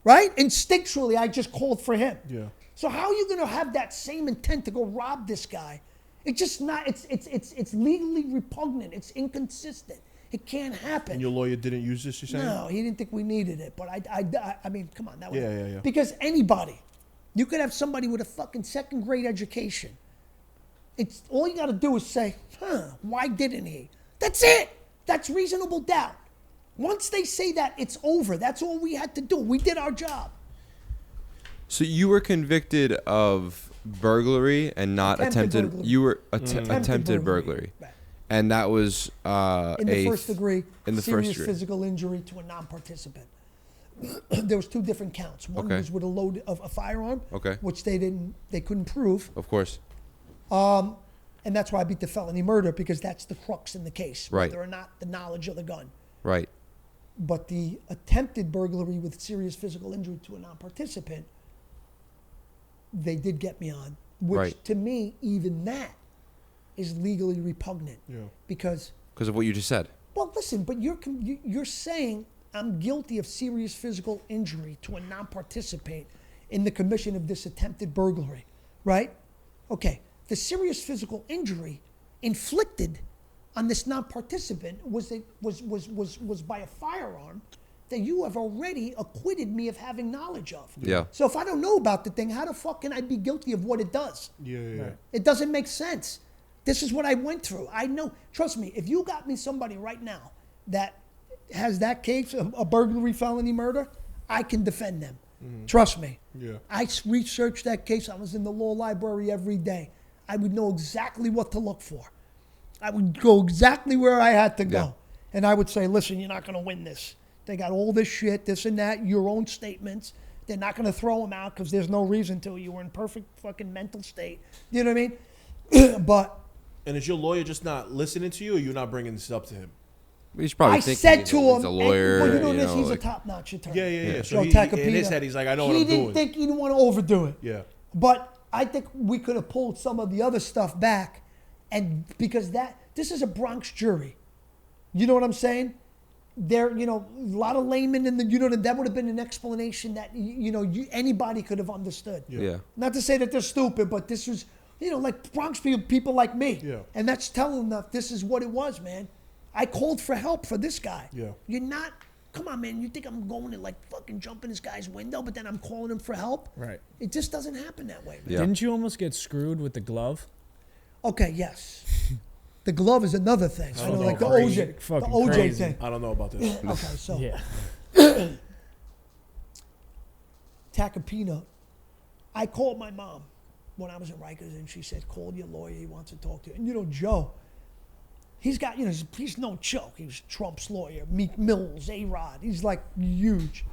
Right? Instinctually, I just called for him. Yeah. So how are you going to have that same intent to go rob this guy? It's just not, it's legally repugnant. It's inconsistent. It can't happen. And your lawyer didn't use this, you're saying? No, he didn't think we needed it. But I mean, come on. That would, Yeah. Because anybody, you could have somebody with a fucking second grade education. It's all you got to do is say, why didn't he? That's it. That's reasonable doubt. Once they say that, it's over. That's all we had to do. We did our job. So you were convicted of burglary and not attempted. Burglary. You were attempted burglary, Right. and that was In the first degree, in the serious first degree. physical injury to a non-participant. There was two different counts. One Okay. was with a load of a firearm, Okay. which they couldn't prove, Of course. and that's why I beat the felony murder because that's the crux in the case, Right. whether or not the knowledge of the gun. Right. But the attempted burglary with serious physical injury to a non-participant, they did get me on, which Right. to me, even that is legally repugnant. Yeah. Because, Because of what you just said. well, listen, but you're saying I'm guilty of serious physical injury to a non-participant in the commission of this attempted burglary, right? Okay, the serious physical injury inflicted on this non-participant was by a firearm that you have already acquitted me of having knowledge of. Yeah. So if I don't know about the thing, how the fuck can I be guilty of what it does? Yeah. It doesn't make sense. This is what I went through. I know. Trust me, if you got me somebody right now that has that case, a burglary, felony murder, I can defend them. Trust me. Yeah. I researched that case. I was in the law library every day. I would know exactly what to look for. I would go exactly where I had to go. Yeah. And I would say, listen, you're not going to win this. They got all this shit, this and that, your own statements. They're not going to throw them out because there's no reason to. You were in perfect fucking mental state. You know what I mean? But And is your lawyer just not listening to you, or you're not bringing this up to him? He's probably I thinking said he's to he's him, a lawyer. well, you know this, he's like- a top-notch attorney. Yeah. Joe So in Tacopina. his head, he's like, I know what He I'm didn't doing. think he didn't want to overdo it. Yeah. But I think we could have pulled some of the other stuff back, and because this is a Bronx jury, you know what I'm saying? There, a lot of laymen in the, that would have been an explanation that anybody could have understood. Yeah. Not to say that they're stupid, but this was, like Bronx people like me. Yeah. And that's telling them this is what it was, man. I called for help for this guy. Yeah. You're not. Come on, man. You think I'm going to fucking jump in this guy's window, but then I'm calling him for help? Right. It just doesn't happen that way, man. Yeah. Didn't you almost get screwed with the glove? Okay, yes. The glove is another thing. I know, know, like the crazy. OJ, the Fucking OJ crazy. thing. I don't know about this. Okay, so Yeah. Tacopina, I called my mom when I was in Rikers, and she said, call your lawyer. He wants to talk to you. And Joe, He's got, he's no joke. He was Trump's lawyer, Meek Mills, A-Rod. He's like huge.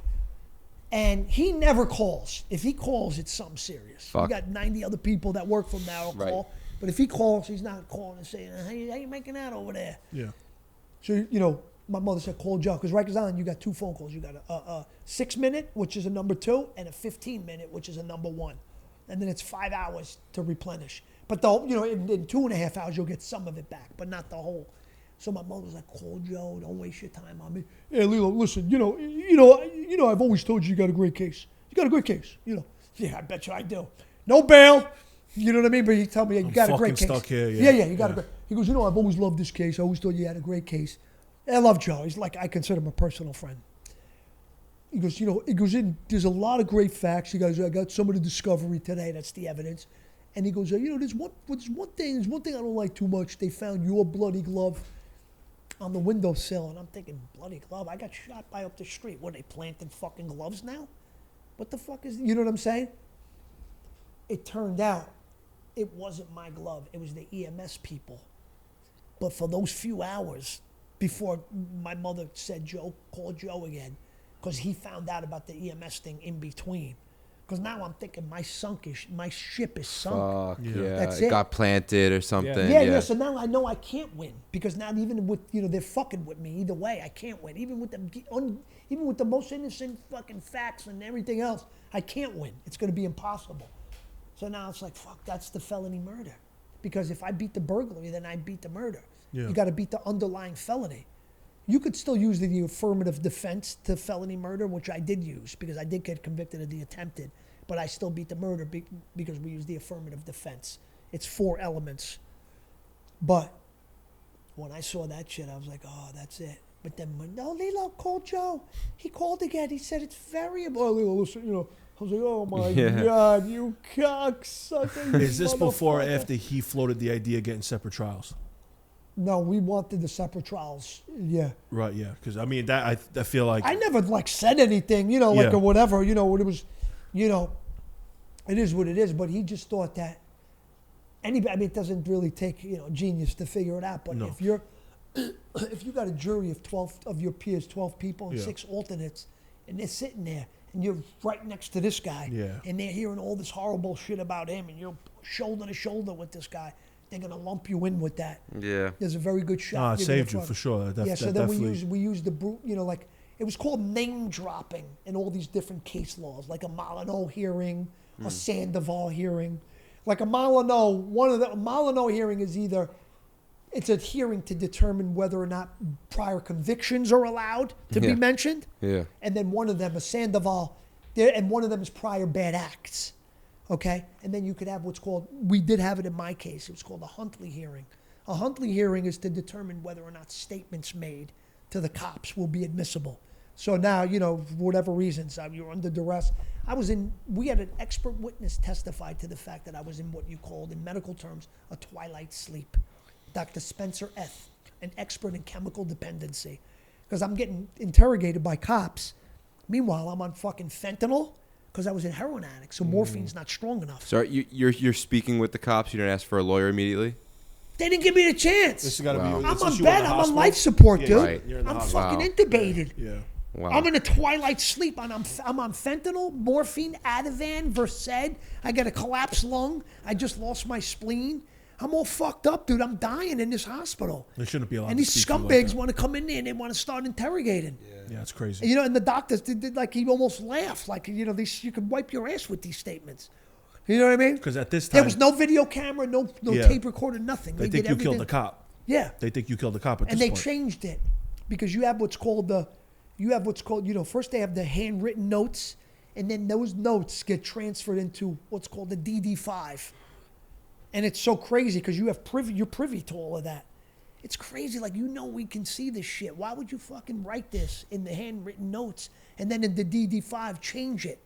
And he never calls. If he calls, it's something serious. Fuck. We got 90 other people that work for him now who call. But if he calls, he's not calling and saying, how you making out over there? Yeah. So, my mother said, call Joe. Because Rikers Island, you got 2 phone calls. You got a 6-minute, which is a number 2, and a 15-minute, which is a number 1. And then it's 5 hours to replenish. But in 2.5 hours, you'll get some of it back, but not the whole. So my mother was like, call Joe. Don't waste your time on me. Hey, Lillo, listen, I've always told you got a great case. You got a great case. Yeah, I bet you I do. No bail. You know what I mean? But he tell me, you got a great case. Stuck here, Yeah, you got a great. He goes, I've always loved this case. I always thought you had a great case. I love Joe. He's like, I consider him a personal friend. He goes, there's a lot of great facts. He goes, I got some of the discovery today. That's the evidence. And he goes, there's one thing I don't like too much. They found your bloody glove on the windowsill. And I'm thinking, bloody glove? I got shot by up the street. What, they planting fucking gloves now? What the fuck is, you know what I'm saying? It turned out it wasn't my glove. It was the EMS people. But for those few hours before my mother said, Joe, call Joe again, because he found out about the EMS thing in between. Because now I'm thinking my ship is sunk. Fuck, yeah. That's it it. got planted or something. Yeah. So now I know I can't win, because now even with they're fucking with me either way. I can't win, even with the most innocent fucking facts and everything else. I can't win. It's going to be impossible. So now it's like, fuck, that's the felony murder, because if I beat the burglary, then I beat the murder. Yeah. You got to beat the underlying felony. You could still use the affirmative defense to felony murder, which I did use, because I did get convicted of the attempted, but I still beat the murder because we used the affirmative defense. It's 4 elements. But when I saw that shit, I was like, oh, that's it. But then, no, Lillo, call Joe. He called again. He said it's very important. Oh, Lillo, listen, I was like, oh my God, you cocksucker. Is this before or after he floated the idea of getting separate trials? No, we wanted the separate trials. Yeah. Right, yeah. Because, I mean, that I feel like... I never, said anything, or whatever. It was, it is what it is. But he just thought that it doesn't really take, genius to figure it out. But if you got a jury of 12 of your peers, 12 people and 6 alternates, and they're sitting there, and you're right next to this guy, and they're hearing all this horrible shit about him, and you're shoulder to shoulder with this guy, they're gonna lump you in with that. Yeah. There's a very good shot. it saved you for sure. So then we used the it was called name dropping in all these different case laws, like a Molyneux hearing, a Sandoval hearing. Like a Molyneux hearing is either it's a hearing to determine whether or not prior convictions are allowed to be mentioned. Yeah. And then one of them, a Sandoval, and one of them is prior bad acts. Okay? And then you could have what's called, we did have it in my case, it was called a Huntley hearing. A Huntley hearing is to determine whether or not statements made to the cops will be admissible. So now, for whatever reasons, you're under duress. We had an expert witness testify to the fact that I was in what you called, in medical terms, a twilight sleep. Dr. Spencer F., an expert in chemical dependency. Because I'm getting interrogated by cops. Meanwhile, I'm on fucking fentanyl because I was a heroin addict, so morphine's not strong enough. So you're speaking with the cops. You didn't ask for a lawyer immediately. They didn't give me the chance. This has got to be. I'm on bed. I'm on life support, dude. Right. I'm fucking intubated. Yeah. Wow. I'm in a twilight sleep. I'm on fentanyl, morphine, Ativan, Versed. I got a collapsed lung. I just lost my spleen. I'm all fucked up, dude. I'm dying in this hospital. They shouldn't be allowed. And to these speak to you scumbags like want to come in there and they want to start interrogating. Yeah, it's crazy. And the doctors did he almost laughed, like you could wipe your ass with these statements. You know what I mean? Because at this time there was no video camera, no tape recorder, nothing. They think you killed the cop. Yeah. They think you killed the cop at and this they point. changed it because you have what's called first they have the handwritten notes, and then those notes get transferred into what's called the DD5. And it's so crazy because you're privy to all of that. It's crazy. We can see this shit. Why would you fucking write this in the handwritten notes and then in the DD5 change it?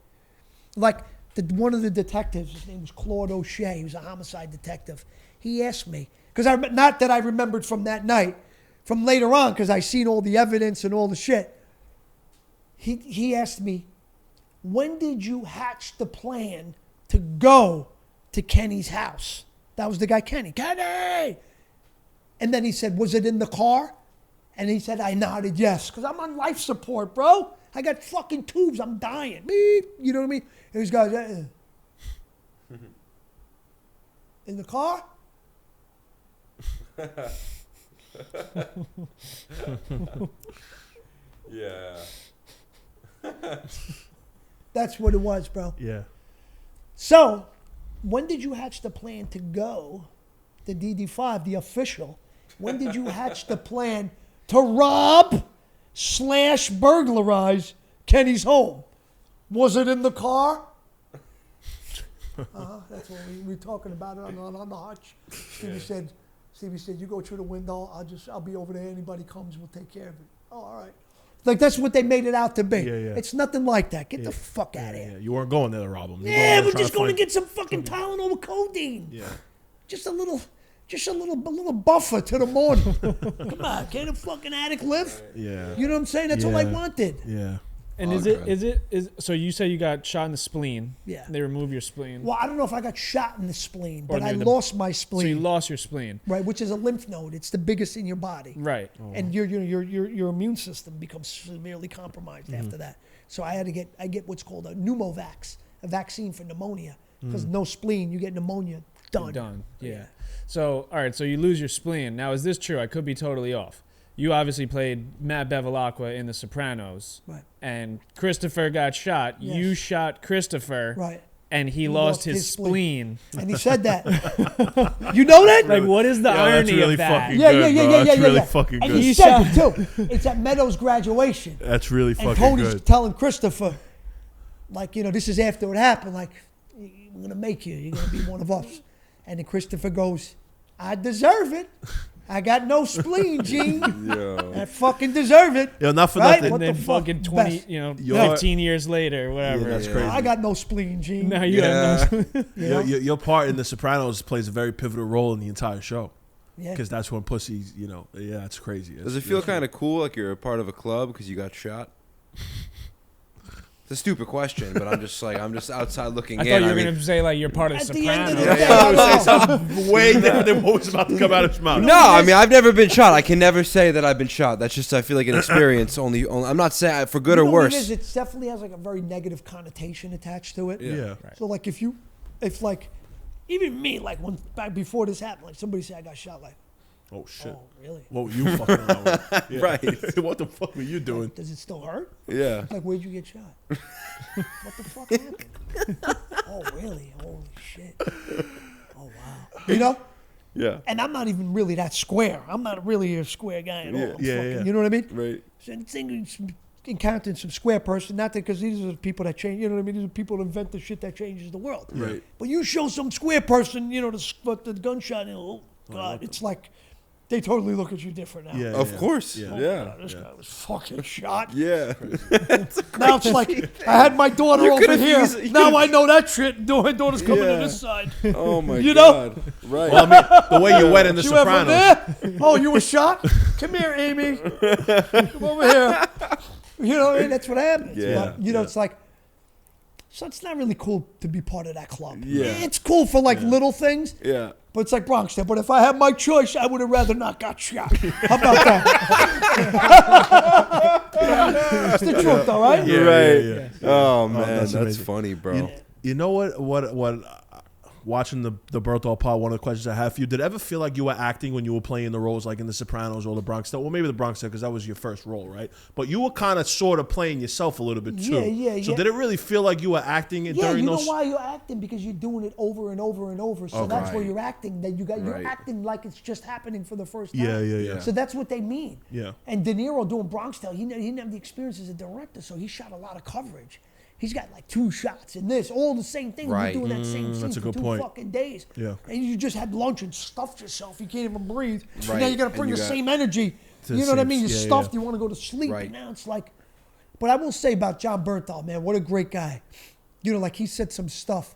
One of the detectives, his name was Claude O'Shea. He was a homicide detective. He asked me, because not that I remembered from that night, from later on, because I seen all the evidence and all the shit. He asked me, when did you hatch the plan to go to Kenny's house? That was the guy, Kenny. Kenny! And then he said, was it in the car? And he said, I nodded yes, because I'm on life support, bro. I got fucking tubes. I'm dying. Beep. You know what I mean? And this guy's in the car? Yeah. That's what it was, bro. Yeah. So, when did you hatch the plan to go, the DD5, the official? When did you hatch the plan to rob / burglarize Kenny's home? Was it in the car? That's what we were talking about it on the hutch. Stevie said, you go through the window. I'll be over there. Anybody comes, we'll take care of it. Oh, all right. Like that's what they made it out to be. Yeah, yeah. It's nothing like that. Get the fuck out of here. Yeah. You weren't going there to rob him. Yeah, we're just going to get some fucking Tylenol with codeine. Yeah. Just a little buffer to the morning. Come on, can't a fucking addict live? Yeah. You know what I'm saying? That's all I Yeah. wanted. Yeah. And is so you say you got shot in the spleen? Yeah. They remove your spleen. Well, I don't know if I got shot in the spleen, but I maybe lost my spleen. So you lost your spleen. Right, which is a lymph node. It's the biggest in your body. Right. And your immune system becomes severely compromised after that. So I get what's called a pneumovax, a vaccine for pneumonia, because no spleen, you get pneumonia. Done. Done. Yeah. So all right. So you lose your spleen. Now, is this true? I could be totally off. You obviously played Matt Bevilacqua in The Sopranos. Right. And Christopher got shot. Yes. You shot Christopher. Right. And he lost his spleen. And he said that. You know that? Like, what is the irony that's really of that? fucking Yeah, good, yeah, bro. yeah, That's yeah, really yeah. fucking And good. he said it too. It's at Meadows' graduation. That's really And fucking Tony's good. telling Christopher, like, this is after it happened. Like, we're going to make you. You're going to be one of us. And then Christopher goes, I deserve it. I got no spleen, Gene. I fucking deserve it. Yo, not for Right? nothing. What And then the fuck? fucking 20, Best. you know, You're- 15 years later, whatever. Yeah, that's crazy. I got no spleen, Gene. No, you have no. You know? Your part in The Sopranos plays a very pivotal role in the entire show. Yeah. Because that's when pussy's, yeah, it's crazy. Does it feel kind of cool like you're a part of a club because you got shot? It's a stupid question, but I'm just outside looking I in. thought you were going to say, like, you're part of At the end Sopranos. of the day, I would I say don't know. something way different than what was about to come out of his mouth. No, I mean I've never been shot. I can never say that I've been shot. That's just I feel like an experience. Only I'm not saying for good You or know what worse. It is? It definitely has like a very negative connotation attached to it. Yeah. So like if like, even me, like back before this happened, like somebody said I got shot, like, Oh, shit. oh really? What were you fucking around with? Yeah. Right. What the fuck were you doing? Does it still hurt? Yeah. Like, where'd you get shot? What the fuck happened? Oh, really? Holy shit. Oh, wow. You know? Yeah. And I'm not even really that square. I'm not really a square guy at all. I'm Yeah, fucking, yeah. You know what I mean? Right. So encountering some square person, not that because these are the people that change, you know what I mean? These are people that invent the shit that changes the world. Right. But you show some square person, the gunshot, and oh, God, it's like they totally look at you different now. Yeah. Of course. Yeah. Yeah. God, this guy was fucking shot. Yeah. Now it's like I had my daughter You over could've here. easily- Now I know that shit. My daughter's coming Yeah. to this side. Oh my You know? God. Right. Well, I mean, the way you went in The You ever Sopranos. there? Oh, you were shot? Come here, Amy. Come over here. You know what I mean? That's what happens. Yeah. But, it's like, so it's not really cool to be part of that club. Yeah. It's cool for like little things. Yeah. But it's like Bronx there. But if I had my choice, I would have rather not got shot. How about that? It's the truth, though, right? Yeah, Right. yeah, yeah. Oh man, that's that's amazing. funny, bro. You know what watching the Berthold pod, one of the questions I have for you, did it ever feel like you were acting when you were playing the roles like in The Sopranos or the Bronx? Well, maybe the Bronx because that was your first role, right? But you were kind of sort of playing yourself a little bit too. Yeah. So did it really feel like you were acting Yeah, during you know those? why you're acting? Because you're doing it over and over and over. So that's where right. you're acting. That you're Right. acting like it's just happening for the first time. Yeah. So that's what they mean. Yeah. And De Niro doing Bronx Tale, he didn't have the experience as a director, so he shot a lot of coverage. He's got like 2 shots in this, all the same thing. Right. You're doing that same scene that's a for good 2 point. fucking days. Yeah. And you just had lunch and stuffed yourself. You can't even breathe. And Right. now you got to And bring you the got- same energy. To You know what I same- mean? You're yeah, stuffed. yeah. You want to go to sleep. Right. And now it's like, but I will say about John Bernthal, man, what a great guy. Like he said some stuff.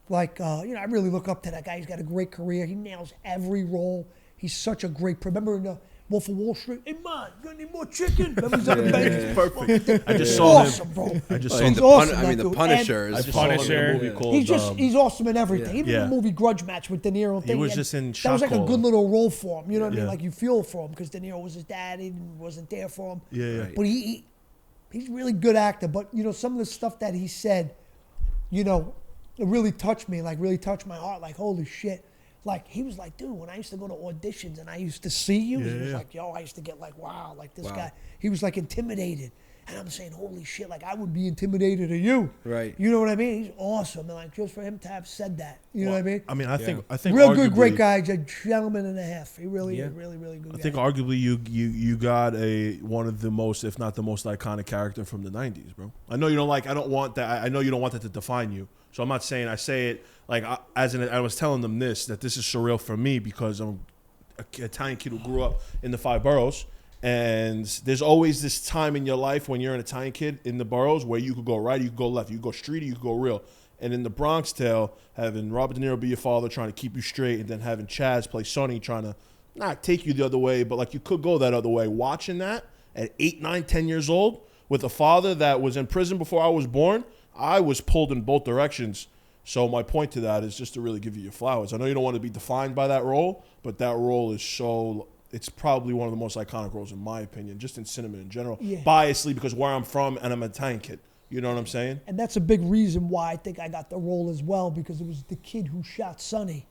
Like, I really look up to that guy. He's got a great career. He nails every role. He's such a great. Remember in Wolf of Wall Street. Hey man, got any more chicken? Remember he's on the bench. Perfect. I just saw Awesome, him. bro. I just I saw mean, him. the, awesome, I that mean, the dude. Punisher I is just saw him in Punisher. a movie called. He's awesome in everything. Even Yeah. the movie Grudge Match with De Niro. He Thing, was and just in that was like a Shotcaller. good little role for him. You know what I mean? Yeah. Like you feel for him because De Niro was his dad. He wasn't there for him. Yeah. Right. But he's a really good actor. But some of the stuff that he said, it really touched me. Like really touched my heart. Like holy shit. Like he was like, dude, when I used to go to auditions and I used to see you, he was like, yo, I used to get like, wow, like this guy. He was like intimidated. And I'm saying, holy shit, like I would be intimidated of you. Right. You know what I mean? He's awesome. And like just for him to have said that, you know what I mean? I mean, I think Real good, great arguably- guy, a gentleman and a half. He really is, really good guy. I think arguably you got one of the most, if not the most iconic character from the '90s, bro. I know you don't like. I don't want that. I know you don't want that to define you. So I'm not saying. I say it like I was telling them that this is surreal for me because I'm an Italian kid who grew up in the 5 boroughs, and there's always this time in your life when you're an Italian kid in the boroughs where you could go right, you could go left, you could go street, you could go real. And in the Bronx tale, having Robert De Niro be your father, trying to keep you straight, and then having Chaz play Sonny, trying to not take you the other way, but like you could go that other way. Watching that at 8, 9, 10 years old with a father that was in prison before I was born, I was pulled in both directions. So my point to that is just to really give you your flowers. I know you don't want to be defined by that role, but that role is it's probably one of the most iconic roles in my opinion, just in cinema in general. Yeah. Biasly because where I'm from and I'm an Italian kid. You know what I'm saying? And that's a big reason why I think I got the role as well, because it was the kid who shot Sonny.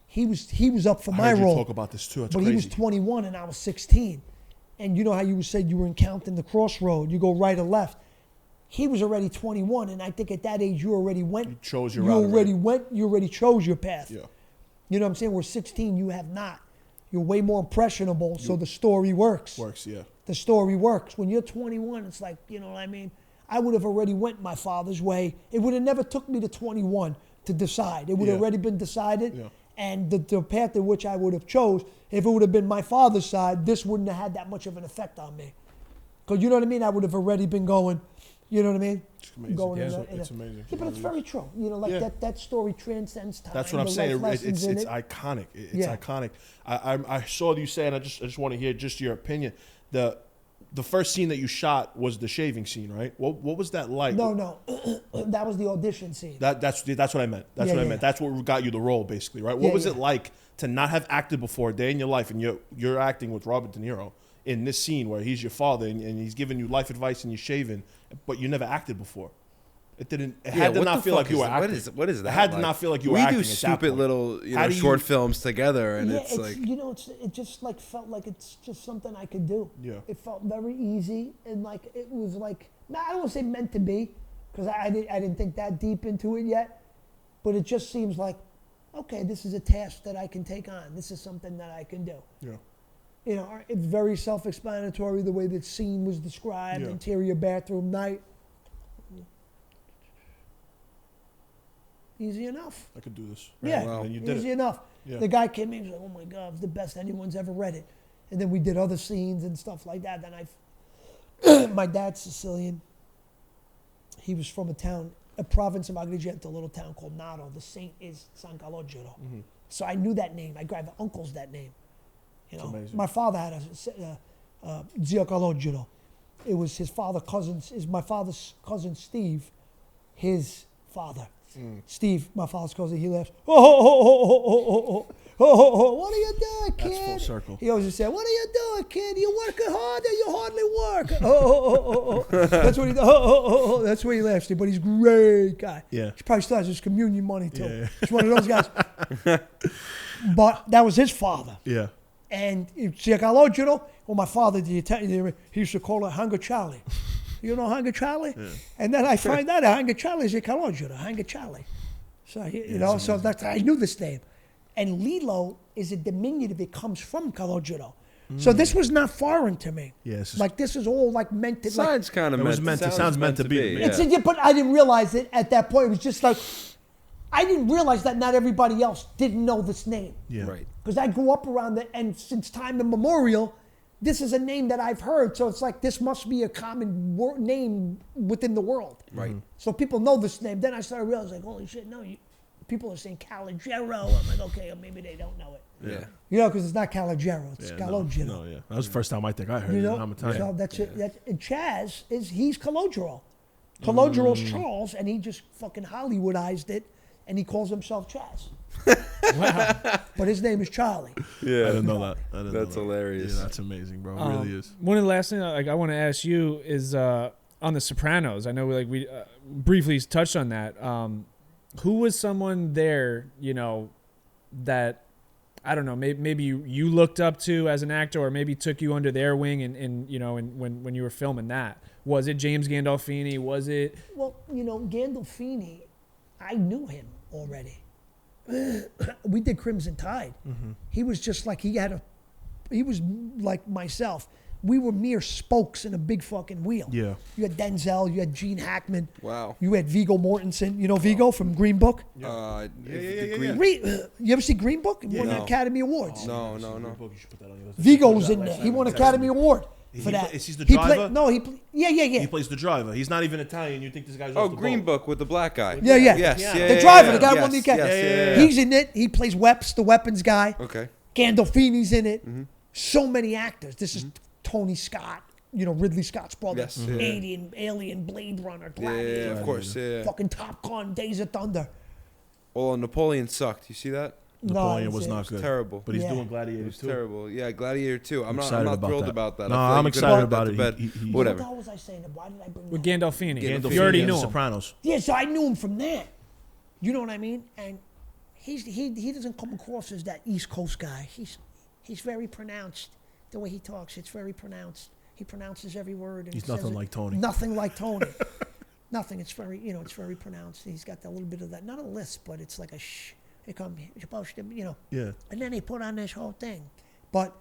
He was up for I my heard you role. talk about this too. That's but crazy. he was 21 and I was 16. And you know how you said you were encountering the crossroad, you go right or left. He was already 21, and I think at that age you already went. You chose your route already. You already chose your path. Yeah. You know what I'm saying? We're 16, you have not. You're way more impressionable, so the story works. Yeah. The story works. When you're 21, it's like, you know what I mean? I would have already went my father's way. It would have never took me to 21 to decide. It would have already been decided. Yeah. And the path in which I would have chose, if it would have been my father's side, this wouldn't have had that much of an effect on me. Because you know what I mean? I would have already been going, you know what I mean? It's amazing. Going It's amazing. Yeah, but it's very true. You know, like Yeah. that story transcends time. That's what I'm the saying. life It's lessons in it. iconic. It's Yeah. iconic. I saw you say, and I just want to hear just your opinion. The first scene that you shot was the shaving scene, right? What was that like? No. That was the audition scene. That's what I meant. That's what I meant. That's what got you the role, basically, right? What was it like to not have acted before a day in your life, and you're acting with Robert De Niro in this scene where he's your father and he's giving you life advice and you're shaving, but you never acted before? It had to what not the feel fuck like you were acting. What is that? It had to like? not feel like you were acting. We do at that stupid point. little How do you- short films together, and Yeah, it's like it just like felt like it's just something I could do. Yeah. It felt very easy, and like it was like, I don't want to say meant to be, because I didn't think that deep into it yet, but it just seems like, okay, this is a task that I can take on. This is something that I can do. Yeah. You know, it's very self-explanatory the way the scene was described. Yeah. Interior bathroom night. Easy enough. I could do this. Yeah, well. And you did easy it. enough. Yeah. The guy came in, he was like, oh my God, it's the best anyone's ever read it. And then we did other scenes and stuff like that. Then my dad's Sicilian. He was from a province of Agrigento, a little town called Nato. The saint is San Calogero. Mm-hmm. So I knew that name. I grabbed uncle's that name. You know, amazing. my father had a Zio Calogero. It was his my father's cousin Steve, his father. Steve, my father's cousin, he laughs. What are you doing, kid? That's full circle. He always said, "What are you doing, kid? You working hard or you hardly work?" That's what he. That's where he laughs. But he's a great guy. Yeah. He probably still has his communion money too. Yeah. He's one of those guys. But that was his father. Yeah. And Calogero, well, my father, the Italian, he used to call it Hunger Charlie. You know Hunger Charlie? Yeah. And then I find out Hunger Charlie is a Calogero, Hunger Charlie. So, you know, so that's, I knew this name. And Lillo is a diminutive. It comes from Calogero. So this was not foreign to me. Yes. Like, this is all like meant to. sounds kind of sounds meant to be. Yeah. But I didn't realize it at that point. It was just like, I didn't realize that not everybody else didn't know this name. Yeah. Right. Because I grew up around it, and since time immemorial, this is a name that I've heard. So it's like, this must be a common name within the world. Right. So people know this name. Then I started realizing, like, holy shit, no, people are saying Calogero. I'm like, okay, maybe they don't know it. Yeah. You know, because it's not Calogero, it's Calogero. No, yeah. That was the first time I think I heard You it. know, I'm Italian. so that's it. And Chaz he's Calogero. Calogero's Charles, and he just fucking Hollywoodized it, and he calls himself Chaz. Wow. But his name is Charlie. Yeah. I didn't know that. That's hilarious. Yeah, that's amazing, bro. It really is. One of the last things I want to ask you is on the Sopranos. I know we briefly touched on that. Who was someone there, you know, that I don't know, maybe you looked up to as an actor, or maybe took you under their wing, and you know, when you were filming that? Was it James Gandolfini? Was it? Well, you know, Gandolfini, I knew him already. We did Crimson Tide. He was just like he was like myself. We were mere spokes in a big fucking wheel. Yeah. You had Denzel, you had Gene Hackman. Wow. You had Viggo Mortensen. You know Viggo from Green Book? Yeah. You ever see Green Book? He won No. Academy Awards. No. You should put that on your list. Viggo was in there. He won Academy Award for that. Is he the He driver? yeah. He plays the driver. He's not even Italian. You think this guy's Oh, off the Green boat. Book with the black guy. Yeah. Yes. Yeah. Yeah. The yeah, driver, yeah, the guy yes, won the Academy. yes, He's in it. He plays Weps, the weapons guy. Okay. Gandolfini's in it. So many actors. This is Tony Scott, you know, Ridley Scott's brother. Yes, yeah. Alien, Blade Runner, Yeah, Gladiator. of course. Yeah. Fucking Top Gun, Days of Thunder. Well, Napoleon sucked. You see that? Napoleon No, was not it's good. Terrible. But he's Yeah. doing It Gladiators was too. terrible. Yeah, Gladiator too. I'm excited not about thrilled that. about that. No, I feel like I'm you could've excited put about that it. to bed. He- Whatever. What was I saying? Why did I bring With that up? Gandolfini. Gandolfini You already and knew The him. Sopranos. Yeah, so I knew him from that. You know what I mean? And he doesn't come across as that East Coast guy. He's very pronounced. The way he talks, it's very pronounced. He pronounces every word. And He's says nothing it- like Tony. Nothing like Tony. Nothing. It's very, you know, it's very pronounced. He's got that little bit of that, not a lisp, but it's like a shh. It comes, you're supposed to, you know. Yeah. And then he put on this whole thing, but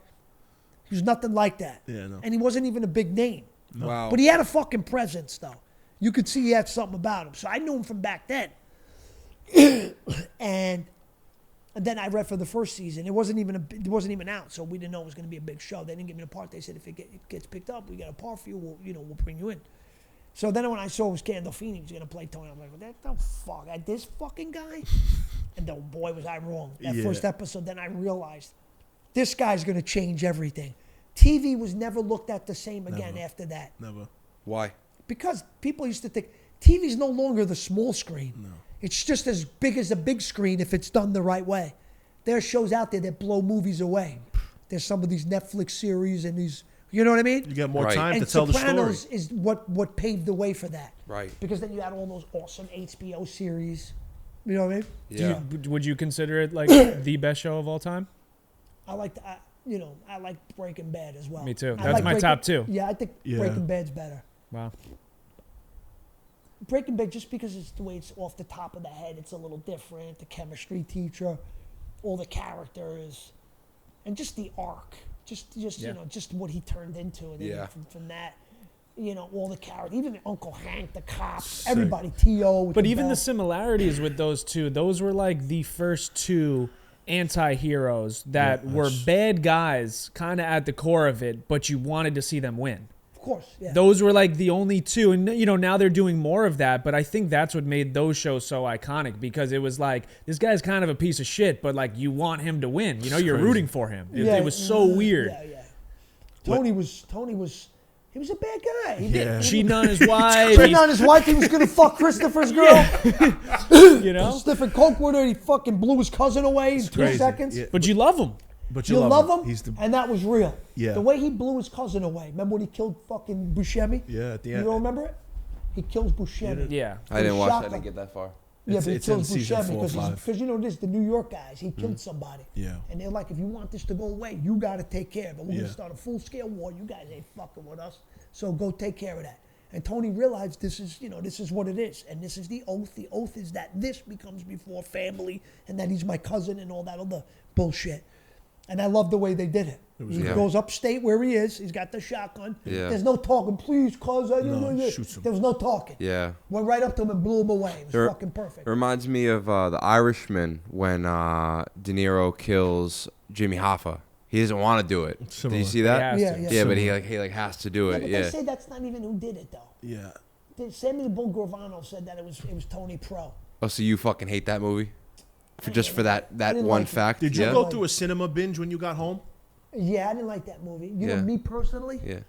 he was nothing like that. Yeah, no. And he wasn't even a big name. Wow. But he had a fucking presence, though. You could see he had something about him. So I knew him from back then. and then I read for the first season. It wasn't even out, so we didn't know it was going to be a big show. They didn't give me the part. They said if it gets picked up, we got a part for you. We'll bring you in. So then when I saw it was Gandolfini, he was going to play Tony, I'm like, what the fuck? This fucking guy? And then, boy, was I wrong. That Yeah. first episode, then I realized this guy's going to change everything. TV was never looked at the same again Never. after that. Never. Why? Because people used to think TV's no longer the small screen. No. It's just as big as a big screen if it's done the right way. There are shows out there that blow movies away. There's some of these Netflix series and these, you know what I mean? You get more Right. time And to tell the Sopranos story. is what paved the way for that. Right. Because then you had all those awesome HBO series. You know what I mean? Yeah. Would you consider it like the best show of all time? I like I like Breaking Bad as well. Me too. I That's like my top two. Yeah, I think Yeah. Breaking Bad's better. Wow. Breaking Bad, just because it's the way it's off the top of the head, it's a little different. The chemistry teacher, all the characters, and just the arc, just Yeah. you know, just what he turned into, and then Yeah. from that, you know, all the characters, even Uncle Hank, the cops, everybody, T.O. with But even the belt. similarities with those two, those were like the first two anti-heroes that were bad guys kind of at the core of it, but you wanted to see them win. Of course, yeah. Those were like the only two, and you know, now they're doing more of that, but I think that's what made those shows so iconic, because it was like, this guy's kind of a piece of shit, but like, you want him to win, you know, you're rooting for him. It was so weird. Yeah. Tony was he was a bad guy. He did. Cheating on his wife, Cheating on his wife, he was gonna fuck Christopher's girl. you know, Sniffing coke with her, he fucking blew his cousin away in 2 crazy. seconds. Yeah. but you love him. But You love him, He's the and that was real. Yeah. The way he blew his cousin away. Remember when he killed fucking Buscemi? Yeah, at the You end. don't remember it? He kills Buscemi. Yeah. I didn't watch. I Shotgun. didn't get that far. Yeah, It's- but he it's in kills season Buscemi 4 or 5. because you know this, the New York guys, he killed somebody. Yeah. And they're like, if you want this to go away, you got to take care of it. We're going Yeah. to start a full-scale war. You guys ain't fucking with us. So go take care of that. And Tony realized this is what it is. And this is the oath. The oath is that this becomes before family and that he's my cousin and all that other bullshit. And I love the way they did it. He Yeah. goes upstate where he is. He's got the shotgun. Yeah. There's no talking, please, cuz. he shoots him. There was no talking. Yeah. Went right up to him and blew him away. It was It fucking perfect. It reminds me of The Irishman when De Niro kills Jimmy Hoffa. He doesn't want to do it. Similar. Did you see that? Yeah. Yeah, Yeah, yeah. Yeah, but he has to do Yeah, it. but Yeah. they say that's not even who did it, though. Yeah. Samuel Bull Gravano said that it was Tony Pro. Oh, so you fucking hate that movie? for that didn't one like it. fact. Did you yeah. go through a cinema binge when you got home? Yeah, I didn't like that movie. You know, Yeah. me personally, Yeah.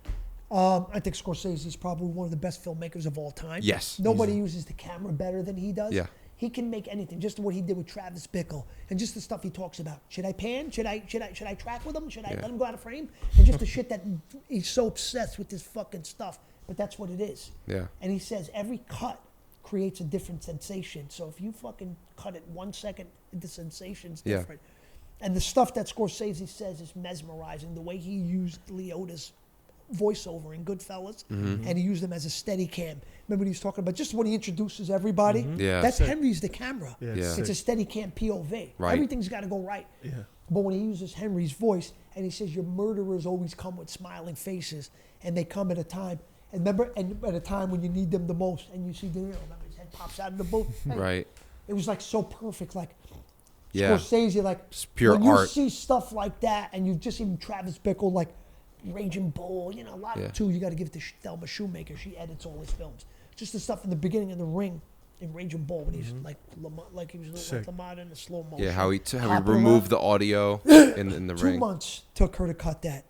I think Scorsese's probably one of the best filmmakers of all time. Yes. Nobody uses the camera better than he does. Yeah. He can make anything. Just what he did with Travis Bickle, and just the stuff he talks about. Should I pan? Should I track with him? Should I let him go out of frame? And just the shit that he's so obsessed with this fucking stuff. But that's what it is. Yeah. And he says every cut creates a different sensation. So if you fucking cut it 1 second, the sensation's Yeah. different. And the stuff that Scorsese says is mesmerizing. The way he used Leota's voiceover in Goodfellas, and he used them as a steady cam. Remember when he was talking about just when he introduces everybody? Yeah. That's Henry's the camera. Yeah, Yeah. It's a steady cam POV. Right. Everything's got to go right. Yeah. But when he uses Henry's voice and he says your murderers always come with smiling faces and they come at a time. And remember, and at a time when you need them the most, and you see De Niro, remember his head pops out of the boat. Hey, Right. It was like so perfect, like Yeah. Scorsese, like It's pure when you art. see stuff like that, and you just even Travis Bickle, like Raging Bull, you know, a lot Yeah. of too. You got to give it to Thelma Shoemaker. She edits all his films. Just the stuff in the beginning of The Ring in Raging Bull when he's like he was like Sick. Lamont in a slow motion. Yeah. How he Hopping removed the around. audio in the 2 ring. months took her to cut that.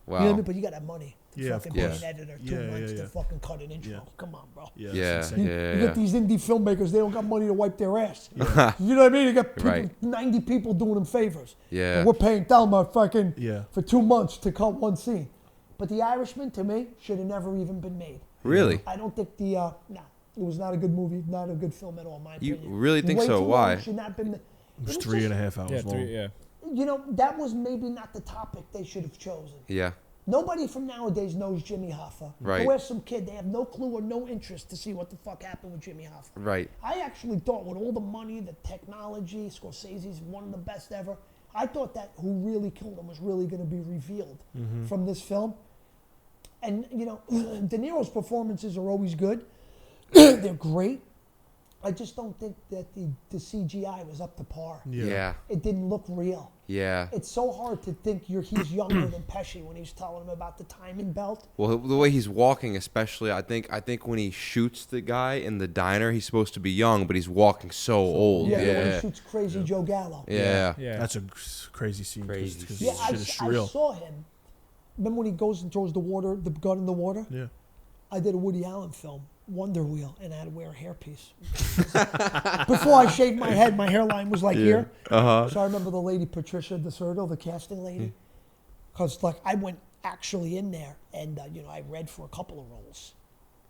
Wow. You know what I mean? But you got to have money. To Yeah, of fucking be course. an editor. Yeah, 2 months yeah. to fucking cut an intro. Yeah. Come on, bro. Yeah. Yeah. It's insane. Yeah. You Yeah. get these indie filmmakers, they don't got money to wipe their ass. You know what I mean? You got people, Right. 90 people doing them favors. Yeah. And we're paying Thelma fucking Yeah. for 2 months to cut one scene. But The Irishman, to me, should have never even been made. Really? I don't think no, it was not a good movie, not a good film at all, in my You opinion. really think Way so? too long, Why? should not have been. It was 3.5 hours Yeah, long. yeah. You know, that was maybe not the topic they should have chosen. Yeah. Nobody from nowadays knows Jimmy Hoffa. Right. Where's some kid? They have no clue or no interest to see what the fuck happened with Jimmy Hoffa. Right. I actually thought with all the money, the technology, Scorsese's one of the best ever. I thought that who really killed him was really going to be revealed from this film. And, you know, De Niro's performances are always good. They're great. I just don't think that the CGI was up to par. Yeah. It didn't look real. Yeah. It's so hard to think he's younger than Pesci when he's telling him about the timing belt. Well, the way he's walking, especially, I think when he shoots the guy in the diner, he's supposed to be young, but he's walking so old. Yeah, when Yeah. he shoots Crazy Joe Gallo. Yeah. Yeah. That's a crazy scene. Crazy. Because Yeah, shit is I surreal. saw him. Remember when he goes and throws the gun in the water? Yeah. I did a Woody Allen film, Wonder Wheel, and I had to wear a hairpiece. Before I shaved my head, my hairline was like here. Uh-huh. So I remember the lady, Patricia DeSerto, the casting lady, because like I went actually in there and, you know, I read for a couple of roles.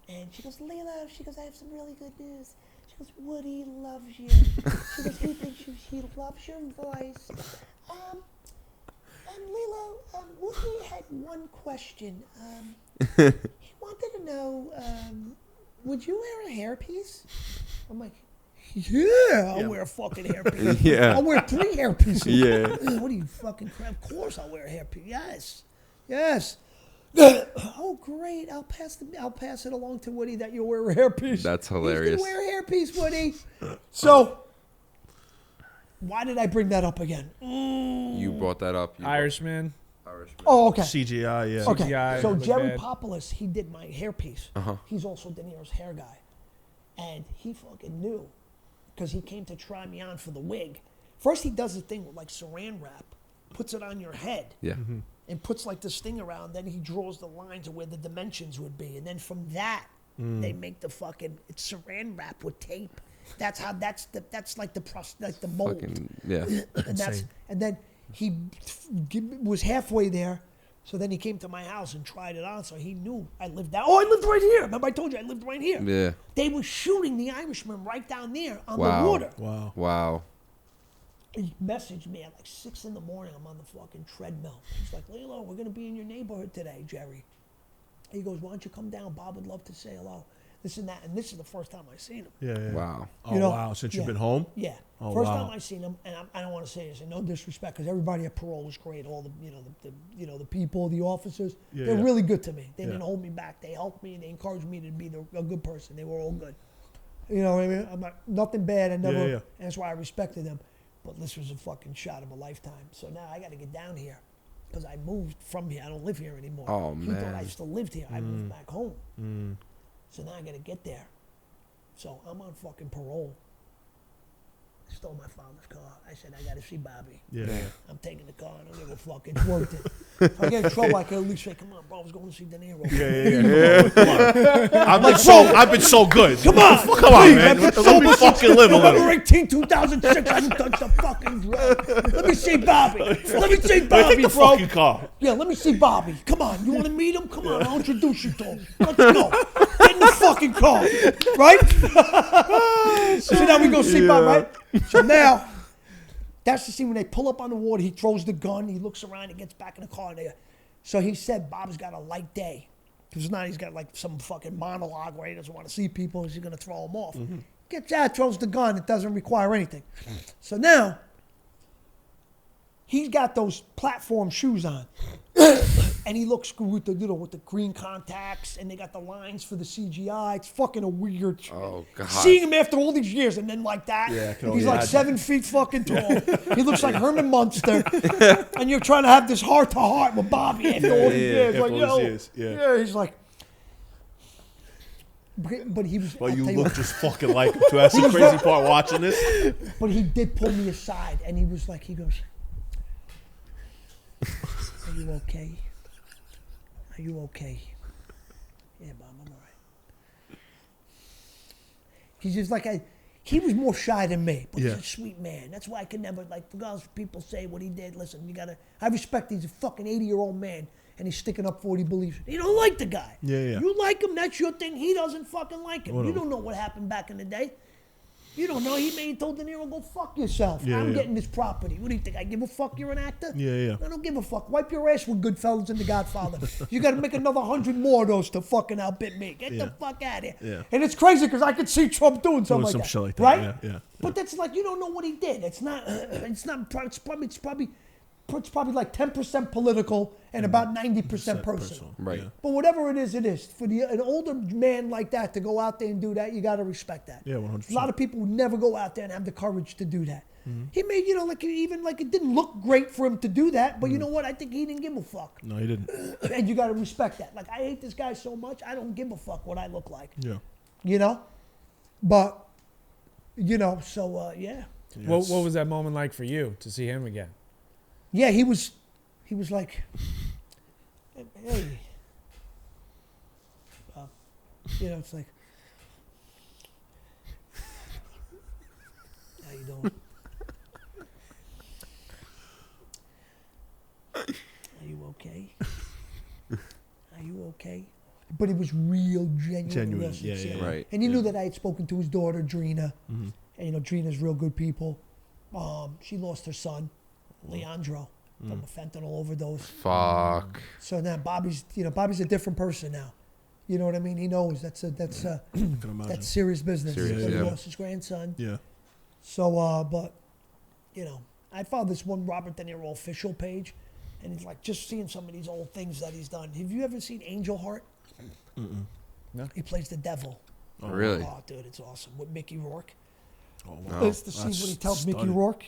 And she goes, Lillo, she goes, I have some really good news. She goes, Woody loves you. She goes, he thinks he loves your voice. Lillo, Woody had one question. He wanted to know, would you wear a hairpiece? I'm like, yeah, I'll wear a fucking hairpiece. Yeah. I'll wear 3 hairpieces. Yeah. What are you fucking crap? Of course I'll wear a hairpiece. Yes. Yes. Oh great! I'll pass it along to Woody that you wear a hairpiece. That's He's hilarious. gonna wear a hairpiece, Woody. So, why did I bring that up again? You brought that up. Irishman. Irishman. Oh, okay. CGI, yeah. Okay. CGI So looked Jerry bad. Popoulos, he did my hairpiece. Uh-huh. He's also De Niro's hair guy, and he fucking knew because he came to try me on for the wig. First, he does a thing with like Saran wrap, puts it on your head. Yeah. And puts like this thing around. Then he draws the lines of where the dimensions would be, and then from that they make the fucking it's Saran wrap with tape. That's how that's like the mold. Fucking, yeah. and then he was halfway there, so then he came to my house and tried it on. So he knew I lived down. Oh, I lived right here. Remember I told you I lived right here. Yeah. They were shooting The Irishman right down there on Wow. the water. Wow. Wow. He messaged me at like 6 a.m. I'm on the fucking treadmill. He's like, Lillo, we're gonna be in your neighborhood today, Jerry. He goes, why don't you come down? Bob would love to say hello. This and that, and this is the first time I seen him. Yeah, yeah. Wow. Oh, You know, wow. Since you've yeah. been home? Yeah. Oh, First wow. time I seen him, and I don't want to say this in no disrespect, because everybody at parole was great. All the the people, the officers, Yeah, they're yeah. really good to me. They Yeah. didn't hold me back. They helped me. They encouraged me to be a good person. They were all good. You know what I mean? I'm not nothing bad. I never. yeah. And that's why I respected them. But this was a fucking shot of a lifetime. So now I got to get down here, because I moved from here. I don't live here anymore. Oh, He thought I man. still lived here. I moved back home. So now I got to get there. So I'm on fucking parole. stole my father's car. I said, I got to see Bobby. Yeah. I'm taking the car. I don't give a fuck. It's worth it. If I get in trouble, I can at least say, come on, bro, I was going to see De Niro. I've been so good. Come on, Come on, man. Let me fucking live a little. November 18, 2006, I haven't touched a fucking drug. Let me see Bobby. Let me see Bobby, Take the bro. fucking car. Yeah, let me see Bobby. Come on, you want to meet him? Come on, I'll introduce you to him. Let's go. Get in the fucking car, right? So now we go see Bob, right? So now, that's the scene when they pull up on the water. He throws the gun. He looks around. He gets back in the car. So he said Bob's got a light day. Because now he's got like some fucking monologue where he doesn't want to see people. He's going to throw them off. Gets out, throws the gun. It doesn't require anything. So now, he's got those platform shoes on. And he looks with the green contacts, and they got the lines for the CGI. It's fucking a weird. Oh, God. Seeing him after all these years, and then like that, Yeah, I can he's only like imagine. 7 feet fucking tall. He looks like Herman Munster, and you're trying to have this heart to heart with Bobby after all these years. after Like, all yo, these years, yeah. he's like. But he was. Well, I'll you tell look what, just fucking like him, too. That's the crazy part watching this. But he did pull me aside, and he was like, he goes, "Are you okay? Are you okay?" Yeah, Bob, I'm all right. He's just like he was more shy than me, but he's a sweet man. That's why I could never, like, regardless of people say what he did, listen, I respect he's a fucking 80-year-old man, and he's sticking up for what he believes in. You don't like the guy. Yeah. You like him, that's your thing. He doesn't fucking like him. Whatever. You don't know what happened back in the day. You don't know. He told De Niro, go fuck yourself. Yeah, I'm yeah. getting this property. What do you think? I give a fuck you're an actor? Yeah. I don't give a fuck. Wipe your ass with Goodfellas and The Godfather. You got to make another 100 more of those to fucking outbit me. Get the fuck out of here. Yeah. And it's crazy because I could see Trump doing something like some that. shit like that, Right? yeah. But that's like, you don't know what he did. It's not, it's probably like 10% political and about 90% personal. Right. Yeah. But whatever it is, it is. For an older man like that to go out there and do that, you got to respect that. Yeah, 100%. A lot of people would never go out there and have the courage to do that. He made, it didn't look great for him to do that, but you know what? I think he didn't give a fuck. No, he didn't. And you got to respect that. Like, I hate this guy so much, I don't give a fuck what I look like. Yeah. You know? But, so, yeah. What was that moment like for you to see him again? Yeah, he was like, hey. It's like, how you doing? Are you okay? Are you okay? But it was real, genuine, real yeah, sincere. yeah. Right. And he knew that I had spoken to his daughter, Drina. Mm-hmm. And, Drina's real good people. She lost her son, Leandro, from a fentanyl overdose. Fuck. So now Bobby's a different person now. You know what I mean? He knows that's I can imagine. that's serious business. Serious, So he yeah. lost his grandson. Yeah. So, but, I found this one Robert De Niro official page, and he's like, just seeing some of these old things that he's done. Have you ever seen Angel Heart? No. He plays the devil. Really? Oh, dude, it's awesome. With Mickey Rourke. Oh, No. wow. It's the scene when he tells Mickey stunning. Rourke,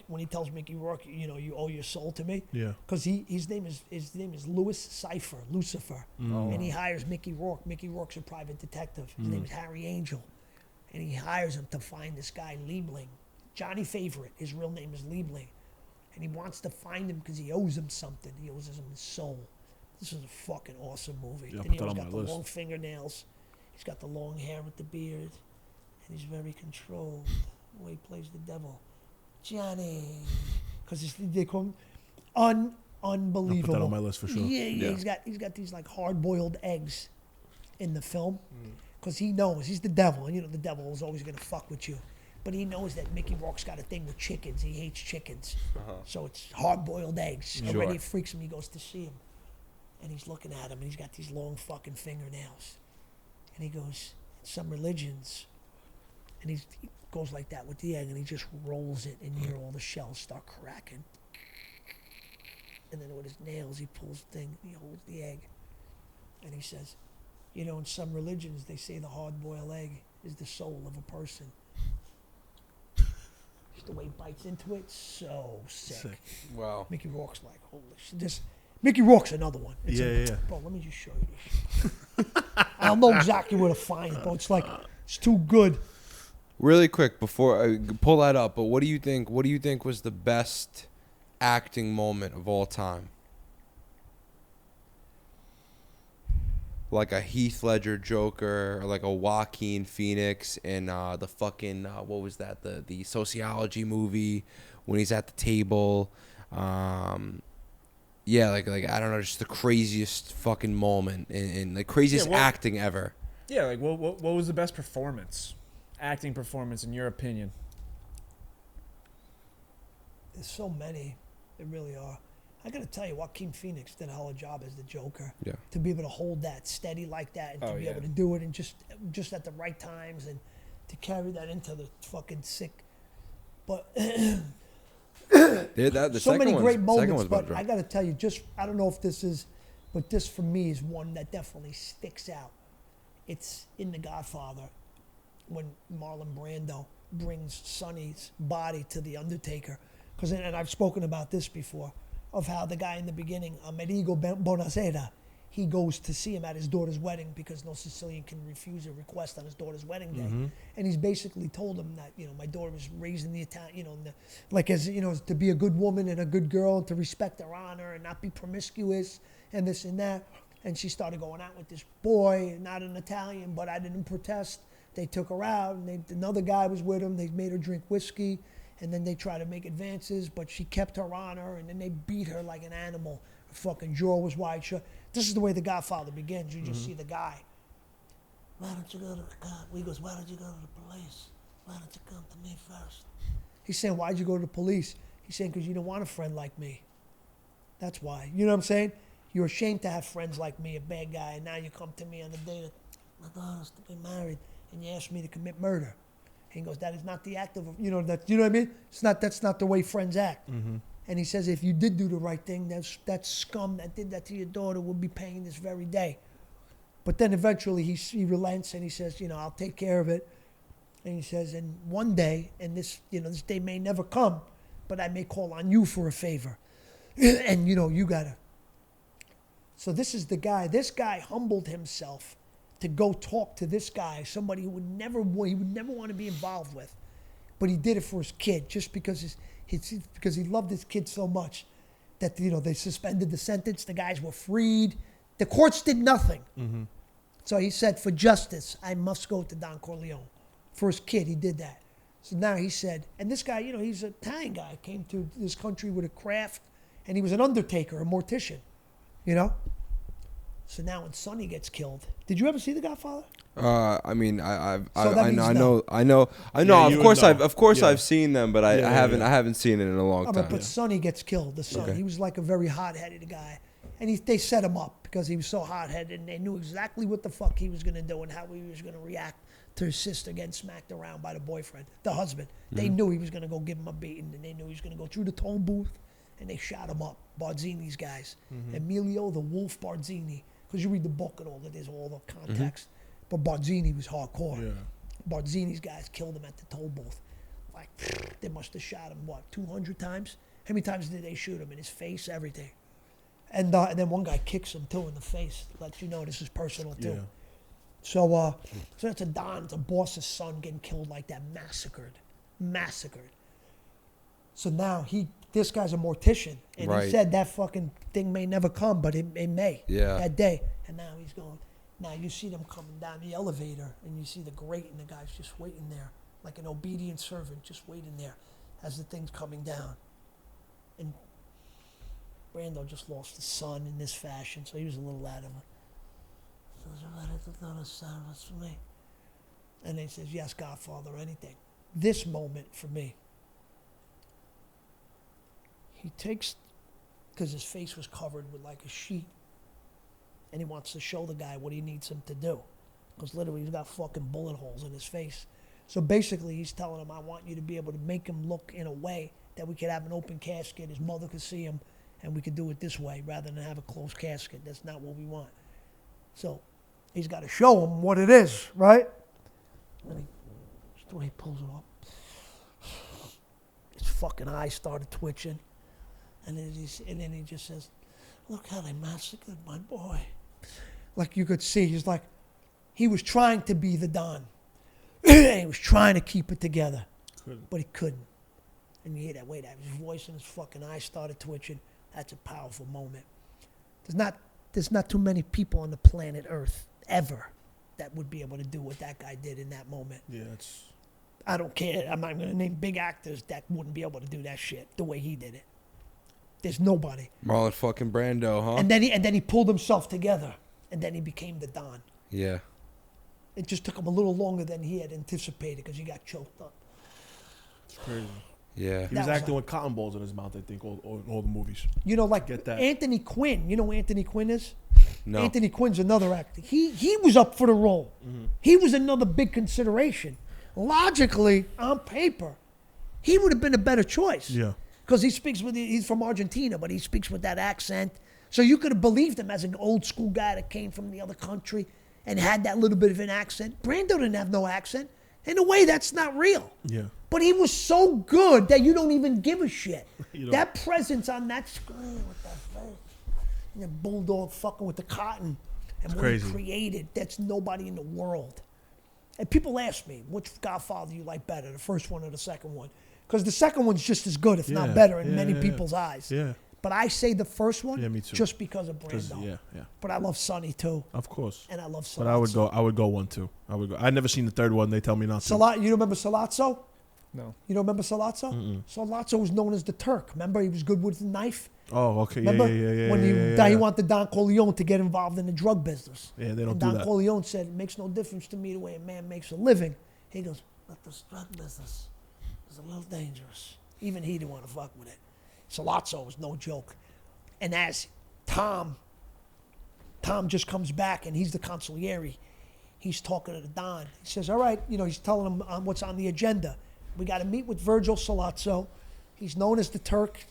you owe your soul to me. Yeah. Because his name is Louis Cypher, Lucifer, and he hires Mickey Rourke. Mickey Rourke's a private detective. His name is Harry Angel, and he hires him to find this guy Liebling, Johnny Favorite. His real name is Liebling, and he wants to find him because he owes him something. He owes him his soul. This is a fucking awesome movie. Yeah, De put that Niro's on got my the list. long fingernails. He's got the long hair with the beard, and he's very controlled. The way he plays the devil, Johnny, because they call him unbelievable. I'll put that on my list for sure. Yeah. He's got these like hard-boiled eggs in the film because he knows he's the devil, and the devil is always gonna fuck with you. But he knows that Mickey Rourke's got a thing with chickens. He hates chickens, so it's hard-boiled eggs. Sure. Already it freaks him. He goes to see him, and he's looking at him, and he's got these long fucking fingernails, and he goes, "Some religions," and he goes like that with the egg, and he just rolls it, and you hear all the shells start cracking. And then with his nails, he pulls the thing, and he holds the egg, and he says, in some religions, they say the hard-boiled egg is the soul of a person. Just the way he bites into it, so sick. Wow. Mickey Rourke's like, holy shit. Mickey Rourke's another one. It's Yeah. Bro, let me just show you this shit. I'll know exactly where to find it, bro. It's like, it's too good. Really quick before I pull that up, but what do you think? What do you think was the best acting moment of all time? Like a Heath Ledger Joker, or like a Joaquin Phoenix in the fucking what was that? The sociology movie when he's at the table. Yeah, like I don't know, just the craziest fucking moment in the craziest acting ever. Yeah, like what was the best performance, acting performance in your opinion? There's so many. There really are. I gotta tell you, Joaquin Phoenix did a hell of a job as the Joker. Yeah. To be able to hold that steady like that, and to be able to do it, and just at the right times, and to carry that into the fucking sick. But so many great moments. But I gotta tell you, I don't know if this is, but this for me is one that definitely sticks out. It's in The Godfather, when Marlon Brando brings Sonny's body to the Undertaker, and I've spoken about this before, of how the guy in the beginning, Amerigo Bonasera, he goes to see him at his daughter's wedding because no Sicilian can refuse a request on his daughter's wedding day. And he's basically told him that, my daughter was raised in the Italian, to be a good woman and a good girl, and to respect her honor and not be promiscuous and this and that. And she started going out with this boy, not an Italian, but I didn't protest. They took her out, and another guy was with him. They made her drink whiskey. And then they tried to make advances, but she kept her honor, and then they beat her like an animal. Her fucking jaw was wide shut. This is the way The Godfather begins. You just see the guy. Why don't you go to the cop? He goes, why don't you go to the police? Why don't you come to me first? He's saying, why'd you go to the police? He's saying, because you don't want a friend like me. That's why. You know what I'm saying? You're ashamed to have friends like me, a bad guy, and now you come to me on the day that my daughter's to be married, and you ask me to commit murder. He goes, that is not the act of, you know what I mean? That's not the way friends act. And he says, if you did do the right thing, that scum that did that to your daughter will be paying this very day. But then eventually he relents, and he says, I'll take care of it. And he says, and one day, and this day may never come, but I may call on you for a favor. And you gotta. So this is the guy. This guy humbled himself to go talk to this guy, somebody who he would never want to be involved with, but he did it for his kid, just because because he loved his kid so much that they suspended the sentence. The guys were freed. The courts did nothing. So he said, for justice, I must go to Don Corleone. For his kid, he did that. So now he said, and this guy, he's an Italian guy, came to this country with a craft, and he was an undertaker, a mortician, So now when Sonny gets killed, did you ever see The Godfather? I mean, I Yeah, know. Of course, I've seen them, but I haven't seen it in a long time. But Sonny gets killed. The son, he was like a very hot-headed guy, and they set him up because he was so hot-headed, and they knew exactly what the fuck he was gonna do and how he was gonna react to his sister getting smacked around by the boyfriend, the husband. They knew he was gonna go give him a beating, and they knew he was gonna go through the toll booth, and they shot him up. Barzini's guys, Emilio the Wolf Barzini. Because you read the book and all that, there's all the context. But Barzini was hardcore. Yeah. Barzini's guys killed him at the toll booth. Like, they must have shot him, 200 times? How many times did they shoot him? In his face, everything. And then one guy kicks him, too, in the face. Lets you know this is personal, too. Yeah. So that's it's a boss's son getting killed like that, massacred. So now this guy's a mortician, and he said that fucking thing may never come, but it may that day. And now he's going. Now you see them coming down the elevator, and you see the grate, and the guy's just waiting there, like an obedient servant, just waiting there as the thing's coming down. And Brando just lost his son in this fashion, so he was a little out of it. And he says, yes, Godfather, anything. This moment for me, he takes, because his face was covered with like a sheet, and he wants to show the guy what he needs him to do. Because literally he's got fucking bullet holes in his face. So basically he's telling him, I want you to be able to make him look in a way that we could have an open casket, his mother could see him, and we could do it this way rather than have a closed casket. That's not what we want. So he's got to show him what it is, right? And just the way he pulls it up. His fucking eyes started twitching. And then he just says, look how they massacred my boy. Like you could see, he's like, he was trying to be the Don. And he was trying to keep it together, but he couldn't. And you hear that, wait, his voice and his fucking eyes started twitching. That's a powerful moment. There's not too many people on the planet Earth ever that would be able to do what that guy did in that moment. Yeah, it's. I don't care. I'm not going to name big actors that wouldn't be able to do that shit the way he did it. There's nobody. Marlon fucking Brando, huh? And then he pulled himself together, and then he became the Don. Yeah. It just took him a little longer than he had anticipated because he got choked up. It's crazy. Yeah. He was That was acting with cotton balls in his mouth, I think, all the movies. You know, like Get that. Anthony Quinn. You know who Anthony Quinn is? No. Anthony Quinn's another actor. He was up for the role. Mm-hmm. He was another big consideration. Logically, on paper, he would have been a better choice. Yeah. Because he's from Argentina, but he speaks with that accent. So you could have believed him as an old school guy that came from the other country and had that little bit of an accent. Brando didn't have no accent. In a way, that's not real. Yeah. But he was so good that you don't even give a shit. You don't. That presence on that screen with that face, and the bulldog fucking with the cotton, and what crazy. he created, that's nobody in the world. And people ask me, which Godfather you like better, the first one or the second one? Because the second one's just as good, if not Yeah, better, in yeah, many yeah, people's eyes. Yeah. But I say the first one Yeah, me too. just because of Brando. Yeah. But I love Sonny too, Of course. and I love Salazzo. But I would go one too. I'd never seen the third one. They tell me not to. You remember Salazzo? No. You don't remember Salazzo? Salazzo was known as the Turk. Remember, he was good with the knife. Oh, okay. Remember Yeah. when yeah. he wanted Don Corleone to get involved in the drug business. Yeah, they don't and do Don that. Corleone said, it makes no difference to me the way a man makes a living. He goes, but this drug business is a little dangerous. Even he didn't want to fuck with it. Salazzo was no joke. And as Tom just comes back and he's the consigliere, he's talking to the Don. He says, all right, he's telling him what's on the agenda. We got to meet with Virgil Salazzo. He's known as the Turk,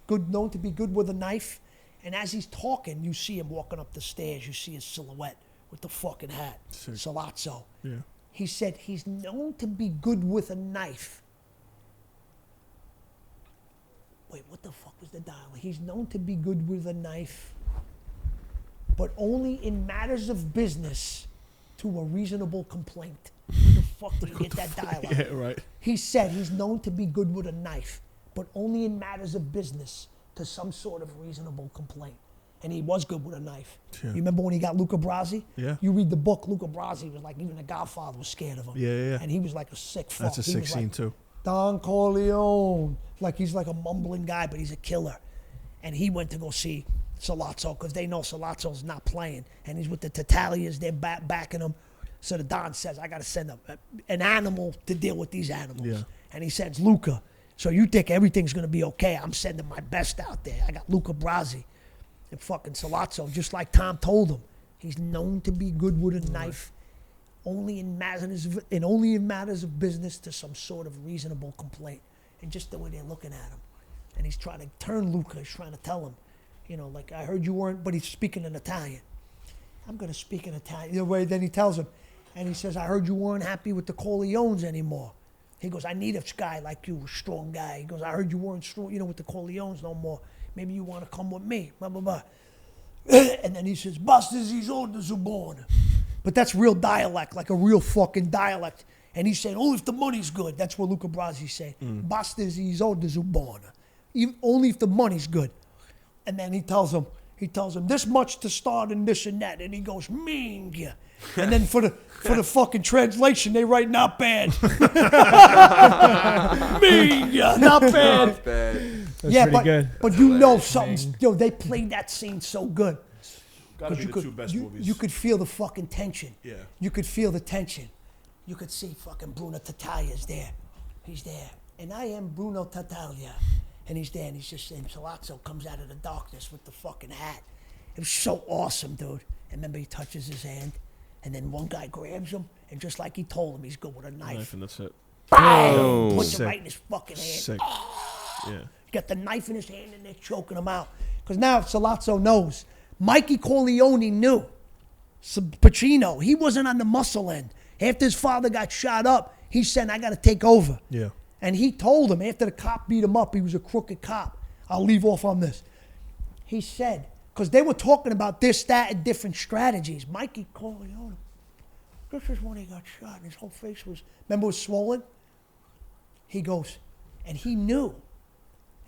known to be good with a knife. And as he's talking, you see him walking up the stairs. You see his silhouette with the fucking hat. Sick. Salazzo. Yeah. He said he's known to be good with a knife. Wait, what the fuck was the dialogue? He's known to be good with a knife, but only in matters of business to a reasonable complaint. Where the fuck did you get that dialogue? Yeah, right. He said he's known to be good with a knife, but only in matters of business to some sort of reasonable complaint. And he was good with a knife. Yeah. You remember when he got Luca Brasi? Yeah. You read the book, Luca Brasi was like, even the Godfather was scared of him. Yeah. And he was like a sick fuck. That's a He sick was scene like, too. Don Corleone. Like he's like a mumbling guy, but he's a killer. And he went to go see Salazzo because they know Salazzo's not playing. And he's with the Tatalias, they're backing him. So the Don says, I got to send an animal to deal with these animals. Yeah. And he sends Luca. So you think everything's going to be okay. I'm sending my best out there. I got Luca Brasi and fucking Salazzo, just like Tom told him. He's known to be good with a knife. Only in matters of business to some sort of reasonable complaint. And just the way they're looking at him. And he's trying to turn Luca. He's trying to tell him, like, I heard you weren't, but he's speaking in Italian. I'm going to speak in Italian. Then he tells him, and he says, I heard you weren't happy with the Corleones anymore. He goes, I need a guy like you, a strong guy. He goes, I heard you weren't strong, with the Corleones no more. Maybe you want to come with me, blah, blah, blah. And then he says, Bastards, he's on the Zubon. But that's real dialect, like a real fucking dialect. And he's saying, only if the money's good. That's what Luca Brasi's saying. Bastards, he's on the Zubon. Only if the money's good. And then he tells him, this much to start and this and that. And he goes, Ming. And then for the fucking translation, they write not bad. Ming, not bad. That's pretty good. But you know something. They played that scene so good. Gotta be You the could, two best you, movies. you could feel the fucking tension. Yeah. You could feel the tension. You could see fucking Bruno Tattaglia's there. He's there. And I am Bruno Tattaglia. And he's there, and he's just saying, Salazzo comes out of the darkness with the fucking hat. It was so awesome, dude. And remember, he touches his hand, and then one guy grabs him, and just like he told him, he's good with a knife. And that's it. Bang! Puts it Sick. right in his fucking hand. Sick. Yeah. He got the knife in his hand, and they're choking him out. Because now Salazzo knows. Mikey Corleone knew. Pacino, he wasn't on the muscle end. After his father got shot up, he said, I got to take over. Yeah. And he told him, after the cop beat him up, he was a crooked cop. I'll leave off on this. He said, because they were talking about this, that, and different strategies. Mikey Corleone, this is when he got shot. And his whole face was, remember, it was swollen? He goes, and he knew.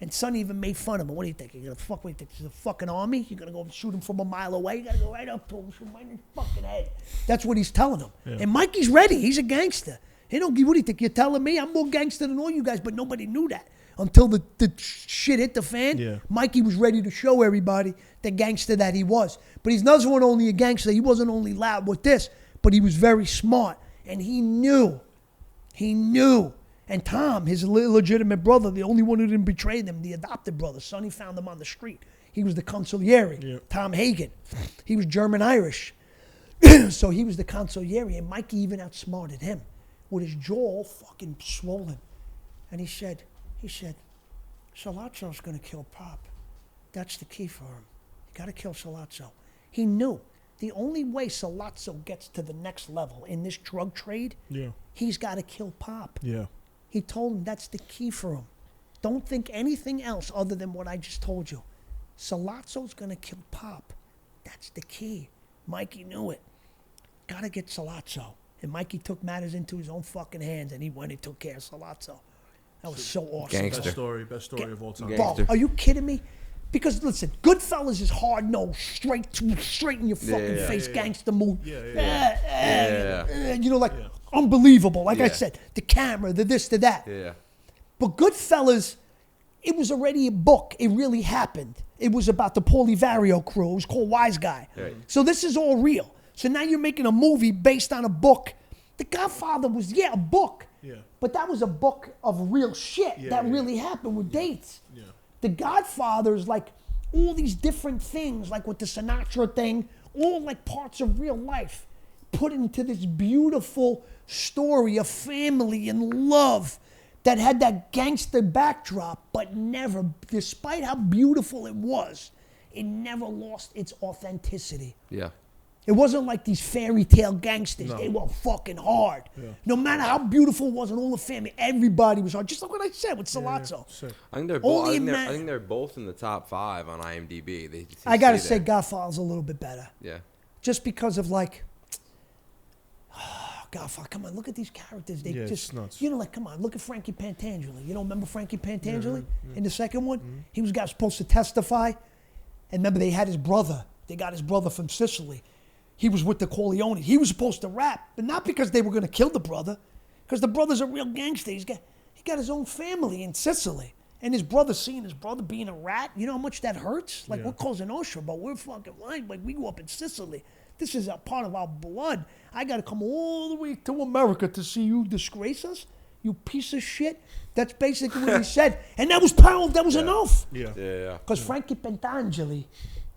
And Sonny even made fun of him. What do you think? You're going to fuck with this is a fucking army? You're going to go and shoot him from a mile away? You got to go right up to him, shoot him right in his fucking head. That's what he's telling him. Yeah. And Mikey's ready. He's a gangster. He don't give, what do you think? You're telling me I'm more gangster than all you guys, but nobody knew that. Until the shit hit the fan, Mikey was ready to show everybody the gangster that he was. But he's not only a gangster. He wasn't only loud with this, but he was very smart. And he knew. He knew. And Tom, his illegitimate brother, the only one who didn't betray them, the adopted brother, Sonny found him on the street. He was the consigliere, Tom Hagen. He was German-Irish. So he was the consigliere, and Mikey even outsmarted him with his jaw all fucking swollen. And he said, Salazzo's going to kill Pop. That's the key for him. You got to kill Salazzo. He knew the only way Salazzo gets to the next level in this drug trade, he's got to kill Pop. Yeah. He told him that's the key for him. Don't think anything else other than what I just told you. Salazzo's going to kill Pop. That's the key. Mikey knew it. Got to get Salazzo. And Mikey took matters into his own fucking hands, and he went and took care of Salazzo. That was so awesome. Gangster. Best story of all time. Bro, are you kidding me? Because listen, Goodfellas is hard nose, straight in your fucking face, gangster move. You know, like unbelievable. Like I said, the camera, the this, the that. Yeah. But Goodfellas, it was already a book. It really happened. It was about the Paulie Vario crew. It was called Wise Guy. Right. So this is all real. So now you're making a movie based on a book. The Godfather was, a book. Yeah. But that was a book of real shit that really happened with dates. Yeah. The Godfather is like all these different things, like with the Sinatra thing, all like parts of real life put into this beautiful story of family and love that had that gangster backdrop, but never, despite how beautiful it was, it never lost its authenticity. Yeah. It wasn't like these fairy tale gangsters. No. They were fucking hard. Yeah. No matter how beautiful it was and all the family, everybody was hard. Just like what I said with Salazzo. Yeah. I think they're both. I think they're both in the top 5 on IMDb. I gotta say, Godfather's a little bit better. Yeah. Just because of like, Godfather. Come on, look at these characters. They just, nuts. You know, like, come on, look at Frankie Pantangeli. You don't remember Frankie Pantangeli in the second one? Mm-hmm. He was supposed to testify, and remember they had his brother. They got his brother from Sicily. He was with the Corleone. He was supposed to rap, but not because they were going to kill the brother, because the brother's a real gangster. He got his own family in Sicily. And his brother, seeing his brother being a rat, you know how much that hurts? Like, we're Cosa Nostra, but we're fucking lying. Like, we grew up in Sicily. This is a part of our blood. I got to come all the way to America to see you disgrace us? You piece of shit. That's basically what he said. And that was powerful. That was enough. Yeah. Because Frankie Pantangeli,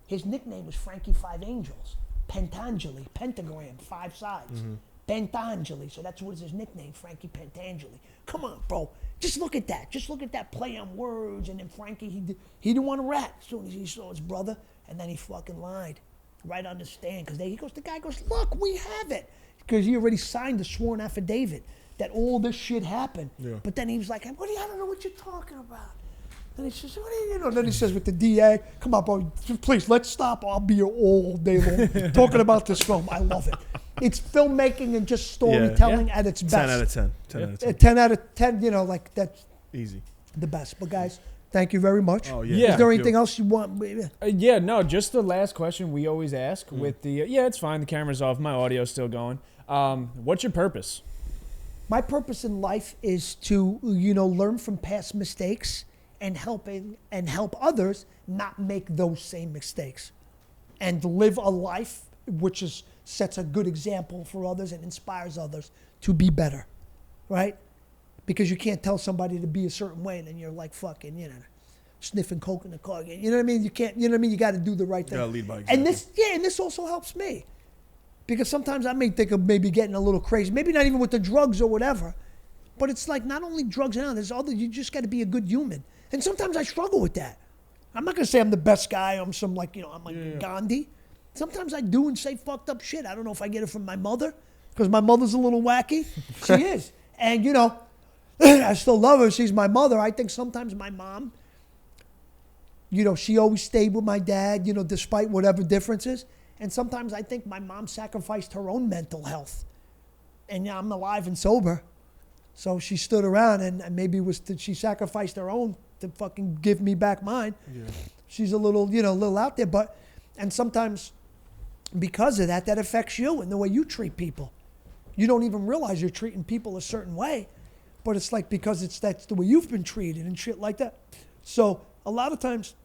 his nickname was Frankie Five Angels. Pantangeli, pentagram, 5 sides. Mm-hmm. Pantangeli, so that's what is his nickname, Frankie Pantangeli. Come on, bro. Just look at that. Just look at that play on words. And then Frankie, he didn't want to rat as soon as he saw his brother. And then he fucking lied. Right on the stand. Because the guy goes, look, we have it. Because he already signed the sworn affidavit that all this shit happened. Yeah. But then he was like, I don't know what you're talking about. And he says, Then he says with the DA, come on, bro, please, let's stop. I'll be here all day long talking about this film. I love it. It's filmmaking and just storytelling at its best. 10 out of 10. 10 out of 10. 10 out of 10, like that's easy. The best. But guys, thank you very much. Oh, yeah. Is there anything else you want? No, just the last question we always ask with the, it's fine, the camera's off, my audio's still going. What's your purpose? My purpose in life is to, learn from past mistakes and help others not make those same mistakes, and live a life which sets a good example for others and inspires others to be better, right? Because you can't tell somebody to be a certain way and then you're like fucking, sniffing coke in the car. You know what I mean? You can't. You know what I mean? You got to do the right thing. You got to lead by example. And this also helps me, because sometimes I may think of maybe getting a little crazy, maybe not even with the drugs or whatever, but it's like not only drugs and there's other. You just got to be a good human. And sometimes I struggle with that. I'm not going to say I'm the best guy. I'm some I'm like Gandhi. Sometimes I do and say fucked up shit. I don't know if I get it from my mother, because my mother's a little wacky. She is. And, I still love her. She's my mother. I think sometimes my mom, she always stayed with my dad, despite whatever differences. And sometimes I think my mom sacrificed her own mental health and yeah, I'm alive and sober. So she stood around and maybe she sacrificed her own to fucking give me back mine. Yeah. She's a little, little out there, and sometimes because of that affects you and the way you treat people. You don't even realize you're treating people a certain way, but it's like because that's the way you've been treated and shit like that. So a lot of times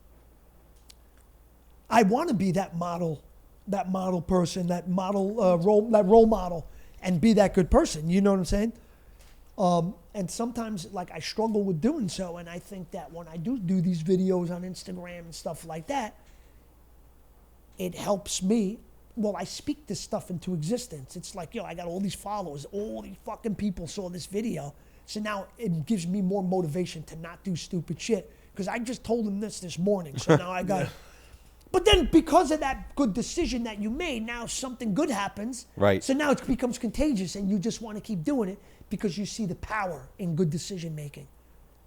I want to be that model person, that role model, and be that good person. You know what I'm saying? And sometimes, like, I struggle with doing so, and I think that when I do these videos on Instagram and stuff like that, it helps me. Well, I speak this stuff into existence. It's like, I got all these followers, all these fucking people saw this video, so now it gives me more motivation to not do stupid shit, because I just told them this morning, so now I got it. But then because of that good decision that you made, now something good happens. Right. So now it becomes contagious and you just want to keep doing it because you see the power in good decision making.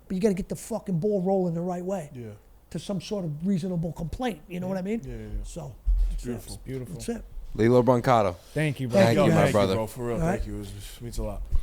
But you got to get the fucking ball rolling the right way. Yeah. To some sort of reasonable complaint. You know what I mean? Yeah. So. It's beautiful. It's beautiful. That's it. Lillo Brancato. Thank you, bro. Thank Yo, you, my thank brother. you, bro. For real, All thank right. you. It means a lot.